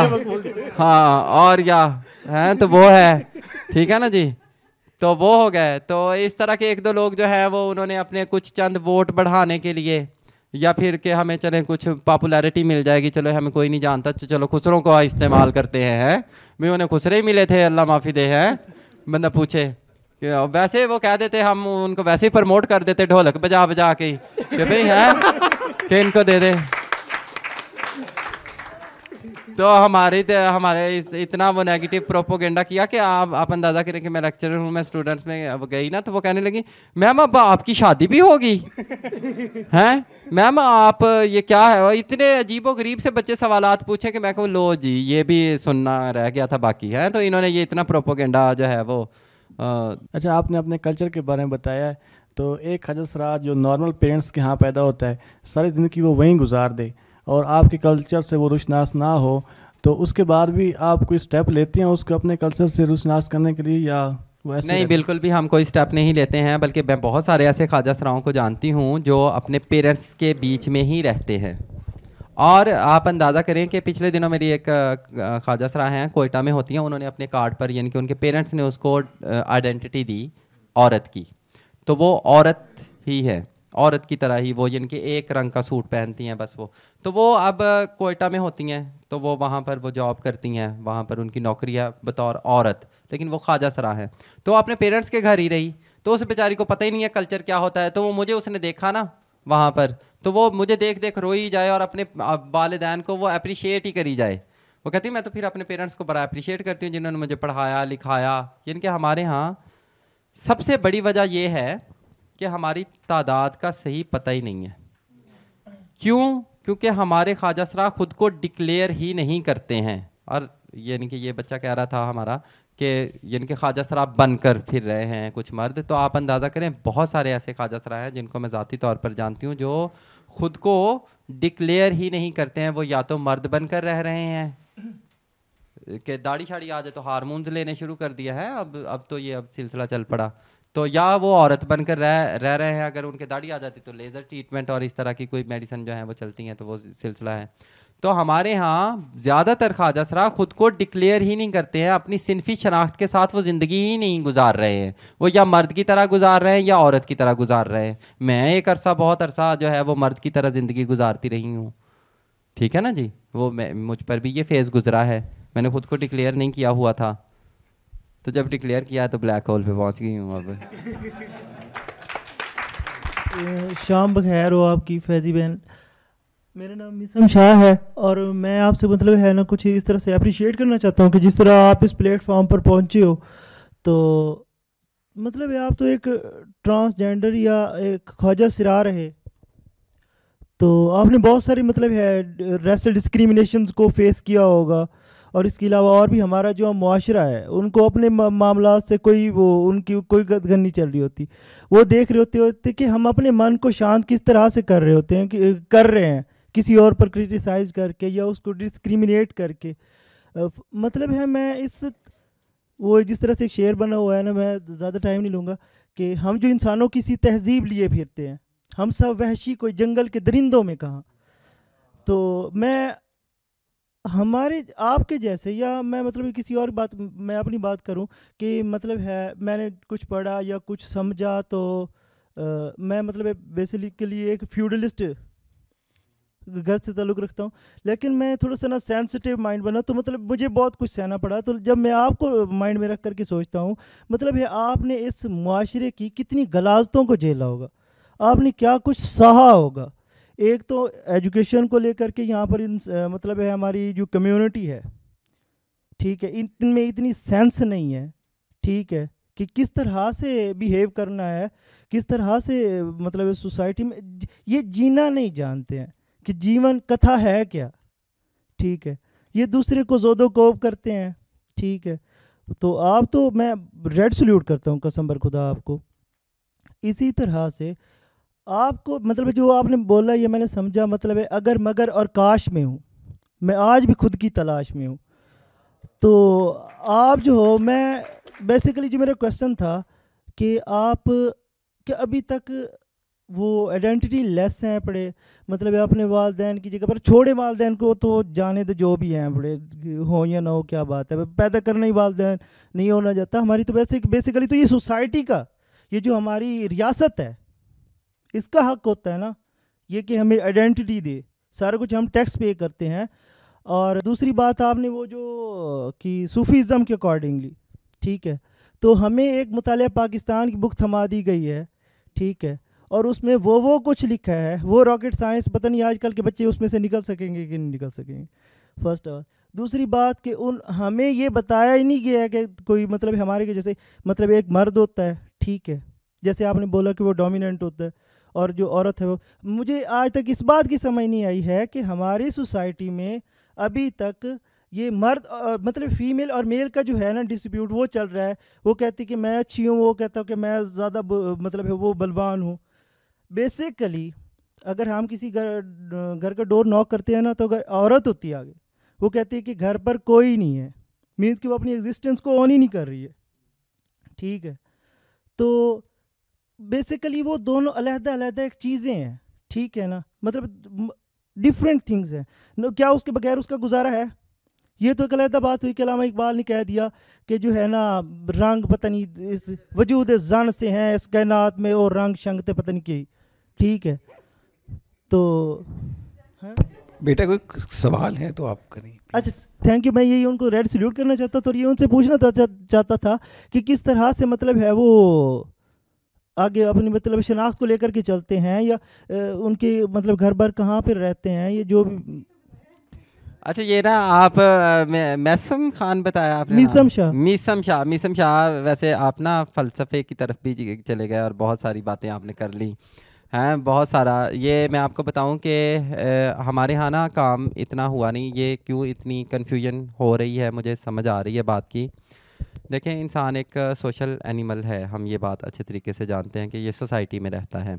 हाँ और या है तो वो है, ठीक है ना जी। तो वो हो गए। तो इस तरह के एक दो लोग जो है वो उन्होंने अपने कुछ चंद वोट बढ़ाने के लिए, या फिर कि हमें चले कुछ पॉपुलैरिटी मिल जाएगी, चलो हमें कोई नहीं जानता तो चलो खुसरों को इस्तेमाल करते हैं। मैं उन्हें खुसरे ही मिले थे, अल्लाह माफ़ी दे है, बंदा पूछे कि वैसे वो कह देते, हम उनको वैसे ही प्रमोट कर देते ढोलक बजा बजा के कि भाई है कि इनको दे दे। तो हमारे इतना वो नेगेटिव प्रोपोगेंडा किया कि आप अंदाज़ा करें कि मैं लेक्चरर हूँ, मैं स्टूडेंट्स में अब गई ना, तो वो कहने लगी मैम अब आपकी शादी भी होगी हैं मैम, आप ये क्या है। इतने अजीबो गरीब से बच्चे सवालात पूछे कि मैं कहूँ लो जी ये भी सुनना रह गया था बाकी है। तो इन्होंने ये इतना प्रोपोगेंडा जो है वो अच्छा, आपने अपने कल्चर के बारे में बताया है, तो एक ख्वाजा सराज जो नॉर्मल पेरेंट्स के यहाँ पैदा होता है, सारी ज़िंदगी वो वहीं गुजार दे और आपके कल्चर से वो रुशनास ना हो, तो उसके बाद भी आप कोई स्टेप लेते हैं उसको अपने कल्चर से रुशनास करने के लिए, या वैसे? नहीं, बिल्कुल भी हम कोई स्टेप नहीं लेते हैं, बल्कि मैं बहुत सारे ऐसे ख्वाजा सराओं को जानती हूँ जो अपने पेरेंट्स के बीच में ही रहते हैं। और आप अंदाज़ा करें कि पिछले दिनों मेरी एक ख्वाजा सरा हैं, कोयटा में होती हैं, उन्होंने अपने कार्ड पर यानी कि उनके पेरेंट्स ने उसको आइडेंटिटी दी औरत की, तो वो औरत ही है, औरत की तरह ही वो, यानी कि एक रंग का सूट पहनती हैं बस वो। तो वो अब कोयटा में होती हैं, तो वो वहाँ पर वो जॉब करती हैं, वहाँ पर उनकी नौकरी है बतौर औरत, लेकिन वो ख्वाजा सरा है। तो अपने पेरेंट्स के घर ही रही, तो उस बेचारी को पता ही नहीं है कल्चर क्या होता है। तो वो मुझे उसने देखा ना वहाँ पर, तो वो मुझे देख देख रोई जाए और अपने वालिदैन को वो अप्रिशिएट ही करी जाए। वो कहती मैं तो फिर अपने पेरेंट्स को बड़ा अप्रिशिएट करती हूँ जिन्होंने मुझे पढ़ाया लिखाया। यानी कि हमारे यहाँ सबसे बड़ी वजह ये है कि हमारी तादाद का सही पता ही नहीं है। क्यों? क्योंकि हमारे ख्वाजा सरा खुद को डिक्लेयर ही नहीं करते हैं। और यानी कि ये बच्चा कह रहा था हमारा कि यानी कि ख्वाजा सरा बनकर फिर रहे हैं कुछ मर्द, तो आप अंदाज़ा करें बहुत सारे ऐसे ख्वाजा सरा हैं जिनको मैं ज़ाती तौर पर जानती हूँ जो खुद को डिक्लेयर ही नहीं करते हैं। वो या तो मर्द बनकर रह रहे हैं कि दाढ़ी शाड़ी आ जाए तो हारमोन्स लेने शुरू कर दिया है, अब तो ये अब सिलसिला चल पड़ा, तो या वो औरत बनकर रह रहे हैं, अगर उनके दाढ़ी आ जाती तो लेज़र ट्रीटमेंट और इस तरह की कोई मेडिसिन जो है वो चलती हैं, तो वो सिलसिला है। तो हमारे यहाँ ज़्यादातर ख्वाजा सरा खुद को डिक्लेयर ही नहीं करते हैं, अपनी सिनफी शनाख्त के साथ वो ज़िंदगी ही नहीं गुजार रहे हैं। वो या मर्द की तरह गुजार रहे हैं या औरत की तरह गुजार रहे हैं। मैं एक अरसा बहुत अरसा जो है वो मर्द की तरह ज़िंदगी गुजारती रही हूँ, ठीक है ना जी। वो मुझ पर भी ये फेज़ गुजरा है, मैंने खुद को डिक्लेयर नहीं किया हुआ था, तो जब डिक्लेयर किया तो ब्लैक होल पे पहुंच गई हूँ अब। शाम बखैर हो आपकी फैज़ी बहन। मेरा नाम मिसम शाह है और मैं आपसे मतलब है ना कुछ इस तरह से अप्रिशिएट करना चाहता हूँ कि जिस तरह आप इस प्लेटफॉर्म पर पहुँचे हो, तो मतलब है आप तो एक ट्रांसजेंडर या एक ख्वाजा सरा रहे, तो आपने बहुत सारी मतलब है रेशल डिस्क्रिमिनेशंस को फेस किया होगा। और इसके अलावा और भी हमारा जो मुआशरा है उनको अपने मामला से कोई वो उनकी कोई गदगन नहीं चल रही होती। वो देख रहे होते कि हम अपने मन को शांत किस तरह से कर रहे होते हैं, कि कर रहे हैं किसी और पर क्रिटिसाइज करके या उसको डिस्क्रिमिनेट करके। मतलब है मैं इस वो जिस तरह से एक शेर बना हुआ है ना, मैं ज़्यादा टाइम नहीं लूँगा, कि हम जो इंसानों की सी तहजीब लिए फिरते हैं, हम सब वहशी कोई जंगल के दरिंदों में कहाँ। तो मैं हमारे आपके जैसे या मैं मतलब किसी और बात मैं अपनी बात करूं कि मतलब है मैंने कुछ पढ़ा या कुछ समझा, तो मैं मतलब बेसिकली एक फ्यूडलिस्ट घर से ताल्लुक़ रखता हूं, लेकिन मैं थोड़ा सा ना सेंसिटिव माइंड बना, तो मतलब मुझे बहुत कुछ सहना पड़ा। तो जब मैं आपको माइंड में रख करके सोचता हूं, मतलब है आपने इस मुआशरे की कितनी गलाजतों को झेला होगा, आपने क्या कुछ सहा होगा। एक तो एजुकेशन को लेकर के यहाँ पर मतलब है हमारी जो कम्युनिटी है, ठीक है, इनमें इतनी सेंस नहीं है, ठीक है, कि किस तरह से बिहेव करना है, किस तरह से मतलब सोसाइटी में ये जीना नहीं जानते हैं कि जीवन कथा है क्या, ठीक है, ये दूसरे को जोदो कोब करते हैं, ठीक है। तो आप तो मैं रेड सल्यूट करता हूँ कसम बर खुदा आपको। इसी तरह से आपको मतलब जो आपने बोला ये मैंने समझा, मतलब है अगर मगर और काश में हूँ, मैं आज भी खुद की तलाश में हूँ। तो आप जो हो, मैं बेसिकली जो मेरा क्वेश्चन था कि आप क्या अभी तक वो आइडेंटिटी लेस हैं पड़े, मतलब अपने वालदैन की जगह पर छोड़े वालदैन को तो जाने दे जो भी हैं बड़े हो या ना हो, क्या बात है, पैदा करना ही वालदैन नहीं होना जाता हमारी। तो बेसिकली तो ये सोसाइटी का, ये जो हमारी रियासत है इसका हक होता है ना ये कि हमें आइडेंटिटी दे, सारा कुछ हम टैक्स पे करते हैं। और दूसरी बात आपने वो जो कि सूफीज़म के अकॉर्डिंगली, ठीक है, तो हमें एक मुतालिया पाकिस्तान की बुक थमा दी गई है, ठीक है, और उसमें वो कुछ लिखा है, वो रॉकेट साइंस पता नहीं आजकल के बच्चे उसमें से निकल सकेंगे कि नहीं निकल सकेंगे, फर्स्ट ऑफ। दूसरी बात कि हमें ये बताया ही नहीं गया है कि कोई मतलब हमारे के जैसे मतलब एक मर्द होता है, ठीक है, जैसे आपने बोला कि वो डोमिनेंट होता है, और जो औरत है वो, मुझे आज तक इस बात की समझ नहीं आई है कि हमारी सोसाइटी में अभी तक ये मर्द मतलब फीमेल और मेल का जो है ना डिस्प्यूट वो चल रहा है। वो कहती कि मैं अच्छी हूँ, वो कहता हूँ कि मैं ज़्यादा मतलब है वो बलवान हूँ। बेसिकली अगर हम किसी घर का डोर नॉक करते हैं ना, तो अगर औरत होती है आगे, वो कहती है कि घर पर कोई नहीं है, मीन्स कि वो अपनी एग्जिस्टेंस को ऑन ही नहीं कर रही है, ठीक है। तो बेसिकली वो दोनों अलग-अलग एक चीज़ें हैं, ठीक है ना, मतलब डिफरेंट थिंग्स हैं। क्या उसके बगैर उसका गुजारा है? ये तो एक अलग बात हुई कि अल्लामा इकबाल ने कह दिया कि जो है ना रंग पता नहीं इस वजूद जन से हैं इस कायनात में, और रंग शंगते पता नहीं की, ठीक है। तो बेटा कोई सवाल है तो आप करें। अच्छा, थैंक यू। मैं यही उनको रेड सल्यूट करना चाहता था और ये उनसे पूछना चाहता था कि किस तरह से मतलब है वो आगे अपनी मतलब शनाख्त को लेकर के चलते हैं, या उनके मतलब घर बार कहाँ पर रहते हैं, ये जो भी। अच्छा, ये ना आप मैसम खान बताया आपने, मीसम शाह। वैसे आप ना फ़लसफ़े की तरफ भी चले गए और बहुत सारी बातें आपने कर ली हैं, बहुत सारा। ये मैं आपको बताऊं कि हमारे यहाँ ना काम इतना हुआ नहीं, ये क्यों इतनी कन्फ्यूजन हो रही है मुझे समझ आ रही है बात की। देखें, इंसान एक सोशल एनिमल है, हम ये बात अच्छे तरीके से जानते हैं कि ये सोसाइटी में रहता है।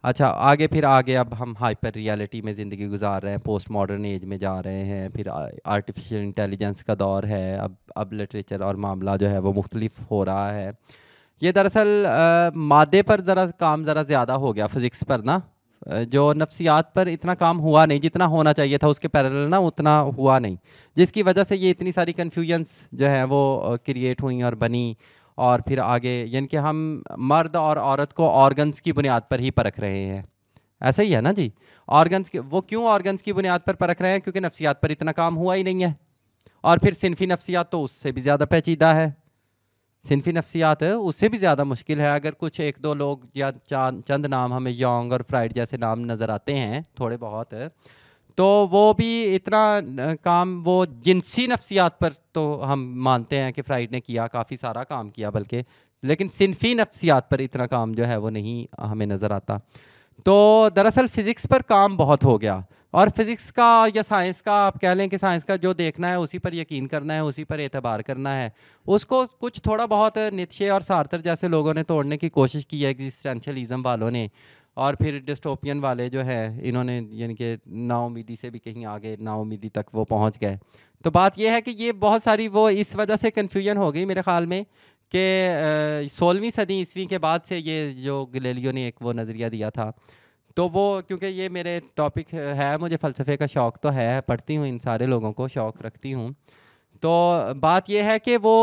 अच्छा, आगे अब हम हाइपर रियलिटी में ज़िंदगी गुजार रहे हैं, पोस्ट मॉडर्न एज में जा रहे हैं, फिर आर्टिफिशियल इंटेलिजेंस का दौर है, अब लिटरेचर और मामला जो है वो मुख्तलिफ हो रहा है। ये दरअसल मादे पर काम ज़रा ज़्यादा हो गया, फिज़िक्स पर ना, जो नफ्सियात पर इतना काम हुआ नहीं जितना होना चाहिए था, उसके पैरेलल ना उतना हुआ नहीं, जिसकी वजह से ये इतनी सारी कन्फ्यूजन्स जो है वो क्रिएट हुई और बनी। और फिर आगे यानी कि हम मर्द और औरत को ऑर्गन्स की बुनियाद पर ही परख रहे हैं, ऐसा ही है ना जी। ऑर्गन्स की, वो क्यों ऑर्गन्स की बुनियाद पर परख रहे हैं? क्योंकि नफ्सियात पर इतना काम हुआ ही नहीं है। और फिर सिनफी नफ्सियात तो उससे भी ज़्यादा पेचीदा है, सिनफी नफ्सियात उससे भी ज़्यादा मुश्किल है। अगर कुछ एक दो लोग या चंद नाम हमें यंग और फ्राइड जैसे नाम नज़र आते हैं थोड़े बहुत, तो वो भी इतना काम वो जिनसी नफ्सियात पर तो हम मानते हैं कि फ्राइड ने किया, काफ़ी सारा काम किया बल्कि, लेकिन सिनफी नफ्सियात पर इतना काम जो है वो नहीं हमें नज़र आता। तो दरअसल फ़िज़िक्स पर काम बहुत हो गया, और फिज़िक्स का या साइंस का, आप कह लें कि साइंस का जो देखना है उसी पर यकीन करना है, उसी पर एतबार करना है। उसको कुछ थोड़ा बहुत नीत्शे और सार्थर जैसे लोगों ने तोड़ने की कोशिश की है, एग्जिस्टेंशियलिज्म वालों ने, और फिर डिस्टोपियन वाले जो है इन्होंने यानी कि नाउमीदी से भी कहीं आगे नाउमीदी तक वो पहुंच गए। तो बात ये है कि ये बहुत सारी वो इस वजह से कन्फ्यूजन हो गई मेरे ख़्याल में कि 16वीं सदी ईस्वी के बाद से ये जो गैलीलियो ने एक वो नज़रिया दिया था, तो वो क्योंकि ये मेरे टॉपिक है, मुझे फ़लसफ़े का शौक़ तो है, पढ़ती हूँ, इन सारे लोगों को शौक़ रखती हूँ। तो बात ये है कि वो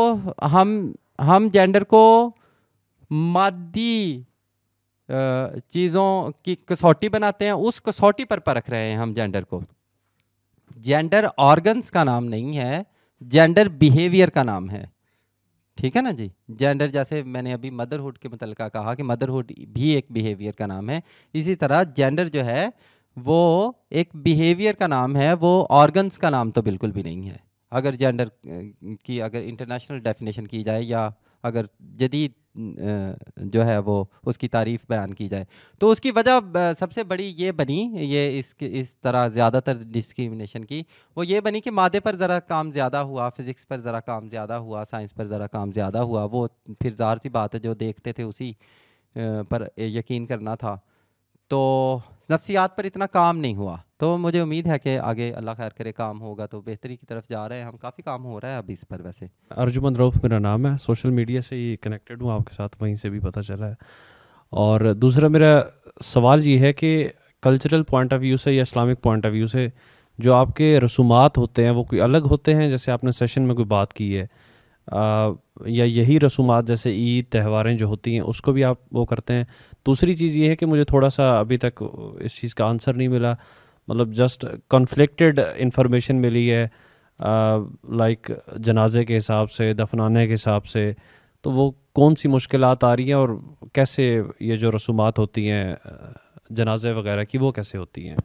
हम जेंडर को मादी चीज़ों की कसौटी बनाते हैं, उस कसौटी पर परख रहे हैं हम जेंडर को। जेंडर ऑर्गन्स का नाम नहीं है, जेंडर बिहेवियर का नाम है, ठीक है ना जी। जेंडर जैसे मैंने अभी मदरहुड के मुतल्लिक़ कहा कि मदरहुड भी एक बिहेवियर का नाम है, इसी तरह जेंडर जो है वो एक बिहेवियर का नाम है, वो ऑर्गन्स का नाम तो बिल्कुल भी नहीं है। अगर जेंडर की अगर इंटरनेशनल डेफिनेशन की जाए या अगर जदीद जो है वो उसकी तारीफ़ बयान की जाए, तो उसकी वजह सबसे बड़ी ये बनी, ये इस तरह ज़्यादातर डिस्क्रिमिनेशन की वो ये बनी कि मादे पर ज़रा काम ज़्यादा हुआ, फ़िज़िक्स पर ज़रा काम ज़्यादा हुआ, साइंस पर ज़रा काम ज़्यादा हुआ। वो फिर ज़ाहिर सी बात है जो देखते थे उसी पर यकीन करना था, तो नफ्सियात पर इतना काम नहीं हुआ। तो मुझे उम्मीद है कि आगे अल्लाह खैर करे काम होगा, तो बेहतरी की तरफ जा रहे हैं हम, काफ़ी काम हो रहा है अभी इस पर। वैसे अर्जुमंद रऊफ़ मेरा नाम है, सोशल मीडिया से ही कनेक्टेड हूँ आपके साथ, वहीं से भी पता चला है। और दूसरा मेरा सवाल ये है कि कल्चरल पॉइंट ऑफ व्यू से या इस्लामिक पॉइंट ऑफ व्यू से जो आपके रसूमात होते हैं वो कोई अलग होते हैं, जैसे आपने सेशन में कोई बात की है, या यही रसूमात जैसे ईद त्यौहारें जो होती हैं उसको भी आप वो करते हैं? दूसरी चीज़ ये है कि मुझे थोड़ा सा अभी तक इस चीज़ का आंसर नहीं मिला, मतलब जस्ट कॉन्फ्लिक्टेड इंफॉर्मेशन मिली है लाइक जनाजे के हिसाब से, दफनाने के हिसाब से, तो वो कौन सी मुश्किलात आ रही हैं और कैसे ये जो रसूमात होती हैं जनाजे वगैरह की वो कैसे होती हैं?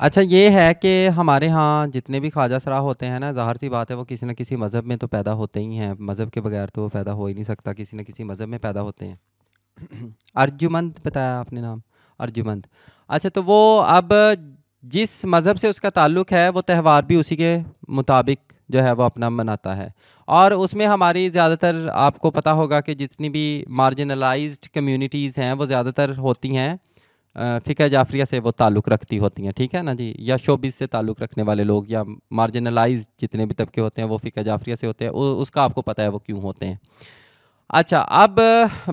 अच्छा, ये है कि हमारे यहाँ जितने भी ख्वाजा सरा होते हैं ना, ज़ाहिर सी बात है वो किसी न किसी मज़हब में तो पैदा होते ही हैं, मज़हब के बगैर तो वो पैदा हो ही नहीं सकता, किसी न किसी मज़हब में पैदा होते हैं। अर्जुमंद बताया आपने नाम, अर्जुमंद। अच्छा, तो वो अब जिस मज़हब से उसका ताल्लुक़ है वो त्यौहार भी उसी के मुताबिक जो है वो अपना मनाता है। और उसमें हमारी ज़्यादातर, आपको पता होगा कि जितनी भी मार्जिनलाइज्ड कम्युनिटीज़ हैं वो ज़्यादातर होती हैं फ़िक़्ह जाफ़रिया से वो ताल्लुक़ रखती होती हैं, ठीक है ना जी, या शोबिस से ताल्लुक़ रखने वाले लोग या मार्जिनलाइज्ड जितने भी तबके होते हैं वो फ़िक़्ह जाफ़रिया से होते हैं, उसका आपको पता है वो क्यों होते हैं। अच्छा, अब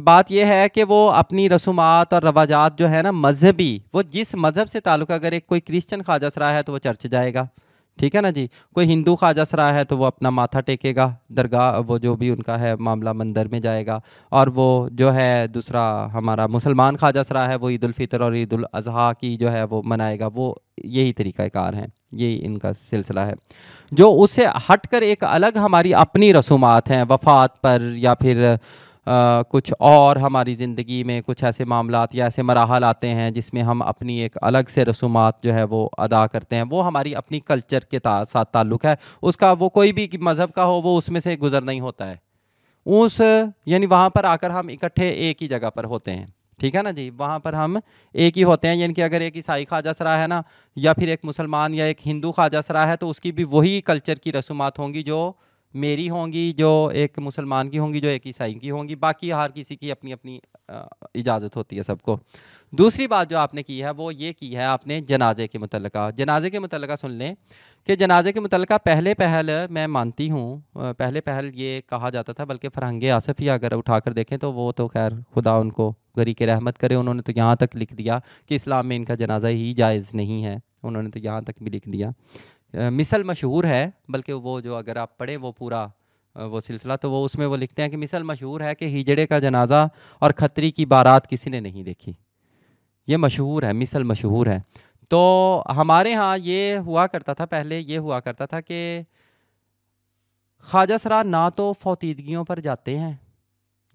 बात यह है कि वो अपनी रसूमात और रवाजात जो है ना मजहबी, वो जिस मज़हब से ताल्लुक़, अगर एक कोई क्रिश्चियन ख्वाजा सरा है तो वो चर्च जाएगा, ठीक है ना जी, कोई हिंदू ख्वाजा सरा है तो वो अपना माथा टेकेगा दरगाह, वो जो भी उनका है मामला मंदिर में जाएगा, और वो जो है दूसरा हमारा मुसलमान ख्वाजा सरा है वो ईद उल फितर और ईद उल अज़हा की जो है वो मनाएगा। वो यही तरीक़ाकार है, यही इनका सिलसिला है। जो उससे हटकर एक अलग हमारी अपनी रसूमात हैं, वफ़ात पर या फिर कुछ और हमारी ज़िंदगी में कुछ ऐसे मामलात या ऐसे मराहल आते हैं जिसमें हम अपनी एक अलग से रसूमात जो है वो अदा करते हैं, वो हमारी अपनी कल्चर के साथ ताल्लुक़ है। उसका वो कोई भी मज़हब का हो वो उसमें से गुज़र नहीं होता है, उस यानी वहाँ पर आकर हम इकट्ठे एक ही जगह पर होते हैं, ठीक है ना जी, वहाँ पर हम एक ही होते हैं। यानी कि अगर एक ईसाई ख्वाजा सरा है ना, या फिर एक मुसलमान या एक हिंदू ख्वाजा सरा है, तो उसकी भी वही कल्चर की रसूमात होंगी जो मेरी होंगी, जो एक मुसलमान की होंगी, जो एक ईसाई की होंगी, बाकी हर किसी की अपनी अपनी इजाज़त होती है सबको। दूसरी बात जो आपने की है वो ये की है आपने जनाजे के मुतल्लिका। जनाजे के मुतल्लिका सुन लें कि जनाजे के मुतल्लिका पहले पहल मैं मानती हूँ, पहले पहल ये कहा जाता था, बल्कि फ़रहंग आसफ़ी अगर उठाकर देखें तो वो तो खैर खुदा उनको गरी के रहमत करे, उन्होंने तो यहाँ तक लिख दिया कि इस्लाम में इनका जनाजा ही जायज़ नहीं है, उन्होंने तो यहाँ तक भी लिख दिया। मिसल मशहूर है, बल्कि वो जो अगर आप पढ़ें वो पूरा वो सिलसिला, तो वो उसमें वो लिखते हैं कि मिसल मशहूर है कि हिजड़े का जनाजा और खतरी की बारात किसी ने नहीं देखी। ये मशहूर है, मिसल मशहूर है। तो हमारे यहाँ ये हुआ करता था, पहले ये हुआ करता था कि ख्वाजा सरा ना तो फौतीदगियों पर जाते हैं,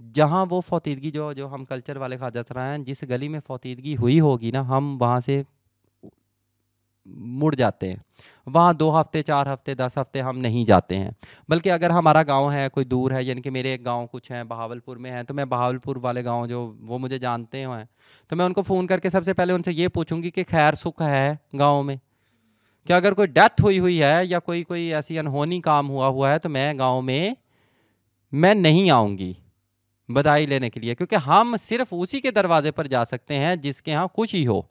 जहाँ वो फौतीदगी जो हम कल्चर वाले ख्वाजा सरा हैं, जिस गली में फौतीदगी हुई होगी ना, हम वहाँ से मुड़ जाते हैं, वहाँ 2 हफ्ते 4 हफ्ते 10 हफ्ते हम नहीं जाते हैं। बल्कि अगर हमारा गांव है कोई दूर है, यानी कि मेरे एक गांव कुछ हैं बहावलपुर में हैं, तो मैं बहावलपुर वाले गांव जो वो मुझे जानते हैं तो मैं उनको फ़ोन करके सबसे पहले उनसे ये पूछूंगी कि खैर सुख है गांव में, कि अगर कोई डेथ हुई है या कोई ऐसी अनहोनी काम हुआ है तो मैं गाँव में मैं नहीं आऊँगी बधाई लेने के लिए, क्योंकि हम सिर्फ उसी के दरवाजे पर जा सकते हैं जिसके यहाँ खुशी हो।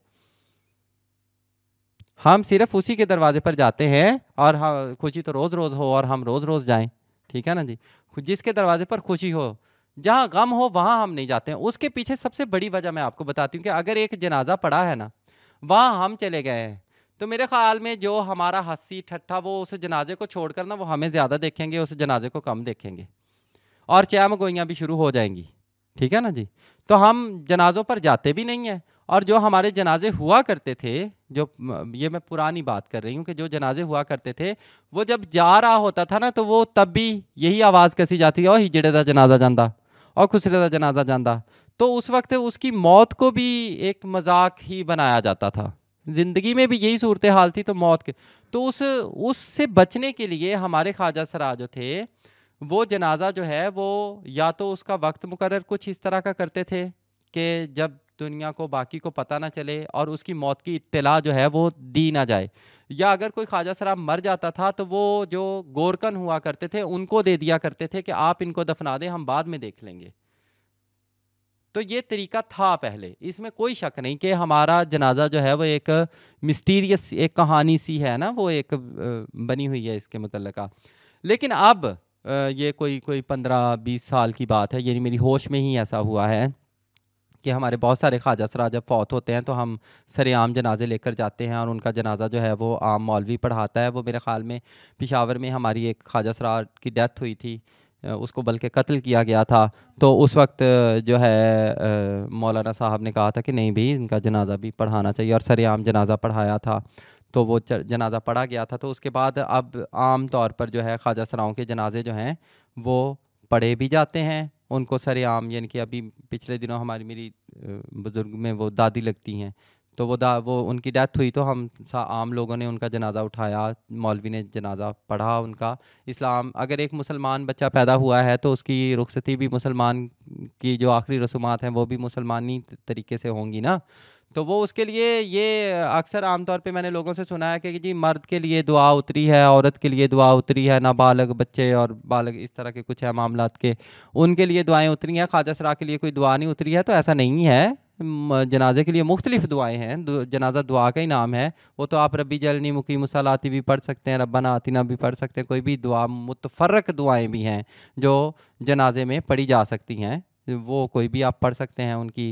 हम सिर्फ उसी के दरवाजे पर जाते हैं, और हाँ खुशी तो रोज़ रोज़ हो और हम रोज़ रोज़ जाएं, ठीक है ना जी, जिसके दरवाजे पर खुशी हो। जहाँ गम हो वहाँ हम नहीं जाते हैं। उसके पीछे सबसे बड़ी वजह मैं आपको बताती हूँ कि अगर एक जनाजा पड़ा है ना, वहाँ हम चले गए हैं, तो मेरे ख्याल में जो हमारा हंसी ठट्ठा वो उस जनाजे को छोड़कर ना वो हमें ज़्यादा देखेंगे, उस जनाजे को कम देखेंगे, और चैम गोइयाँ भी शुरू हो जाएंगी, ठीक है ना जी। तो हम जनाजों पर जाते भी नहीं हैं। और जो हमारे जनाजे हुआ करते थे, जो ये मैं पुरानी बात कर रही हूँ कि जो जनाजे हुआ करते थे, वो जब जा रहा होता था ना, तो वो तब भी यही आवाज़ कसी जाती है, और हिजड़े का जनाजा जांदा और खुसरे का जनाजा जांदा। तो उस वक्त उसकी मौत को भी एक मजाक ही बनाया जाता था। ज़िंदगी में भी यही सूरत हाल थी, तो मौत के तो उससे बचने के लिए हमारे ख्वाजा सरा जो थे, वो जनाजा जो है वो या तो उसका वक्त मुकर्रर कुछ इस तरह का करते थे कि जब दुनिया को बाकी को पता ना चले और उसकी मौत की इत्तला जो है वो दी ना जाए, या अगर कोई ख्वाजा सरा मर जाता था तो वो जो गोरकन हुआ करते थे उनको दे दिया करते थे कि आप इनको दफना दें, हम बाद में देख लेंगे। तो ये तरीका था पहले, इसमें कोई शक नहीं कि हमारा जनाजा जो है वो एक मिस्टीरियस एक कहानी सी है ना, वो एक बनी हुई है इसके मुतल्लिका। लेकिन अब ये कोई 15-20 साल की बात है, यानी मेरी होश में ही ऐसा हुआ है कि हमारे बहुत सारे ख्वाजा असरार जब फौत होते हैं तो हम सरेआम जनाजे लेकर जाते हैं और उनका जनाजा जो है वो आम मौलवी पढ़ाता है। वो मेरे ख़्याल में पेशावर में हमारी एक ख्वाजा असरार की डेथ हुई थी, उसको बल्कि कत्ल किया गया था। तो उस वक्त जो है मौलाना साहब ने कहा था कि नहीं भाई इनका जनाजा भी पढ़ाना चाहिए, और सरेआम जनाजा पढ़ाया था। तो वो जनाजा पढ़ा गया था। तो उसके बाद अब आम तौर पर जो है ख्वाजा असरारों के जनाजे जो हैं वो पढ़े भी जाते हैं, उनको सरेआम, यानी कि अभी पिछले दिनों हमारी मेरी बुज़ुर्ग में वो दादी लगती हैं, तो वो उनकी डेथ हुई तो हम आम लोगों ने उनका जनाजा उठाया, मौलवी ने जनाजा पढ़ा उनका। इस्लाम, अगर एक मुसलमान बच्चा पैदा हुआ है तो उसकी रुखसती भी मुसलमान की जो आखिरी रसूमात हैं वो भी मुसलमानी तरीके से होंगी ना। तो वो उसके लिए ये अक्सर आमतौर पे मैंने लोगों से सुना है कि जी मर्द के लिए दुआ उतरी है, औरत के लिए दुआ उतरी है, नाबालग बच्चे और बालग इस तरह के कुछ है मामलात के, उनके लिए दुआएं उतरी हैं, ख्वाजा असरार के लिए कोई दुआ नहीं उतरी है। तो ऐसा नहीं है, जनाजे के लिए मुख्तलिफ दुआएं हैं, जनाजा दुआ का ही नाम है। वो तो आप रब्बी जलनी मुकीम सलाती भी पढ़ सकते हैं, रब्बना आतिना भी पढ़ सकते हैं, कोई भी दुआ, मुतफर्रक दुआएं भी हैं जो जनाजे में पढ़ी जा सकती हैं, वो कोई भी आप पढ़ सकते हैं, उनकी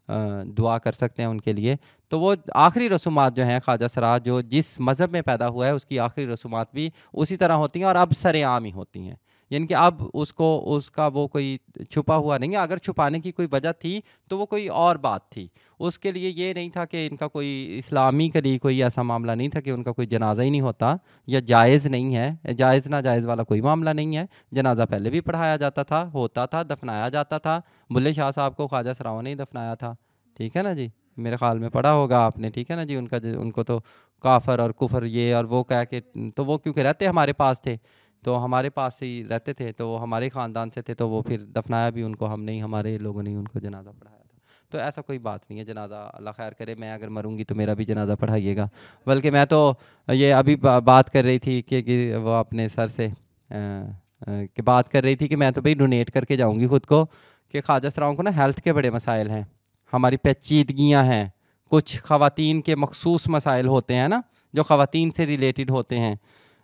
दुआ कर सकते हैं उनके लिए। तो वो आखिरी रसूमात जो हैं ख्वाजा असरार जो जिस मज़हब में पैदा हुआ है उसकी आखिरी रसूमात भी उसी तरह होती हैं और अब सरेआम ही होती हैं, यानी कि अब उसका वो कोई छुपा हुआ नहीं है। अगर छुपाने की कोई वजह थी तो वो कोई और बात थी, उसके लिए ये नहीं था कि इनका कोई इस्लामी के लिए कोई ऐसा मामला नहीं था कि उनका कोई जनाजा ही नहीं होता या जायज़ नहीं है। जायज़ ना जायज़ वाला कोई मामला नहीं है, जनाजा पहले भी पढ़ाया जाता था, होता था, दफनाया जाता था। बुल्ले शाह साहब को ख्वाजा असरार ने ही दफनाया था, ठीक है ना जी, मेरे ख्याल में पढ़ा होगा आपने, ठीक है ना जी। उनको तो काफर और कुफर ये और वो कह के, तो वो क्योंकि रहते हमारे पास थे, तो हमारे पास ही रहते थे, तो वो हमारे ख़ानदान से थे, तो वो फिर दफनाया भी उनको हमने ही, हमारे लोगों ने ही उनको जनाजा पढ़ाया था। तो ऐसा कोई बात नहीं है, जनाजा अल्लाह खैर करे, मैं अगर मरूंगी तो मेरा भी जनाजा पढ़ाइएगा। बल्कि मैं तो ये अभी बात कर रही थी कि वो अपने सर से कि बात कर रही थी कि मैं तो भाई डोनेट करके जाऊँगी ख़ुद को, कि ख्वाजा असरार को ना हेल्थ के बड़े मसाइल हैं, हमारी पेचीदगियाँ हैं, कुछ ख़वातीन के मखसूस मसाइल होते हैं ना जो ख़वातीन से रिलेटेड होते हैं,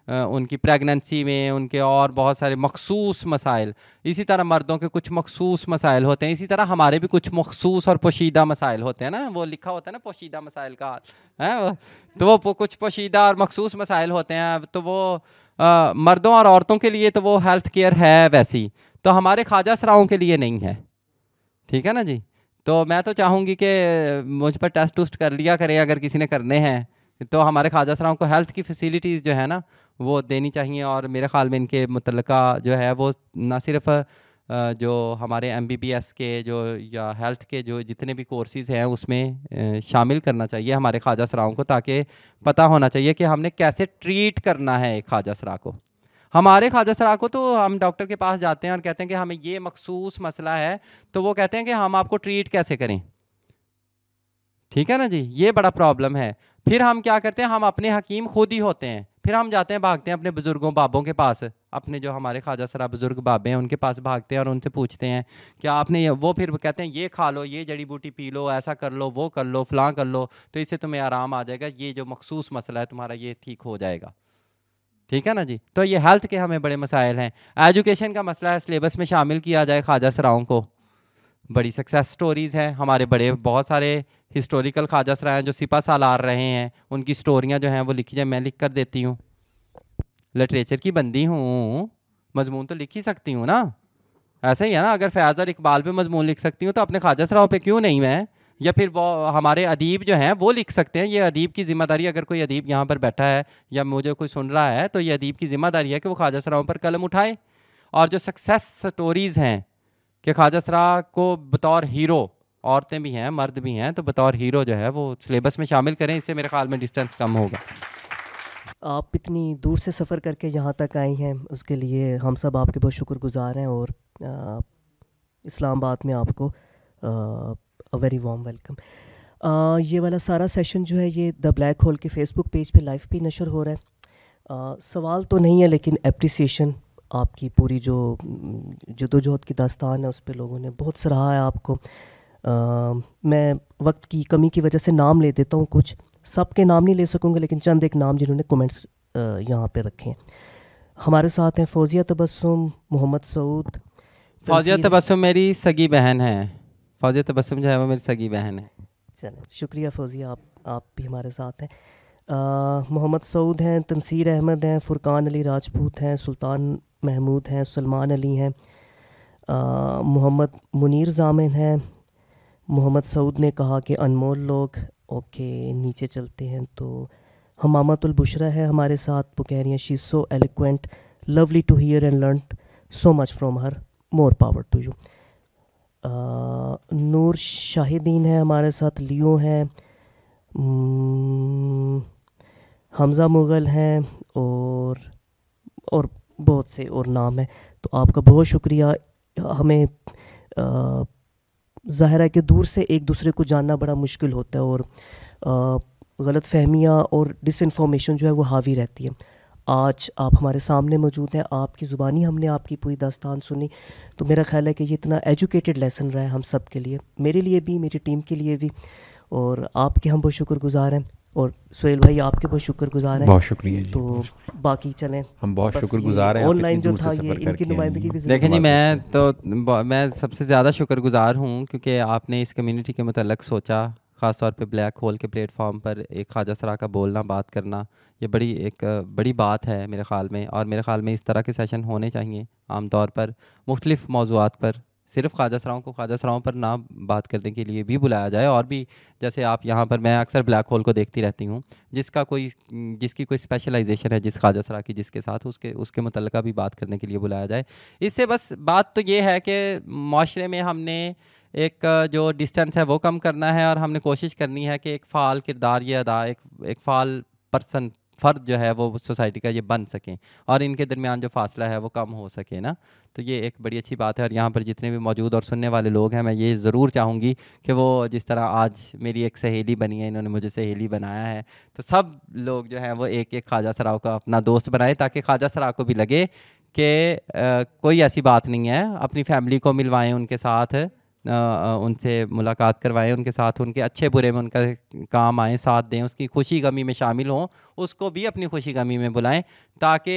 उनकी प्रेगनेंसी में, उनके और बहुत सारे मखसूस मसाइल। इसी तरह मर्दों के कुछ मखसूस मसाइल होते हैं, इसी तरह हमारे भी कुछ मखसूस और पोशीदा मसाइल होते हैं ना, वो लिखा होता है ना पोशीदा मसाइल का है, तो वो कुछ पोशीदा और मखसूस मसाइल होते हैं। तो वो मर्दों और औरतों के लिए तो वो हेल्थ केयर है वैसी, तो हमारे ख्वाजा असरारों के लिए नहीं है, ठीक है ना जी। तो मैं तो चाहूँगी कि मुझ पर टेस्ट उस्ट कर लिया करें अगर किसी ने करने हैं, तो हमारे ख्वाजा असरार को हेल्थ की फैसिलिटीज़ जो है ना वो देनी चाहिए। और मेरे ख़्याल में इनके मुतल्लिका जो है वो ना सिर्फ जो हमारे MBBS के जो या हेल्थ के जो जितने भी कोर्सेज़ हैं उसमें शामिल करना चाहिए हमारे ख्वाजा असरार को, ताकि पता होना चाहिए कि हमने कैसे ट्रीट करना है एक ख्वाजा असरार को। हमारे ख्वाजा असरार को तो हम डॉक्टर के पास जाते हैं और कहते हैं कि हमें ये मखसूस मसला है, तो वो कहते हैं कि हम आपको ट्रीट कैसे करें, ठीक है ना जी, ये बड़ा प्रॉब्लम है। फिर हम क्या करते हैं, हम अपने हकीम खुद ही होते हैं, फिर हम जाते हैं भागते हैं अपने बुज़ुर्गों बाबों के पास, अपने जो हमारे ख्वाजा असरार बुज़ुर्ग बाबे हैं उनके पास भागते हैं और उनसे पूछते हैं कि आपने वो फिर कहते हैं ये खा लो, ये जड़ी बूटी पी लो, ऐसा कर लो, वो कर लो, फलां कर लो, तो इससे तुम्हें आराम आ जाएगा, ये जो मखसूस मसला है तुम्हारा ये ठीक हो जाएगा, ठीक है ना जी। तो ये हेल्थ के हमें बड़े मसाइल हैं। एजुकेशन का मसला है, सिलेबस में शामिल किया जाए ख्वाजा असरार को। बड़ी सक्सेस स्टोरीज़ हैं हमारे, बड़े बहुत सारे हिस्टोरिकल ख्वाजा असरार हैं जो सिपा सालार रहे हैं, उनकी स्टोरियाँ जो हैं वो लिखी जाए, मैं लिख कर देती हूँ, लिटरेचर की बंदी हूँ, मजमून तो लिख ही सकती हूँ ना, ऐसा ही है ना। अगर फयाज़ और इकबाल पे मजमून लिख सकती हूँ तो अपने ख्वाजा असरार पे क्यों नहीं मैं, या फिर वो हमारे अदीब जो हैं वो लिख सकते हैं। ये अदीब की ज़िम्मेदारी, अगर कोई अदीब यहाँ पर बैठा है या मुझे कोई सुन रहा है तो ये अदीब की ज़िम्मेदारी है कि वो ख्वाजा असरार पर कलम उठाए, और जो सक्सेस स्टोरीज़ हैं कि ख्वाजा असरार को बतौर हीरो, औरतें भी हैं मर्द भी हैं, तो बतौर हीरो जो है वो सिलेबस में शामिल करें, इससे मेरे ख्याल में डिस्टेंस कम होगा। आप इतनी दूर से सफ़र करके यहाँ तक आई हैं, उसके लिए हम सब आपके बहुत शुक्रगुजार हैं, और इस्लामाबाद में आपको अ वेरी वार्म वेलकम। ये वाला सारा सेशन जो है ये द ब्लैक होल के फेसबुक पेज पे लाइव भी नशर हो रहा है। सवाल तो नहीं है, लेकिन एप्रिसिएशन आपकी पूरी जो जदोजहद की दास्तान है उस पर लोगों ने बहुत सराहा है आपको। मैं वक्त की कमी की वजह से नाम ले देता हूँ, कुछ सब के नाम नहीं ले सकूँगा, लेकिन चंद एक नाम जिन्होंने कमेंट्स यहाँ पे रखे हैं। हमारे साथ हैं फौजिया तबस्सुम, मोहम्मद सऊद। फौजिया तबस्सुम मेरी सगी बहन है, फौजिया तबस्सुम जो है वो मेरी सगी बहन है। चलें, शुक्रिया फौजिया, आप भी हमारे साथ हैं। मोहम्मद सऊद हैं, तनसीर अहमद हैं, फुरकान अली राजपूत हैं, सुल्तान महमूद हैं, सलमान अली हैं, मोहम्मद मुनीर जामिन हैं। मोहम्मद सऊद ने कहा कि अनमोल लोग। ओके, नीचे चलते हैं तो हमामतुल बुशरा है हमारे साथ, वो कह रही हैं she is so eloquent, lovely to hear and learn so much from her, more power to you. Noor Shahideen है हमारे साथ, लियो हैं, हमज़ा मुग़ल हैं और बहुत से और नाम है। तो आपका बहुत शुक्रिया। हमें ज़ाहिर है कि दूर से एक दूसरे को जानना बड़ा मुश्किल होता है और गलत फहमियाँ और डिसइंफॉर्मेशन जो है वो हावी रहती है। आज आप हमारे सामने मौजूद हैं, आपकी ज़ुबानी हमने आपकी पूरी दास्तान सुनी, तो मेरा ख्याल है कि ये इतना एजुकेटेड लेसन रहा है हम सब के लिए, मेरे लिए भी, मेरी टीम के लिए भी, और आपके हम बहुत शुक्रगुजार हैं, और सुहेल भाई आपके बहुत शुक्रगुजार हैं। बहुत शुक्रिया जी। तो बाकी चलें, हम बहुत शुक्रगुजार हैं ऑनलाइन जो था ये इनकी नुमाइंदगी भी। देखें जी, मैं सबसे ज़्यादा शुक्रगुजार हूँ क्योंकि आपने इस कम्युनिटी के मतलब सोचा, ख़ास तौर पे ब्लैक होल के प्लेटफॉर्म पर एक ख्वाजा सरा का बोलना, बात करना, ये बड़ी बात है मेरे ख़्याल में। और मेरे ख़्याल में इस तरह के सेशन होने चाहिए आम तौर पर, मुख्तलिफ़ मौज़ूआत पर, सिर्फ ख्वाजा सराओं को ख्वाजा सराओं पर ना बात करने के लिए भी बुलाया जाए। और भी जैसे आप यहाँ पर, मैं अक्सर ब्लैक होल को देखती रहती हूँ, जिसकी कोई स्पेशलाइजेशन है जिस ख्वाजा सरा की, जिसके साथ उसके मुतल्लिका भी बात करने के लिए बुलाया जाए। इससे बस बात तो ये है कि माशरे में हमने एक जो डिस्टेंस है वो कम करना है, और हमने कोशिश करनी है कि एक फ़ाल किरदार ये अदा, एक फ़ाल फ़र्द जो है वो सोसाइटी का ये बन सकें, और इनके दरमियान जो फासला है वो कम हो सके ना। तो ये एक बड़ी अच्छी बात है। और यहाँ पर जितने भी मौजूद और सुनने वाले लोग हैं, मैं ये ज़रूर चाहूँगी कि वो, जिस तरह आज मेरी एक सहेली बनी है, इन्होंने मुझे सहेली बनाया है, तो सब लोग जो हैं वो एक एक ख्वाजा सराओं का अपना दोस्त बनाए, ताकि ख्वाजा सराओं को भी लगे कि कोई ऐसी बात नहीं है। अपनी फैमिली को मिलवाएं उनके साथ, उनसे मुलाकात करवाएं, उनके साथ उनके अच्छे बुरे में उनका काम आएँ, साथ दें, उसकी खुशी गमी में शामिल हों, उसको भी अपनी खुशी गमी में बुलाएं, ताकि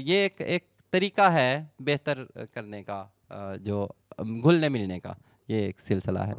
ये एक तरीका है बेहतर करने का, जो घुलने मिलने का, ये एक सिलसिला है।